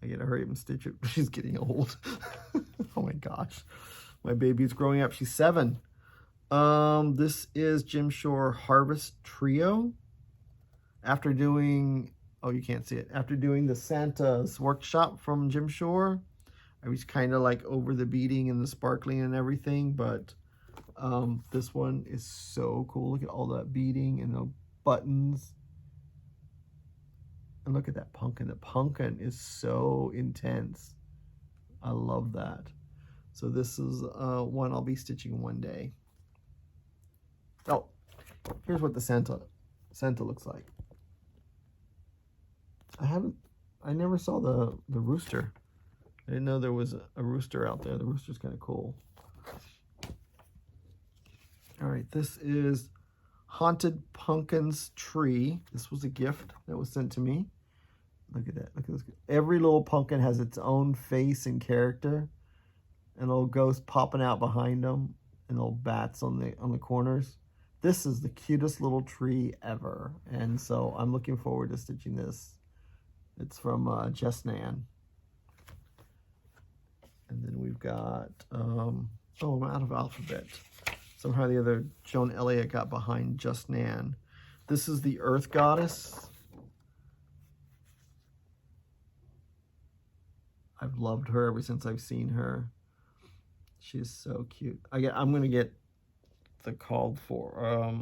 I gotta hurry up and stitch it. She's getting old. Oh my gosh. My baby's growing up. She's 7. This is Jim Shore Harvest Trio. After doing, oh, you can't see it. After doing the Santa's workshop from Jim Shore, I was kind of like over the beading and the sparkling and everything, but this one is so cool. Look at all that beading and the buttons. And look at that pumpkin. The pumpkin is so intense. I love that. So this is one I'll be stitching one day. Oh, here's what the Santa looks like. I never saw the rooster. I didn't know there was a rooster out there. The rooster's kind of cool. All right, this is Haunted Pumpkin's Tree. This was a gift that was sent to me. Look at that. Look at this. Every little pumpkin has its own face and character. And little ghosts popping out behind them. And little bats on the corners. This is the cutest little tree ever. And so I'm looking forward to stitching this. It's from Jess Nan. And then we've got, oh, I'm out of alphabet. Somehow the other Joan Elliott got behind Just Nan. This is the Earth Goddess. I've loved her ever since I've seen her. She's so cute. I'm going to get the called for,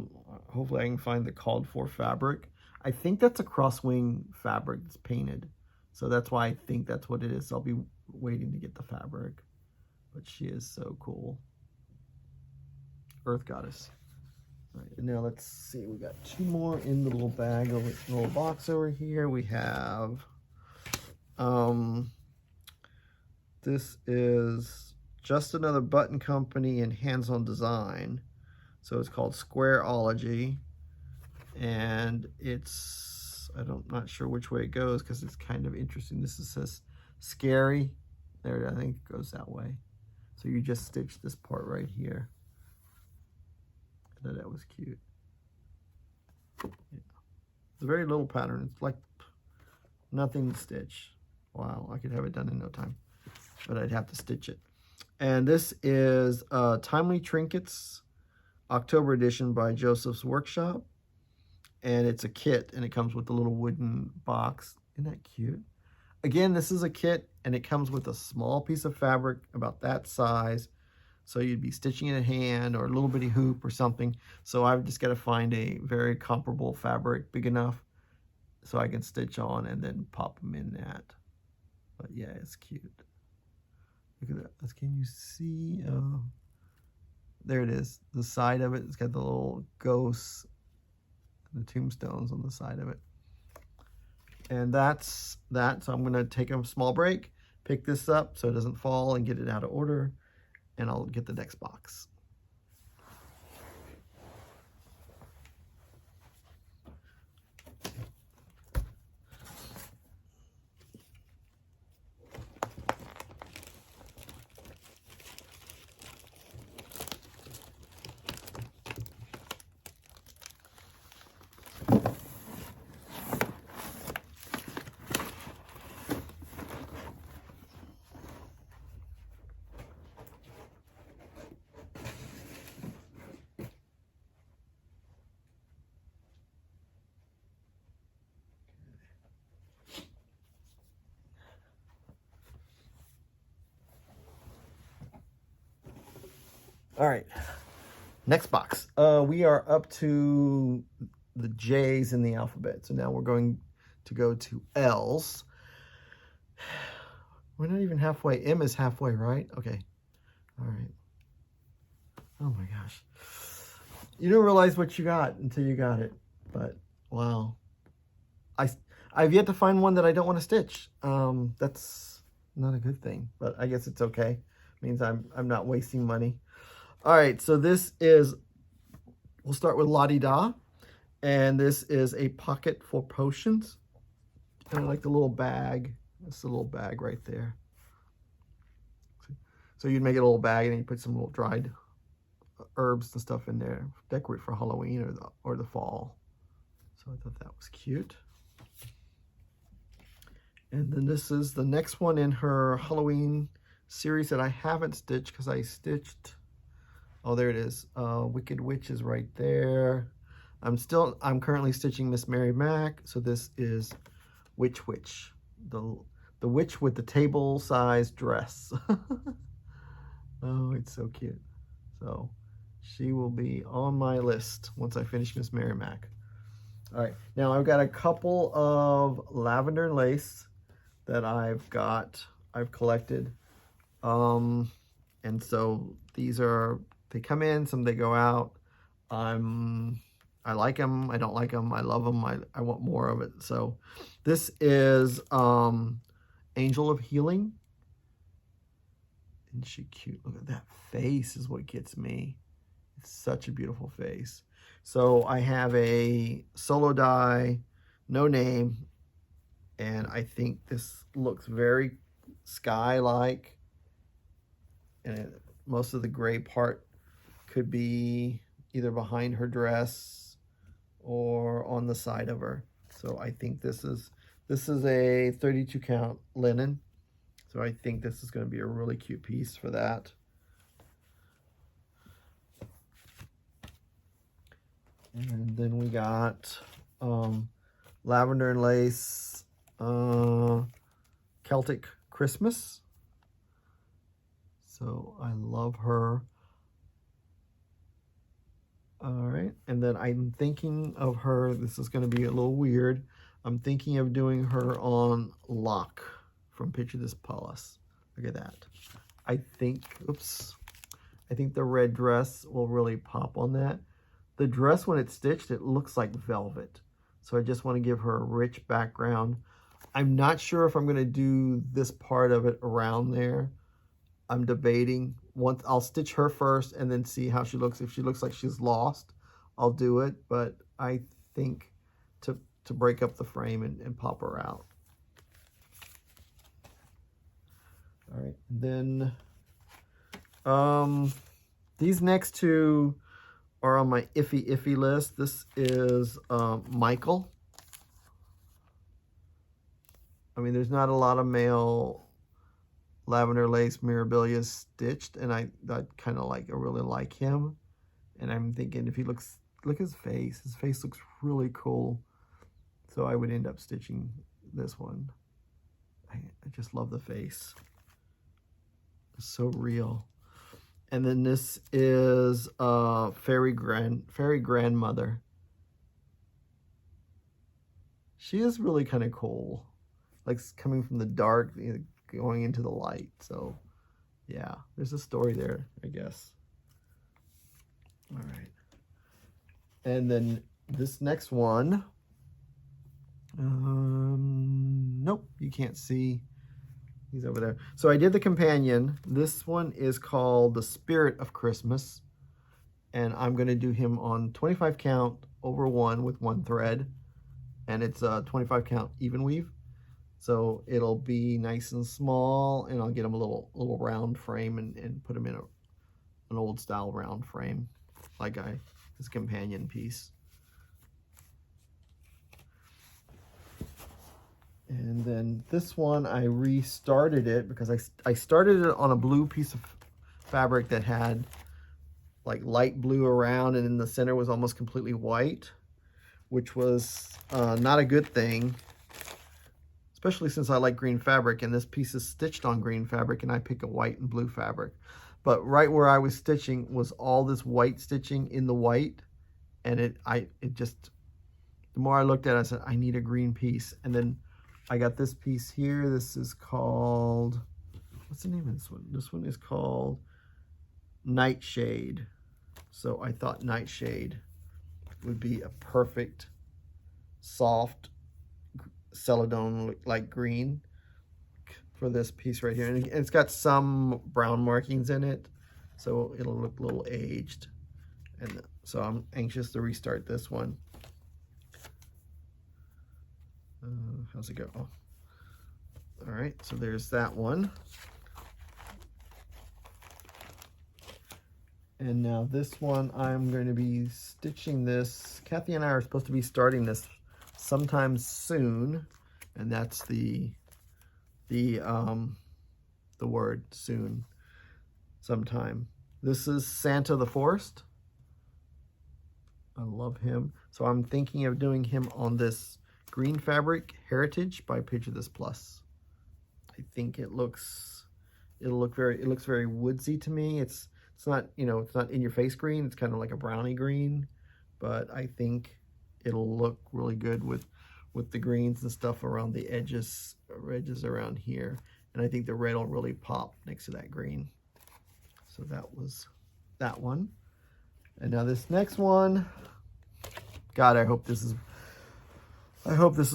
hopefully I can find the called for fabric. I think that's a crosswing fabric that's painted. So that's why I think that's what it is. I'll be waiting to get the fabric. But she is so cool. Earth Goddess. All right, and now let's see. We got 2 more in the little bag, little box over here. We have, this is Just Another Button Company and Hands-On Design. So it's called Squareology. And it's, I'm not sure which way it goes because it's kind of interesting. This says scary. There, I think it goes that way. So you just stitch this part right here. I thought that was cute. Yeah. It's a very little pattern. It's like nothing to stitch. Wow, I could have it done in no time. But I'd have to stitch it. And this is Timely Trinkets, October edition by Joseph's Workshop. And it's a kit, and it comes with a little wooden box. Isn't that cute? Again, this is a kit, and it comes with a small piece of fabric about that size. So you'd be stitching in a hand or a little bitty hoop or something. So I've just got to find a very comparable fabric big enough so I can stitch on and then pop them in that. But yeah, it's cute. Look at that. Can you see? There it is. The side of it. It's got the little ghosts, the tombstones on the side of it. And that's that. So I'm going to take a small break, pick this up so it doesn't fall and get it out of order. And I'll get the next box. All right, next box. We are up to the J's in the alphabet. So now we're going to go to L's. We're not even halfway. M is halfway, right? Okay. All right. Oh my gosh. You don't realize what you got until you got it. But wow. I've yet to find one that I don't want to stitch. That's not a good thing, but I guess it's okay. It means I'm not wasting money. All right, so this is, we'll start with La Di Da, and this is a pocket for potions. And I like the little bag. That's the little bag right there. So you'd make a little bag and then you put some little dried herbs and stuff in there, decorate for Halloween or the fall. So I thought that was cute. And then this is the next one in her Halloween series that I haven't stitched because I stitched, oh, there it is. Wicked Witch is right there. I'm currently stitching Miss Mary Mac. So this is Witch, the witch with the table-sized dress. Oh, it's so cute. So she will be on my list once I finish Miss Mary Mac. All right, now I've got a couple of lavender and lace that I've collected. And so these are, they come in, some they go out. I like them, I don't like them, I love them, I want more of it. So this is Angel of Healing. Isn't she cute? Look at that face is what gets me. It's such a beautiful face. So I have a solo die, no name, and I think this looks very sky-like. And most of the gray part could be either behind her dress or on the side of her. So I think this is a 32 count linen. So I think this is going to be a really cute piece for that. And then we got lavender and lace Celtic Christmas. So I love her. All right, and then I'm thinking of her, this is going to be a little weird, I'm thinking of doing her on Lock from Picture This Palace. Look at that. I think the red dress will really pop on that. The dress, when it's stitched, it looks like velvet. So I just want to give her a rich background. I'm not sure if I'm going to do this part of it around there. I'm debating. Once I'll stitch her first and then see how she looks. If she looks like she's lost, I'll do it. But I think to break up the frame and pop her out. All right, then these next two are on my iffy list. This is Michael. I mean, there's not a lot of male lavender lace mirabilia stitched, and I kind of like, I really like him. And I'm thinking if he looks, look at his face. His face looks really cool. So I would end up stitching this one. I just love the face. It's so real. And then this is Fairy Grandmother. She is really kind of cool. Like coming from the dark, going into the light. So yeah, there's a story there, I guess. All right. And then this next one, nope, you can't see. He's over there. So I did the companion. This one is called The Spirit of Christmas. And I'm going to do him on 25 count over 1 with 1 thread. And it's a 25 count even weave. So it'll be nice and small, and I'll get him a little round frame and put him in an old style round frame, like his companion piece. And then this one, I restarted it because I started it on a blue piece of fabric that had like light blue around, and in the center was almost completely white, which was not a good thing, especially since I like green fabric, and this piece is stitched on green fabric, and I pick a white and blue fabric. But right where I was stitching was all this white stitching in the white, and it just, the more I looked at it, I said, I need a green piece. And then I got this piece here. This is called, what's the name of this one? This one is called Nightshade. So I thought Nightshade would be a perfect soft celadon like green for this piece right here. And it's got some brown markings in it, so it'll look a little aged. And so I'm anxious to restart this one. How's it go? Oh. All right, so there's that one. And now this one, I'm going to be stitching this. Kathy and I are supposed to be starting this sometime soon, and that's the word soon, sometime. This is Santa the Forest. I love him. So I'm thinking of doing him on this green fabric, Heritage by Picture This Plus. I think it'll look very woodsy to me. It's not, you know, it's not in your face green. It's kind of like a brownie green, but I think it'll look really good with the greens and stuff around the edges around here. And I think the red will really pop next to that green. So that was that one. And now this next one, God, I hope this is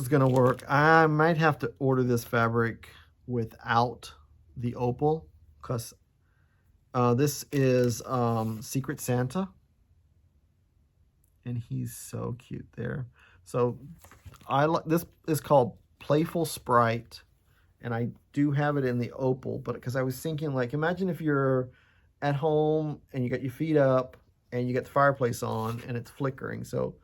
gonna work. I might have to order this fabric without the opal, because this is Secret Santa, and he's so cute there. So this is called Playful Sprite, and I do have it in the opal, but because I was thinking, like, imagine if you're at home and you got your feet up and you get the fireplace on and it's flickering. So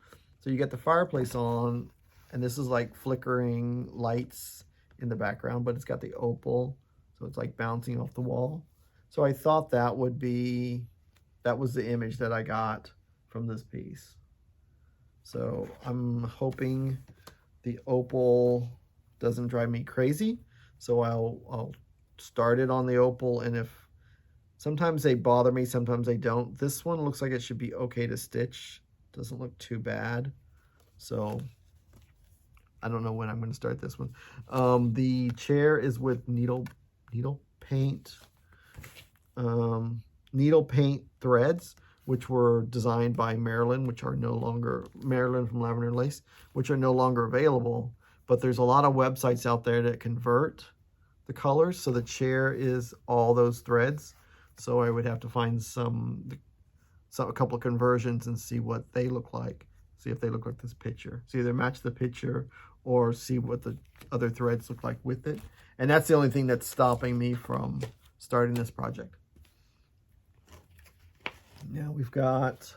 you get the fireplace on, and this is like flickering lights in the background, but it's got the opal, so it's like bouncing off the wall. So I thought that was the image that I got from this piece. So I'm hoping the opal doesn't drive me crazy. So I'll start it on the opal, and if sometimes they bother me, sometimes they don't. This one looks like it should be okay to stitch. Doesn't look too bad. So I don't know when I'm going to start this one. The chair is with needle paint threads, which were designed by Marilyn, Marilyn from Lavender Lace, which are no longer available. But there's a lot of websites out there that convert the colors. So the chair is all those threads. So I would have to find a couple of conversions and see what they look like. See if they look like this picture. So either match the picture or see what the other threads look like with it. And that's the only thing that's stopping me from starting this project. Now we've got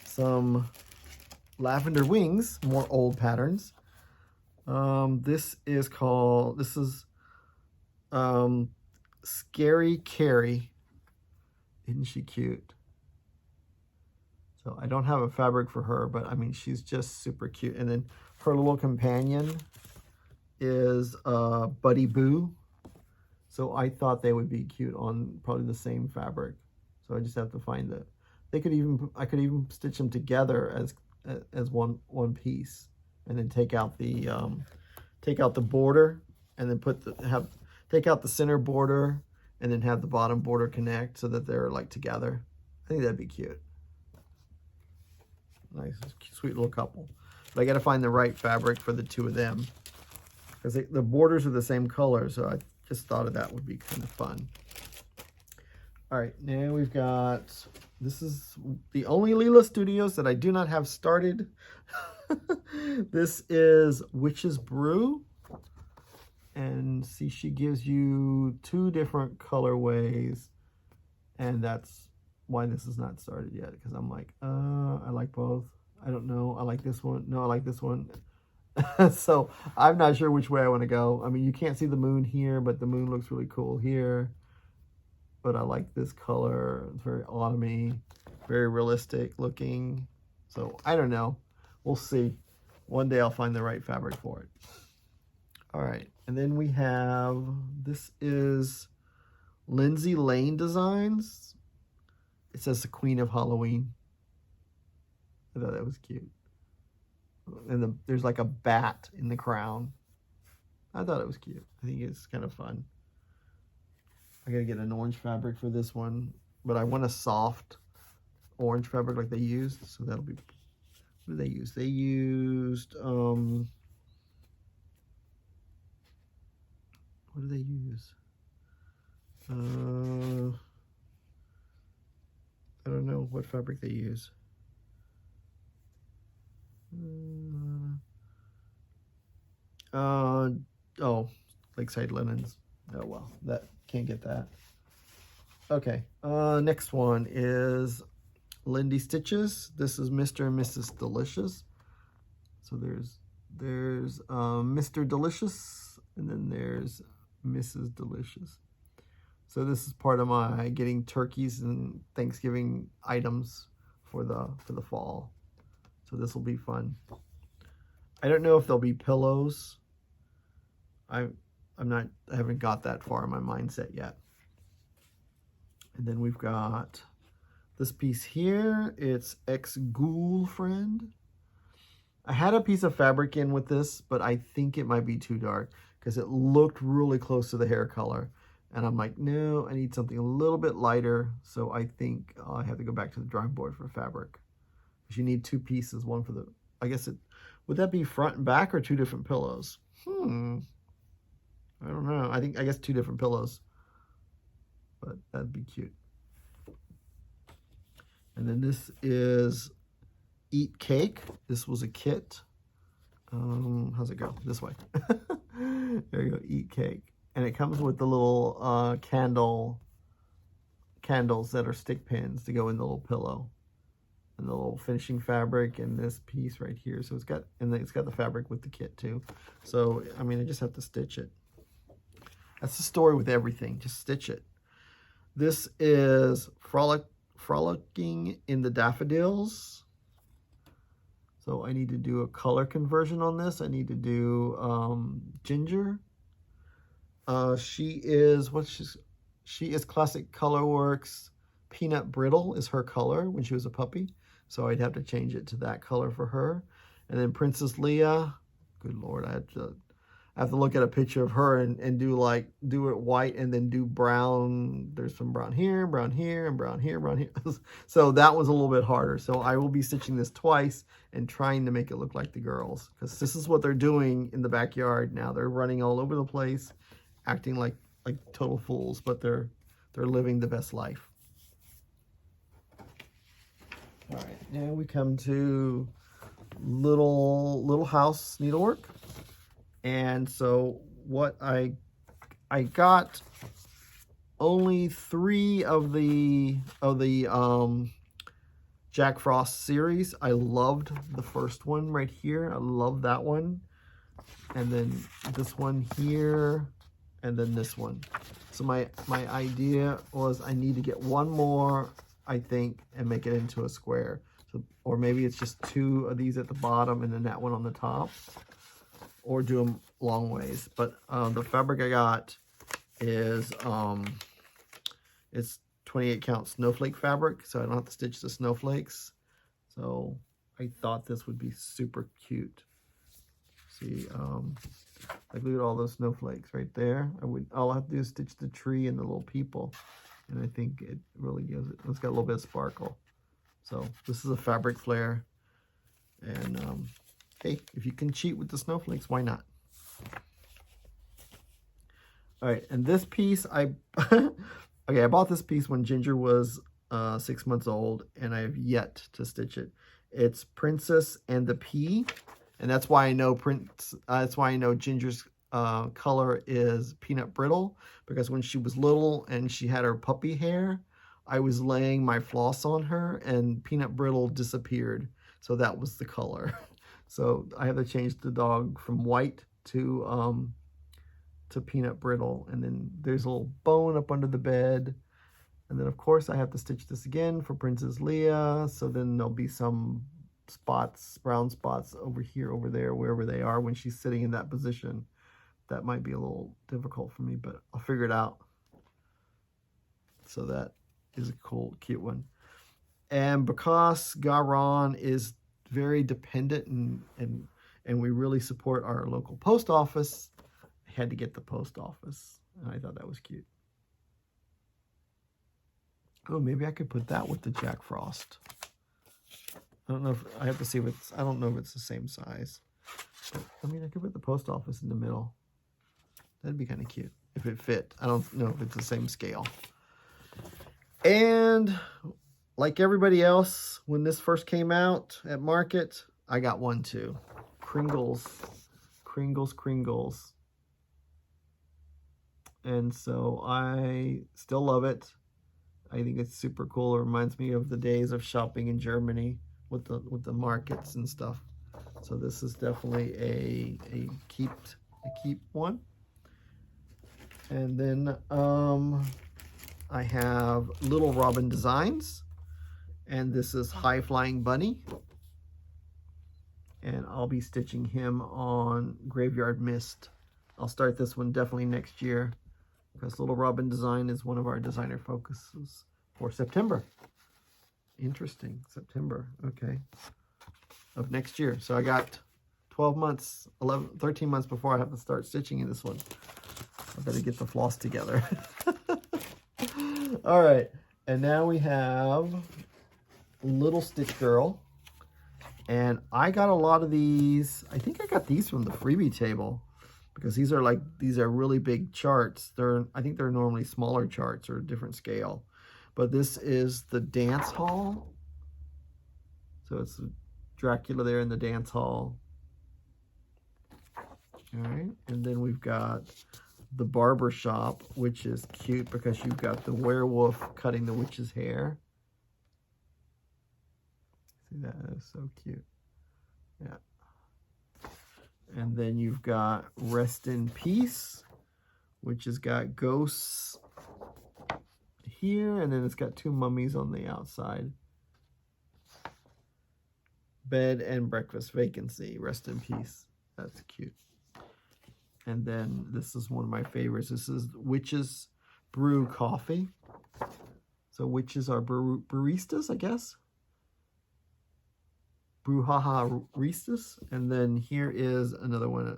some lavender wings, more old patterns. This is Scary Carrie. Isn't she cute? So I don't have a fabric for her, but I mean, she's just super cute. And then her little companion is Buddy Boo. So I thought they would be cute on probably the same fabric. So I just have to find I could even stitch them together as one piece, and then take out the border, and then take out the center border, and then have the bottom border connect so that they're like together. I think that'd be cute. Nice, sweet little couple. But I got to find the right fabric for the two of them, because the borders are the same color. So I just thought of that would be kind of fun. All right, now we've got, this is the only Leela Studios that I do not have started. This is Witch's Brew. And see, she gives you 2 different colorways. And that's why this is not started yet. Because I'm like, I like both. I don't know. I like this one. No, I like this one. So I'm not sure which way I want to go. I mean, you can't see the moon here, but the moon looks really cool here. But I like this color. It's very autumny, very realistic looking. So I don't know. We'll see. One day I'll find the right fabric for it. All right, and then we have, this is Lindsay Lane Designs. It says the Queen of Halloween. I thought that was cute. And there's like a bat in the crown. I thought it was cute. I think it's kind of fun. I gotta get an orange fabric for this one, but I want a soft orange fabric like they used, so that'll be, what did they use? They used, what did they use? I don't know what fabric they use. Oh, Lakeside Linens. Oh well, that can't get that. Okay, next one is Lindy Stitches. This is Mr. and Mrs. Delicious. So there's Mr. Delicious, and then there's Mrs. Delicious. So this is part of my getting turkeys and Thanksgiving items for the fall. So this will be fun. I don't know if there'll be pillows. I haven't got that far in my mindset yet. And then we've got this piece here. It's Ex-Ghoul Friend. I had a piece of fabric in with this, but I think it might be too dark because it looked really close to the hair color. And I'm like, no, I need something a little bit lighter. So I think I have to go back to the drawing board for fabric. Because you need two pieces, one for the, I guess it, would that be front and back or two different pillows? I don't know. I guess two different pillows. But that'd be cute. And then this is Eat Cake. This was a kit. How's it go? This way. There you go, Eat Cake. And it comes with the little candles that are stick pins to go in the little pillow. And the little finishing fabric and this piece right here. So it's got, and then it's got the fabric with the kit too. So, I mean, I just have to stitch it. That's the story with everything. Just stitch it. This is Frolicking in the Daffodils. So I need to do a color conversion on this. I need to do Ginger. She is Classic Colorworks. Peanut Brittle is her color when she was a puppy. So I'd have to change it to that color for her. And then Princess Leia. Good Lord, I have to look at a picture of her and do it white and then do brown. There's some brown here, brown here, and brown here, brown here. So that was a little bit harder. So I will be stitching this twice and trying to make it look like the girls, because this is what they're doing in the backyard now. They're running all over the place, acting like total fools, but they're living the best life. All right, now we come to little house needlework. And so what I got only 3 of the Jack Frost series. I loved the first one right here. I love that one. And then this one here, and then this one. So my idea was I need to get one more, I think, and make it into a square. So, or maybe it's just 2 of these at the bottom and then that one on the top. Or do them long ways. But the fabric I got is it's 28 count snowflake fabric, so I don't have to stitch the snowflakes. So I thought this would be super cute. See, like look at all those snowflakes right there. All I have to do is stitch the tree and the little people, and I think it really gives it. It's got a little bit of sparkle. So this is a fabric flare, and hey, if you can cheat with the snowflakes, why not? All right, and this piece, I bought this piece when Ginger was 6 months old, and I have yet to stitch it. It's Princess and the Pea, and that's why I know Ginger's color is Peanut Brittle, because when she was little and she had her puppy hair, I was laying my floss on her, and Peanut Brittle disappeared, so that was the color. So I have to change the dog from white to Peanut Brittle. And then there's a little bone up under the bed. And then, of course, I have to stitch this again for Princess Leia. So then there'll be some spots, brown spots over here, over there, wherever they are when she's sitting in that position. that might be a little difficult for me, but I'll figure it out. So that is a cool, cute one. And because GaRon is very dependent and we really support our local post office, I had to get the post office. And I thought that was cute. Oh, maybe I could put that with the Jack Frost. I don't know if I have to see if it's, I don't know if it's the same size. But, I mean, I could put the post office in the middle. That'd be kind of cute if it fit. I don't know if it's the same scale. And like everybody else, when this first came out at market, I got one too. Kringles. And so I still love it. I think it's super cool. It reminds me of the days of shopping in Germany with the markets and stuff. So this is definitely a keep one. And then I have Little Robin Designs, and this is High Flying Bunny. And I'll be stitching him on Graveyard Mist. I'll start this one definitely next year, because Little Robin Design is one of our designer focuses for September. Interesting, September, okay, of next year. So I got 12 months, 13 months before I have to start stitching in this one. I better get the floss together. All right, and now we have Little Stitch Girl. And I got a lot of these. I think I got these from the freebie table, because these are really big charts. I think they're normally smaller charts or a different scale. But this is the dance hall. So it's Dracula there in the dance hall. All right, and then we've got the barber shop, which is cute because you've got the werewolf cutting the witch's hair. See, that is so cute. Yeah. And then you've got Rest in Peace, which has got ghosts here, and then it's got two mummies on the outside. Bed and breakfast vacancy, Rest in Peace. That's cute. And then this is one of my favorites. This is Witches Brew Coffee. So witches are baristas, I guess. Brouhaha-ristas. And then here is another one.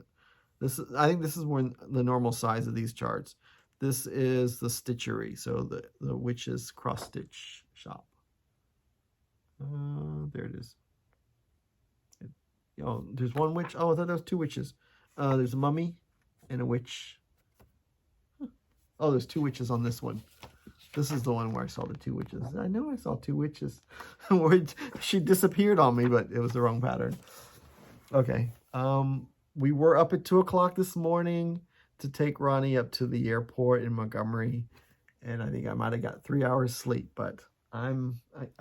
I think this is one the normal size of these charts. This is the Stitchery, so the witches cross stitch shop. There it is. Oh, there's one witch. Oh, I thought there was two witches. There's a mummy and a witch. Oh, there's two witches on this one. This is the one where I saw the two witches. I know I saw two witches. She disappeared on me, but it was the wrong pattern. Okay. We were up at 2 o'clock this morning to take Ronnie up to the airport in Montgomery. And I think I might have got 3 hours sleep, but I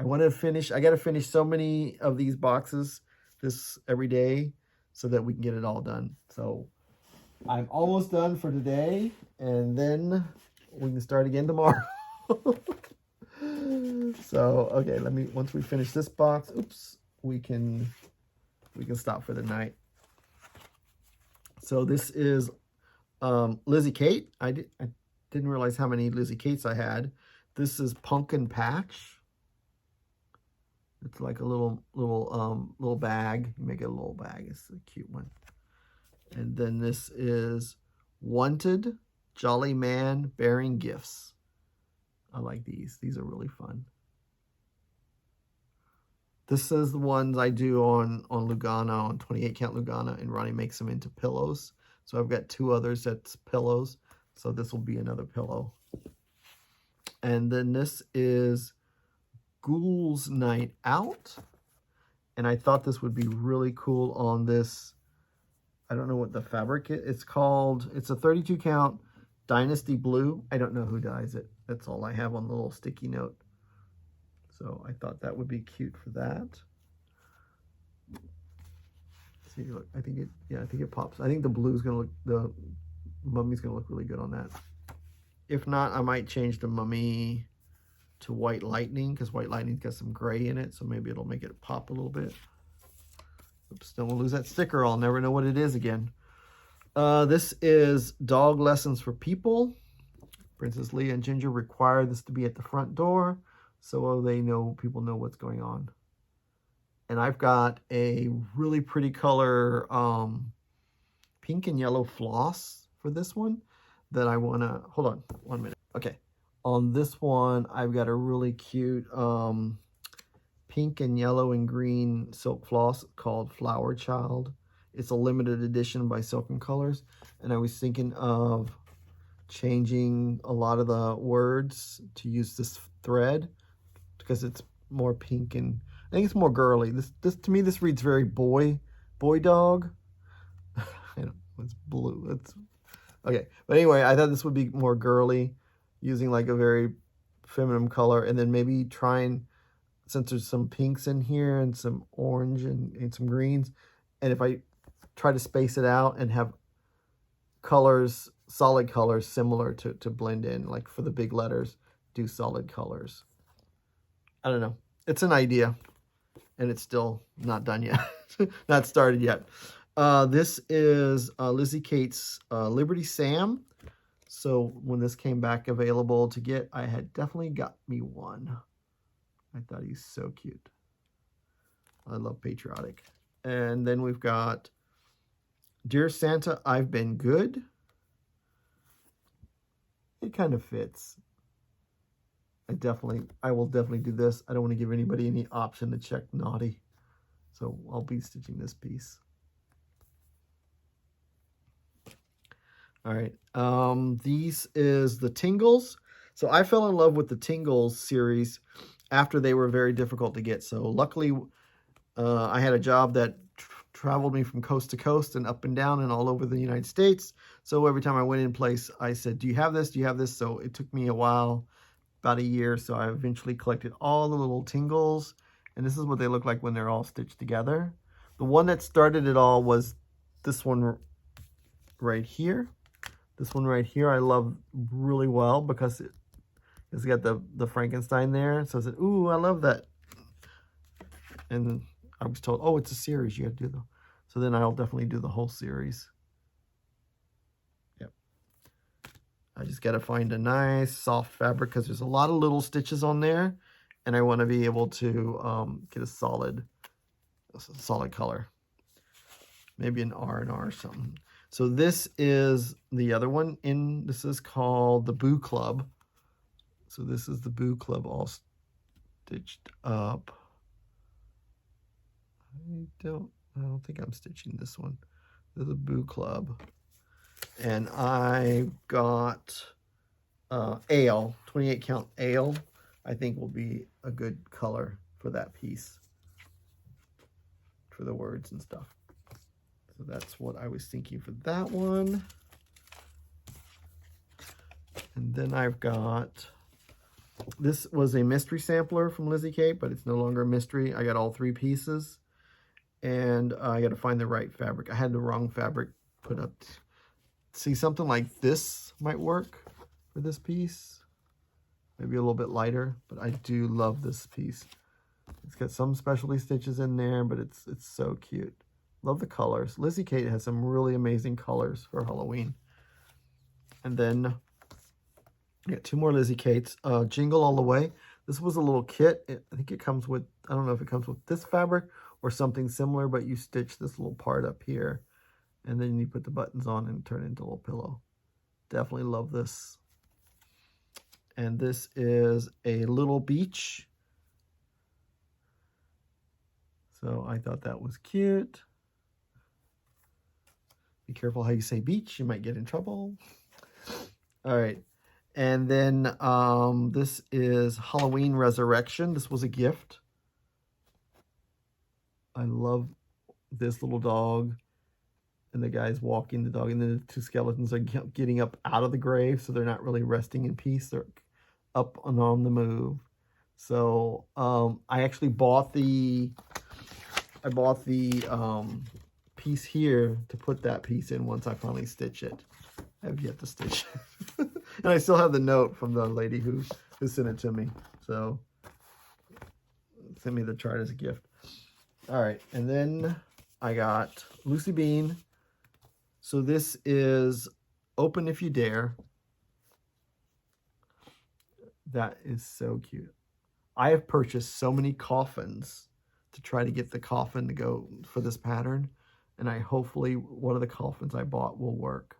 want to finish. I got to finish so many of these boxes every day so that we can get it all done. So I'm almost done for today, and then we can start again tomorrow. So okay, once we finish this box, we can stop for the night. So this is Lizzie Kate. I didn't realize how many Lizzie Kates I had. This is Pumpkin Patch. It's like a little bag. You make it a little bag. It's a cute one. And then this is Wanted Jolly Man Bearing Gifts. I like these. These are really fun. This is the ones I do on Lugana, on 28 count Lugana, and Ronnie makes them into pillows. So I've got two others that's pillows. So this will be another pillow. And then this is Ghouls Night Out. And I thought this would be really cool on this. I don't know what the fabric is. It's a 32 count Dynasty Blue. I don't know who dyes it. That's all I have on the little sticky note. So I thought that would be cute for that. See, look, I think it pops. I think the blue's gonna look, the mummy's gonna look really good on that. If not, I might change the mummy to White Lightning, because White Lightning's got some gray in it, so maybe it'll make it pop a little bit. Oops, don't want to lose that sticker. I'll never know what it is again. This is Dog Lessons for People. Princess Leia and Ginger require this to be at the front door so people know what's going on. And I've got a really pretty color pink and yellow floss for this one that I want to, hold on 1 minute. Okay, on this one I've got a really cute pink and yellow and green silk floss called Flower Child. It's a limited edition by Silk & Colors, and I was thinking of changing a lot of the words to use this thread because it's more pink and I think it's more girly. This to me this reads very boy dog. It's blue. It's okay. But anyway, I thought this would be more girly, using like a very feminine color, and then maybe trying, since there's some pinks in here and some orange and some greens, and if I try to space it out and have colors, solid colors similar to blend in, like for the big letters, do solid colors. I don't know. It's an idea, and it's still not done yet. Not started yet. This is Lizzie Kate's Liberty Sam. So when this came back available to get, I had definitely got me one. I thought he's so cute. I love patriotic. And then we've got Dear Santa, I've Been Good. It kind of fits. I will definitely do this. I don't want to give anybody any option to check naughty. So I'll be stitching this piece. All right. These is the Tingles. So I fell in love with the Tingles series after they were very difficult to get. So luckily, I had a job that traveled me from coast to coast and up and down and all over the United States. So every time I went in place, I said, do you have this? Do you have this? So it took me a while, about a year. So I eventually collected all the little Tingles. And this is what they look like when they're all stitched together. The one that started it all was this one right here. This one right here I love really well because it's got the Frankenstein there. So I said, ooh, I love that. And I was told, oh, it's a series. You got to do them. So then I'll definitely do the whole series. Yep. I just got to find a nice soft fabric because there's a lot of little stitches on there. And I want to be able to get a solid color. Maybe an R&R or something. So this is the other one. This is called the Boo Club. So this is the Boo Club all stitched up. I don't think I'm stitching this one. This is the Boo Club. And I got ale, 28 count ale. I think will be a good color for that piece, for the words and stuff. So that's what I was thinking for that one. And then I've got, this was a mystery sampler from Lizzie Kate, but it's no longer a mystery. I got all 3 pieces, and I got to find the right fabric. I had the wrong fabric put up. See, something like this might work for this piece. Maybe a little bit lighter, but I do love this piece. It's got some specialty stitches in there, but it's so cute. Love the colors. Lizzie Kate has some really amazing colors for Halloween. And then I got 2 more Lizzie Kates. Jingle All the Way. This was a little kit. I think it comes with, I don't know if it comes with this fabric or something similar, but you stitch this little part up here, and then you put the buttons on and turn it into a little pillow. Definitely love this. And this is a little beach. So I thought that was cute. Be careful how you say beach. You might get in trouble. All right. And then this is Halloween Resurrection. This was a gift. I love this little dog. And the guy's walking the dog. And then the 2 skeletons are getting up out of the grave. So they're not really resting in peace. They're up and on the move. So I actually bought the piece here to put that piece in once I finally stitch it. I have yet to stitch it. And I still have the note from the lady who sent it to me. So sent me the chart as a gift. All right, and then I got Lucy Bean So this is Open If You Dare. That is so cute. I have purchased so many coffins to try to get the coffin to go for this pattern. And hopefully one of the coffins I bought will work.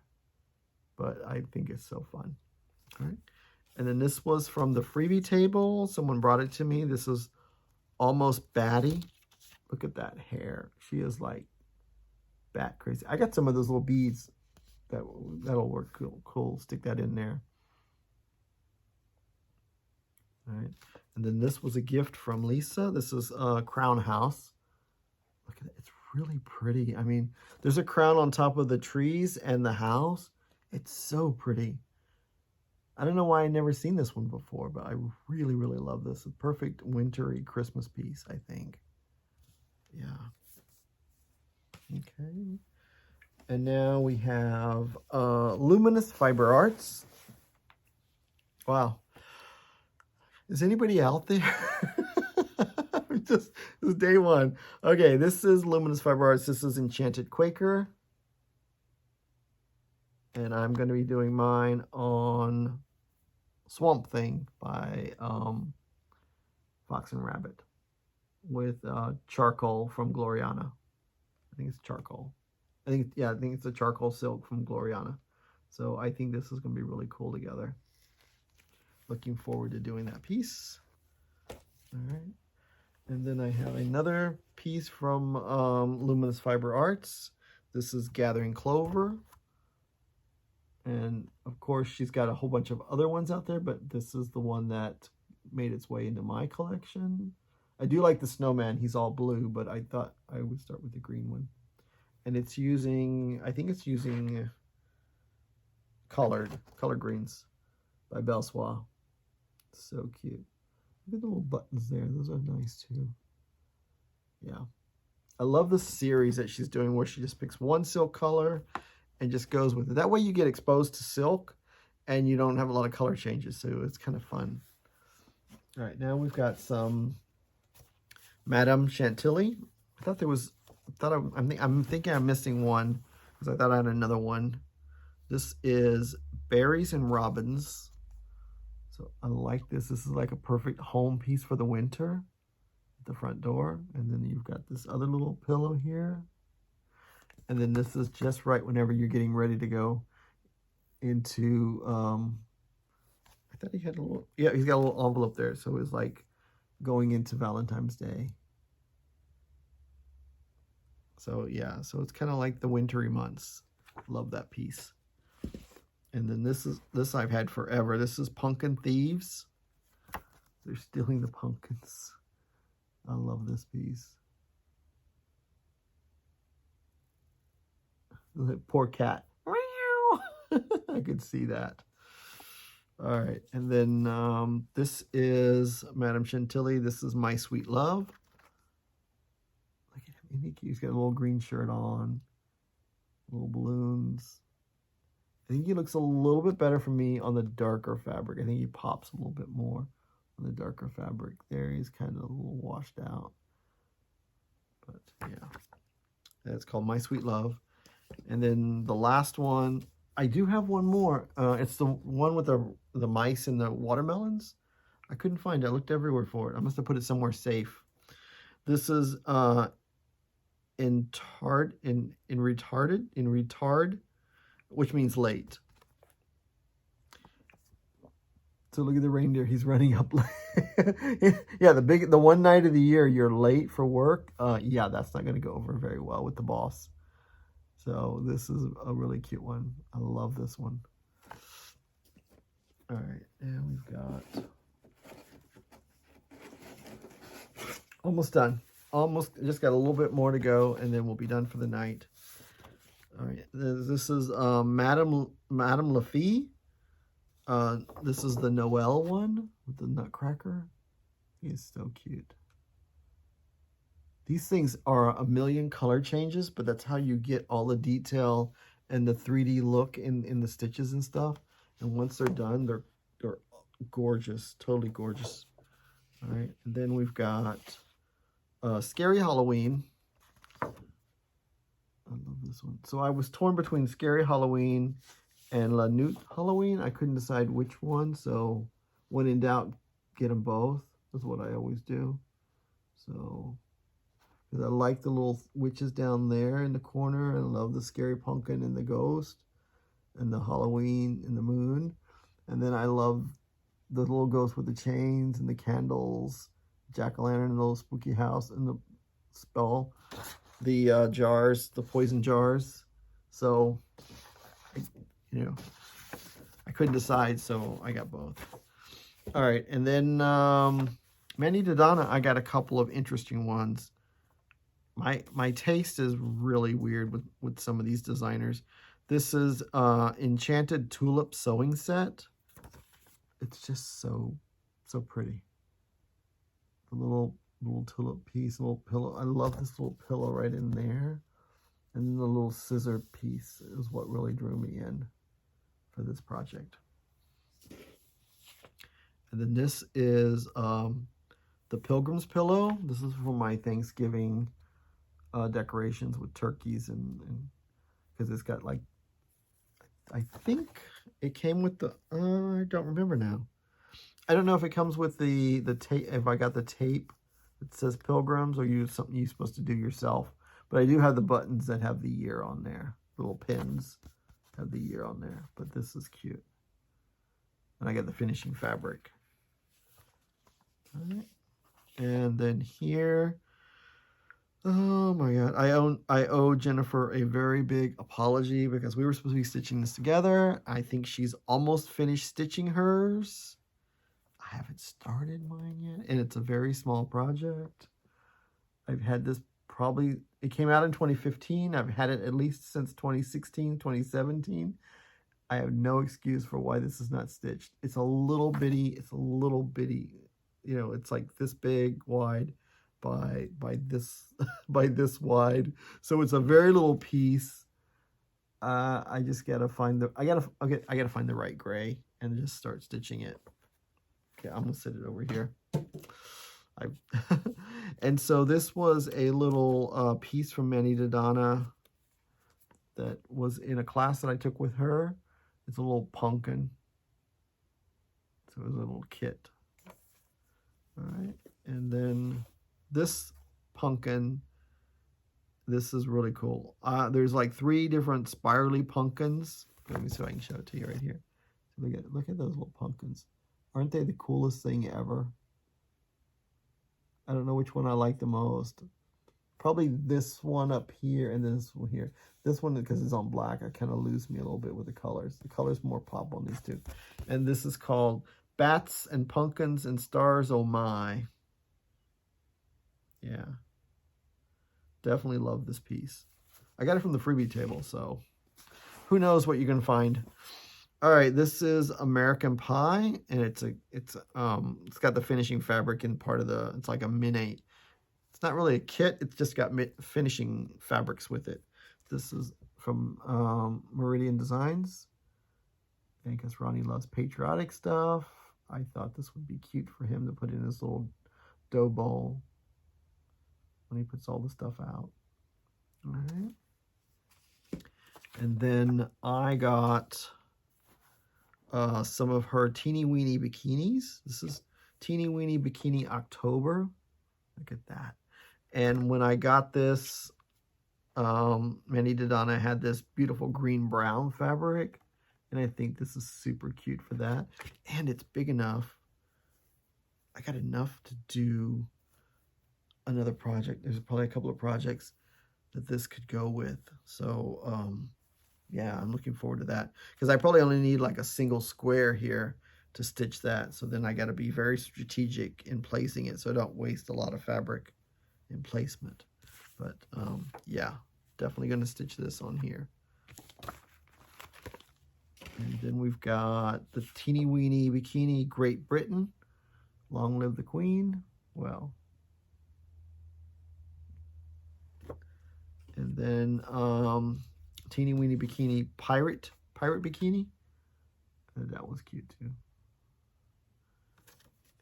But I think it's so fun. All right. And then this was from the freebie table. Someone brought it to me. This is Almost Batty. Look at that hair. She is like bat crazy. I got some of those little beads. That'll work cool. Stick that in there. All right. And then this was a gift from Lisa. This is a crown house. Look at it. It's really pretty. I mean, there's a crown on top of the trees and the house. It's so pretty. I don't know why I've never seen this one before, but I really, really love this. A perfect wintry Christmas piece, I think. Yeah. Okay. And now we have Luminous Fiber Arts. Wow. Is anybody out there? This is day one. Okay, this is Luminous Fiber Arts. This is Enchanted Quaker. And I'm going to be doing mine on Swamp Thing by Fox and Rabbit with charcoal from Gloriana. I think it's charcoal. I think it's a charcoal silk from Gloriana. So I think this is going to be really cool together. Looking forward to doing that piece. All right. And then I have another piece from Luminous Fiber Arts. This is Gathering Clover. And of course, she's got a whole bunch of other ones out there, but this is the one that made its way into my collection. I do like the snowman. He's all blue, but I thought I would start with the green one. And it's using, I think it's using color greens by Belsois. So cute. Look at the little buttons there. Those are nice too. Yeah. I love the series that she's doing where she just picks one silk color and just goes with it. That way you get exposed to silk and you don't have a lot of color changes. So it's kind of fun. All right, now we've got some Madame Chantilly. I thought there was, I'm thinking I'm missing one because I thought I had another one. This is Berries and Robins. So I like this. This is like a perfect home piece for the winter at the front door. And then you've got this other little pillow here. And then this is just right whenever you're getting ready to go into, I thought he had a little, yeah, he's got a little envelope there. So it's like going into Valentine's Day. So yeah, so it's kind of like the wintry months. Love that piece. And then this I've had forever. This is Pumpkin Thieves. They're stealing the pumpkins. I love this piece. Poor cat. I could see that. All right, and then this is Madame Chantilly. This is My Sweet Love. Look at him. He's got a little green shirt on. Little balloons. I think he looks a little bit better for me on the darker fabric. I think he pops a little bit more on the darker fabric. There, he's kind of a little washed out. But yeah, that's called My Sweet Love. And then the last one, I do have one more. It's the one with the mice and the watermelons. I couldn't find it. I looked everywhere for it. I must have put it somewhere safe. This is in retard, which means late. So look at the reindeer. He's running up. Yeah, the one night of the year you're late for work. Yeah, that's not going to go over very well with the boss. So this is a really cute one. I love this one. All right, and we've got almost done. Almost, just got a little bit more to go, and then we'll be done for the night. All right, this is Madame Lafie. This is the Noel one with the nutcracker. He's so cute. These things are a million color changes, but that's how you get all the detail and the 3D look in the stitches and stuff. And once they're done, they're gorgeous, totally gorgeous. All right, and then we've got Scary Halloween. I love this one. So I was torn between Scary Halloween and La Nuit Halloween. I couldn't decide which one, so when in doubt, get them both. That's what I always do. So, because I like the little witches down there in the corner, and I love the Scary Pumpkin and the ghost, and the Halloween and the moon. And then I love the little ghost with the chains and the candles, Jackolantern and the little spooky house, and the spell, the jars, the poison jars. So, you know, I couldn't decide, so I got both. All right, and then Manny Dodonna, I got a couple of interesting ones. My taste is really weird with some of these designers. This is Enchanted Tulip Sewing Set. It's just so pretty. The little tulip piece, little pillow. I love this little pillow right in there. And then the little scissor piece is what really drew me in for this project. And then this is the Pilgrim's Pillow. This is for my Thanksgiving decorations with turkeys and because it's got like, I think it came with the, I don't remember now. I don't know if it comes with the tape, if I got the tape that says Pilgrims, or use something you're supposed to do yourself. But I do have the buttons that have the year on there. Little pins have the year on there. But this is cute. And I got the finishing fabric. All right. And then here, oh my God, I owe Jennifer a very big apology because we were supposed to be stitching this together. I think she's almost finished stitching hers. I haven't started mine yet, and it's a very small project. I've had this probably, it came out in 2015. I've had it at least since 2016, 2017. I have no excuse for why this is not stitched. It's a little bitty, you know, it's like this big wide by this by this wide. So it's a very little piece. I just gotta find the, I gotta find the right gray and just start stitching it. Okay, I'm gonna sit it over here. And so this was a little piece from Manny Dodonna that was in a class that I took with her. It's a little pumpkin. So it was a little kit. All right, and then this pumpkin, this is really cool. There's like 3 different spirally pumpkins. Let me see if I can show it to you right here. Look at those little pumpkins. Aren't they the coolest thing ever? I don't know which one I like the most. Probably this one up here and this one here. This one, because it's on black, I kind of lose me a little bit with the colors. The colors more pop on these two. And this is called Bats and Pumpkins and Stars, Oh My. Yeah. Definitely love this piece. I got it from the freebie table, so who knows what you're going to find. All right, this is American Pie, and it's got the finishing fabric in part of the, it's like a mini. It's not really a kit, it's just got finishing fabrics with it. This is from Meridian Designs. And because Ronnie loves patriotic stuff, I thought this would be cute for him to put in his little dough bowl when he puts all the stuff out. All right. And then I got some of her teeny weeny bikinis. This is Teeny Weeny Bikini October. Look at that. And when I got this, Manny Dodonna had this beautiful green-brown fabric. And I think this is super cute for that. And it's big enough. I got enough to do another project. There's probably a couple of projects that this could go with. So, yeah, I'm looking forward to that. Because I probably only need like a single square here to stitch that. So then I got to be very strategic in placing it so I don't waste a lot of fabric in placement. But, yeah, definitely going to stitch this on here. And then we've got the Teeny Weeny Bikini Great Britain. Long live the Queen. Well. And then Teeny Weeny Bikini Pirate Bikini. And that was cute too.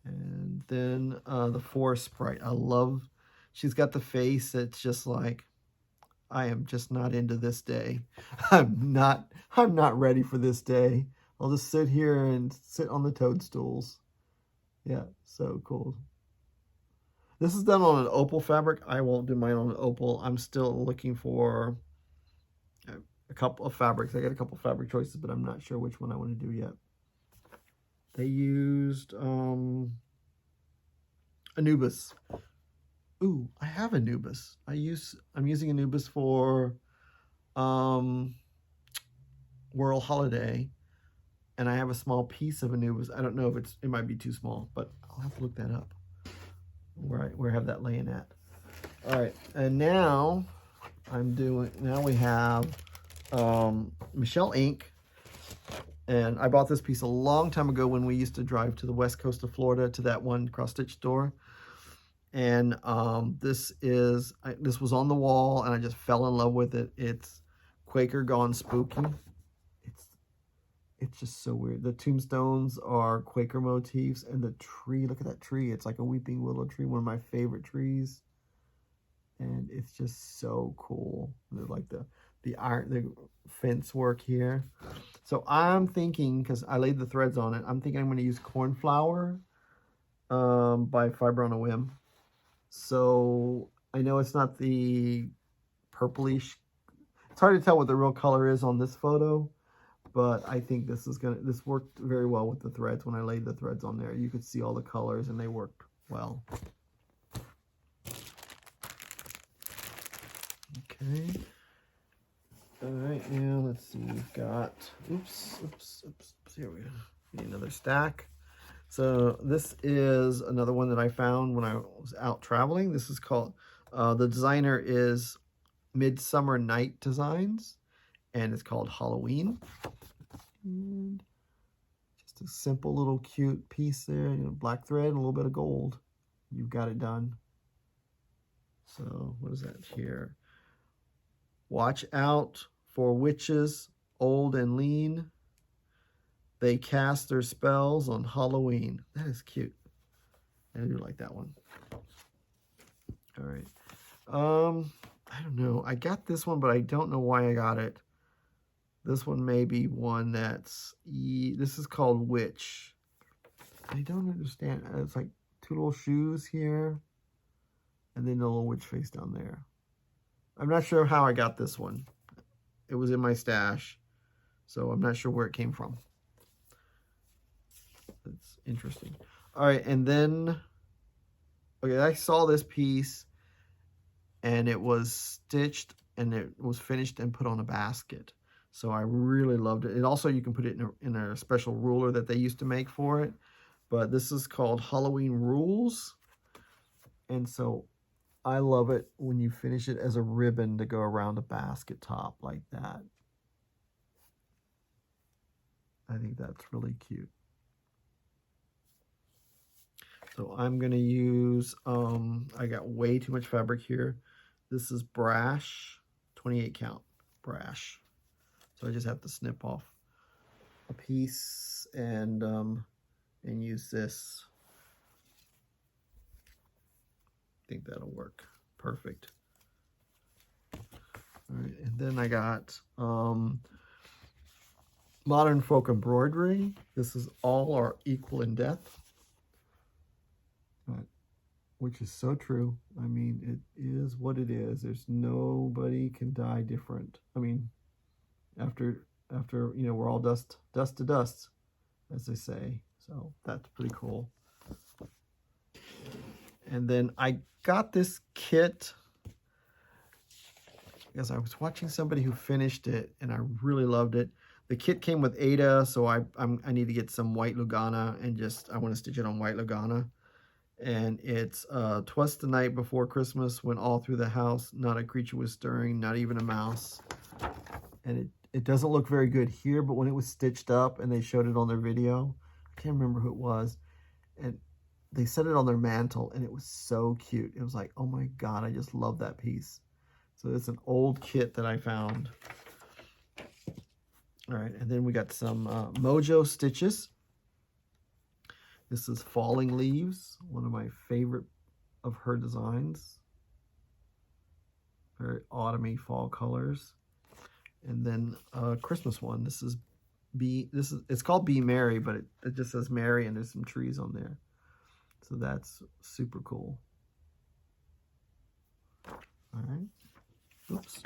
And then the Forest Sprite. I love, she's got the face that's just like, I am just not into this day. I'm not ready for this day. I'll just sit here and sit on the toadstools. Yeah, so cool. This is done on an opal fabric. I won't do mine on an opal. I'm still looking for a couple of fabrics. I got a couple fabric choices, but I'm not sure which one I want to do yet. They used Anubis. Ooh, I have Anubis. I'm using Anubis for World Holiday, and I have a small piece of Anubis. I don't know if it might be too small, but I'll have to look that up. Where I have that laying at. All right, and now we have Michelle ink, and I bought this piece a long time ago when we used to drive to the west coast of Florida to that one cross stitch store. And this was on the wall, and I just fell in love with it. It's Quaker Gone Spooky. It's just so weird. The tombstones are Quaker motifs, and the tree, look at that tree. It's like a weeping willow tree, one of my favorite trees. And it's just so cool. There's like the fence work here. So I'm thinking, because I laid the threads on it, I'm thinking I'm going to use Cornflower by Fiber on a Whim. So I know it's not the purplish. It's hard to tell what the real color is on this photo, but I think this worked very well with the threads. When I laid the threads on there, you could see all the colors and they worked well. Okay. All right, now let's see. We've got, oops. Here we go. Need another stack. So this is another one that I found when I was out traveling. This is called, the designer is Midsummer Night Designs, and it's called Halloween. And just a simple little cute piece there, black thread and a little bit of gold. You've got it done. So what is that here? Watch out for witches, old and lean. They cast their spells on Halloween. That is cute. I do like that one. All right. I don't know. I got this one, but I don't know why I got it. This one may be one that's... This is called Witch. I don't understand. It's like two little shoes here. And then a little witch face down there. I'm not sure how I got this one. It was in my stash. So I'm not sure where it came from. That's interesting. All right, and then, okay, I saw this piece, and it was stitched, and it was finished and put on a basket. So I really loved it. And also, you can put it in a special ruler that they used to make for it. But this is called Halloween Rules. And so I love it when you finish it as a ribbon to go around a basket top like that. I think that's really cute. So I'm going to use, I got way too much fabric here. This is Brash, 28 count Brash. So I just have to snip off a piece and use this. I think that'll work. Perfect. All right, and then I got Modern Folk Embroidery. This is all are equal in depth. Which is so true. I mean, it is what it is. There's nobody can die different. I mean, after we're all dust to dust, as they say. So that's pretty cool. And then I got this kit because I was watching somebody who finished it, and I really loved it. The kit came with Ada, so I need to get some white Lugana, and I want to stitch it on white Lugana. And it's 'Twas the night before Christmas, when all through the house not a creature was stirring, not even a mouse. And it doesn't look very good here, but when it was stitched up and they showed it on their video, I can't remember who it was, and they set it on their mantle, and it was so cute. It was like, oh my God, I just love that piece. So it's an old kit that I found. All right, and then we got some Mojo stitches. This is Falling Leaves, one of my favorite of her designs. Very autumny fall colors. And then Christmas one. This is it's called Be Merry, but it just says Merry and there's some trees on there. So that's super cool. All right. Oops.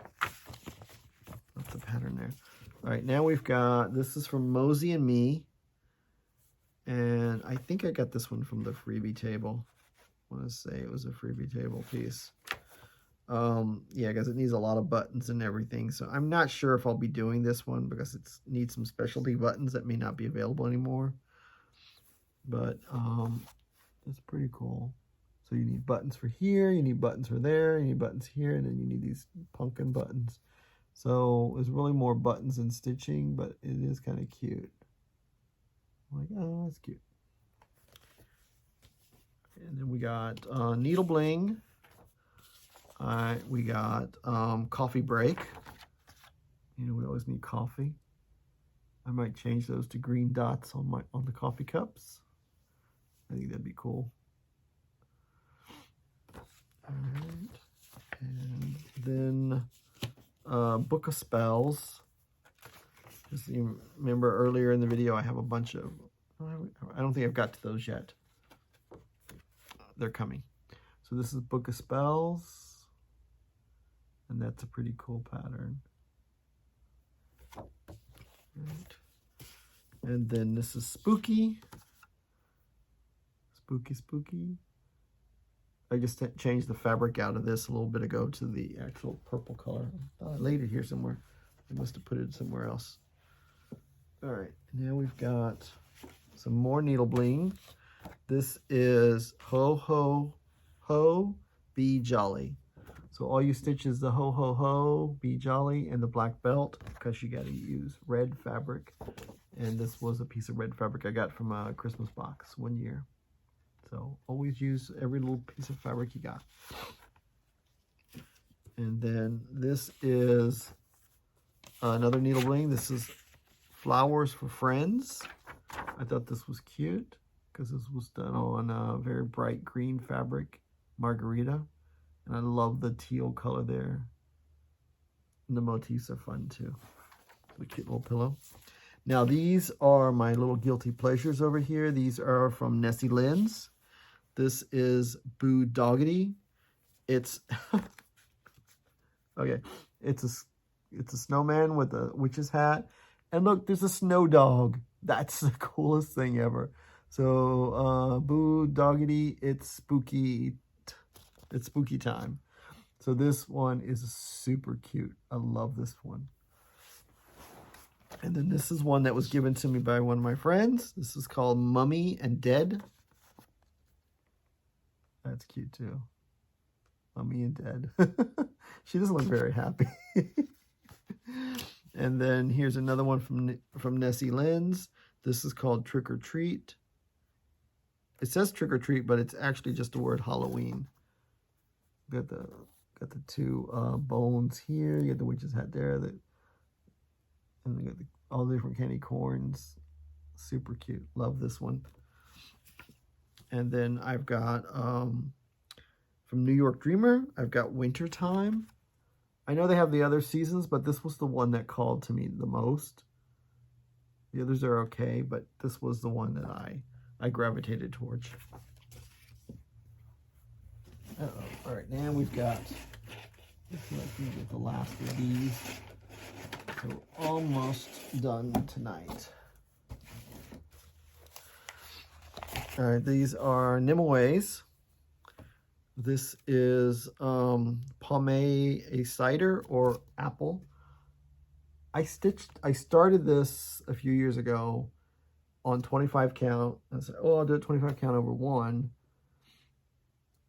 That's the pattern there. All right, now we've got, this is from Mosey and Me. And I think I got this one from the freebie table. I want to say it was a freebie table piece. Yeah, because it needs a lot of buttons and everything. So I'm not sure if I'll be doing this one because it needs some specialty buttons that may not be available anymore. But it's pretty cool. So you need buttons for here, you need buttons for there, you need buttons here, and then you need these pumpkin buttons. So there's really more buttons and stitching, but it is kind of cute. I'm like, oh, that's cute. And then we got needle bling. We got coffee break. You know, we always need coffee. I might change those to green dots on the coffee cups. I think that'd be cool. All right. And then Book of Spells. Just you remember earlier in the video, I have a bunch of, I don't think I've got to those yet. They're coming. So this is Book of Spells. And that's a pretty cool pattern. Right. And then this is Spooky. Spooky, spooky. I just changed the fabric out of this a little bit ago to the actual purple color. I thought I laid it here somewhere. I must have put it somewhere else. All right, now we've got some more needle bling. This is Ho Ho Ho, Be Jolly. So all you stitches the Ho Ho Ho, Be Jolly, and the black belt, because you got to use red fabric. And this was a piece of red fabric I got from a Christmas box one year. So always use every little piece of fabric you got. And then this is another needle bling. This is Flowers for Friends. I thought this was cute because this was done on a very bright green fabric, margarita. And I love the teal color there. And the motifs are fun too. A cute little pillow. Now these are my little guilty pleasures over here. These are from Nessie Lynn's. This is Boo Doggity. It's okay. It's a snowman with a witch's hat, and look, there's a snow dog. That's the coolest thing ever. So Boo Doggity, it's spooky. It's spooky time. So this one is super cute. I love this one. And then this is one that was given to me by one of my friends. This is called Mummy and Dead. That's cute too. Mummy and Dead. She doesn't look very happy. And then here's another one from Nessie Lynn's. This is called Trick or Treat. It says Trick or Treat, but it's actually just the word Halloween. Got the two bones here. You got the witch's hat there. And we got all the different candy corns. Super cute. Love this one. And then I've got, from New York Dreamer, I've got Wintertime. I know they have the other seasons, but this was the one that called to me the most. The others are okay, but this was the one that I gravitated towards. All right, now we've got, I think get the last of these. So we're almost done tonight. All right, these are Nimaways. This is Pommet a cider or apple. I started this a few years ago on 25 count. I said, oh, I'll do it 25 count over one.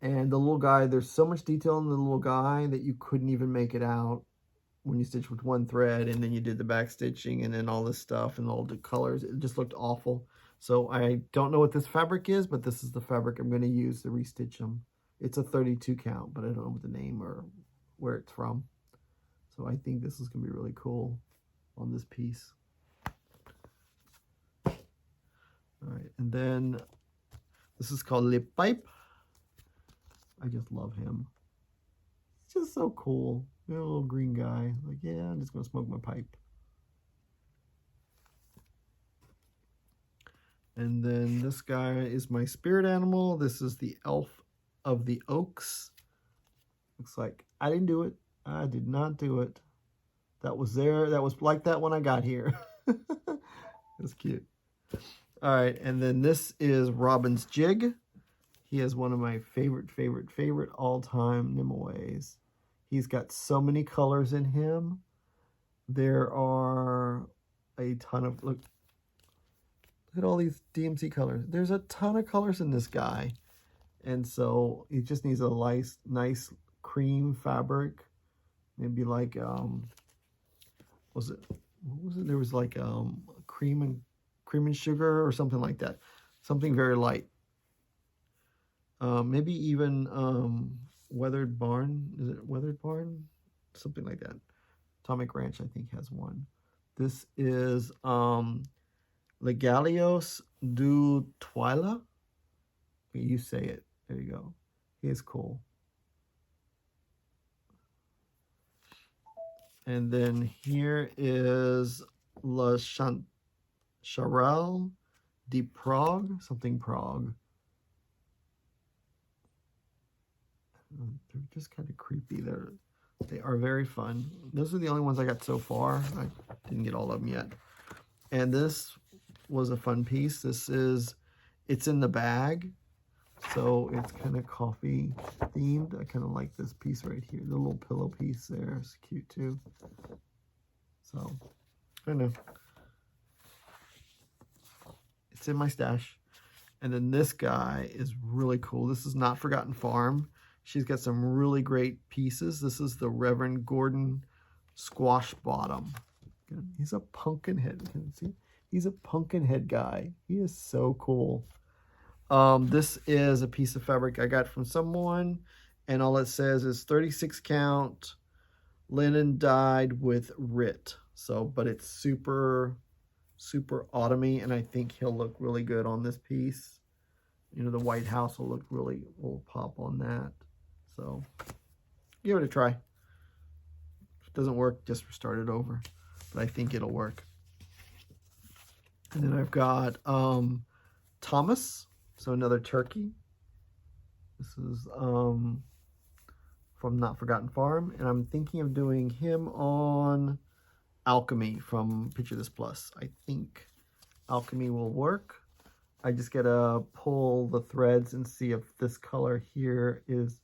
And the little guy, there's so much detail in the little guy that you couldn't even make it out when you stitch with one thread, and then you did the back stitching and then all this stuff and all the colors. It just looked awful. So I don't know what this fabric is, but this is the fabric I'm going to use to restitch them. It's a 32 count, but I don't know what the name or where it's from. So I think this is going to be really cool on this piece. All right, and then this is called Lip Pipe. I just love him. It's just so cool. You know, a little green guy. Like, yeah, I'm just gonna smoke my pipe. And then this guy is my spirit animal. This is the Elf of the Oaks. Looks like I didn't do it. I did not do it. That was there. That was like that when I got here. That's cute. All right, and then this is Robin's Jig. He is one of my favorite all-time Nimue's. He's got so many colors in him. There are a ton of, look at all these DMC colors. There's a ton of colors in this guy. And so he just needs a nice cream fabric. Maybe like, what was it? There was like cream and sugar or something like that. Something very light. Maybe even Weathered Barn. Is it Weathered Barn? Something like that. Atomic Ranch, I think, has one. This is Legalios du Twyla. You say it. There you go. He is cool. And then here is La Charelle de Prague, something Prague. They're just kind of creepy. They are very fun. Those are the only ones I got so far. I didn't get all of them yet. And this was a fun piece. It's in the bag. So it's kind of coffee themed. I kind of like this piece right here. The little pillow piece there is cute too. So, I don't know. It's in my stash. And then this guy is really cool. This is Not Forgotten Farm. She's got some really great pieces. This is the Reverend Gordon Squash Bottom. He's a pumpkin head. You can see, he's a pumpkin head guy. He is so cool. This is a piece of fabric I got from someone, and all it says is 36 count linen dyed with RIT. So, but it's super autumny, and I think he'll look really good on this piece. You know, the White House will pop on that. So, give it a try. If it doesn't work, just restart it over. But I think it'll work. And then I've got Thomas. So another turkey. This is from Not Forgotten Farm. And I'm thinking of doing him on Alchemy from Picture This Plus. I think Alchemy will work. I just gotta pull the threads and see if this color here is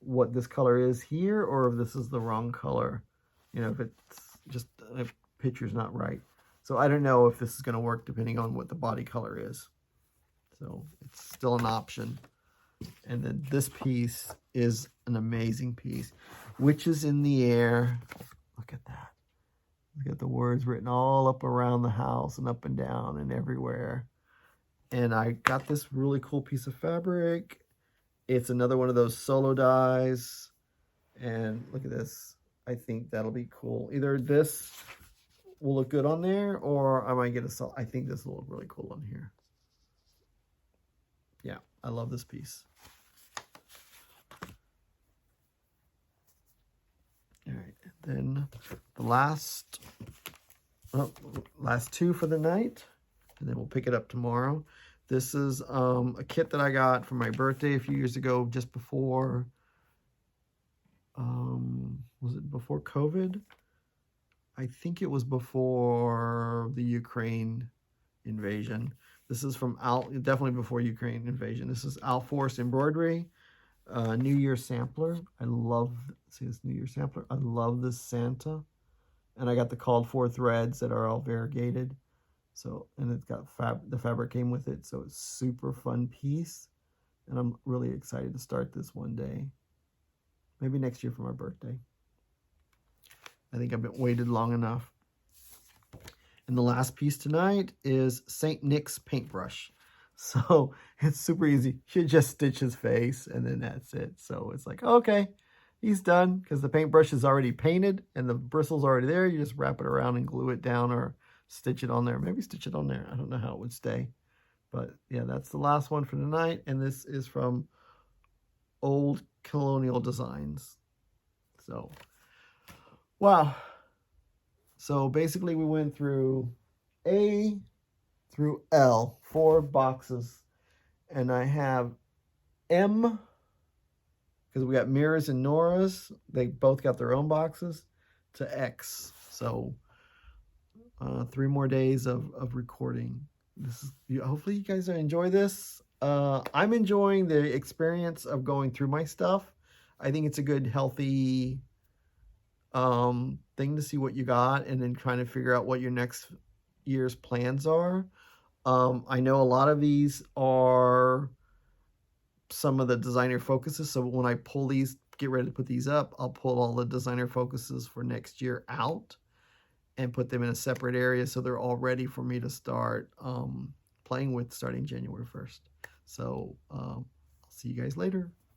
what this color is here, or if this is the wrong color. You know, if it's just, the picture's not right. So I don't know if this is gonna work depending on what the body color is. So it's still an option. And then this piece is an amazing piece. Witches in the Air. Look at that. Look at the words written all up around the house and up and down and everywhere. And I got this really cool piece of fabric. It's another one of those solo dyes. And look at this. I think that'll be cool. Either this will look good on there, or I might get I think this will look really cool on here. Yeah, I love this piece. All right, and then the last two for the night, and then we'll pick it up tomorrow. This is a kit that I got for my birthday a few years ago, just before, was it before COVID? I think it was before the Ukraine invasion. This is from definitely before Ukraine invasion. This is Alforce Embroidery, New Year sampler. I love, see this New Year sampler? I love this Santa. And I got the called for threads that are all variegated. So, and it's got the fabric came with it. So it's super fun piece. And I'm really excited to start this one day. Maybe next year for my birthday. I think I've been waited long enough. And the last piece tonight is St. Nick's paintbrush. So it's super easy. You just stitch his face and then that's it. So it's like, okay, he's done because the paintbrush is already painted and the bristle's already there. You just wrap it around and glue it down or stitch it on there. Maybe stitch it on there. I don't know how it would stay. But yeah, that's the last one for tonight. And this is from Old Colonial Designs. So, wow. So basically we went through A through L, 4 boxes. And I have M, because we got Mira's and Nora's. They both got their own boxes, to X. So 3 more days of recording. Hopefully you guys enjoy this. I'm enjoying the experience of going through my stuff. I think it's a good, healthy thing to see what you got and then trying to figure out what your next year's plans are. I know a lot of these are some of the designer focuses, so when I pull these, get ready to put these up, I'll pull all the designer focuses for next year out and put them in a separate area so they're all ready for me to start playing with starting January 1st. So I'll see you guys later.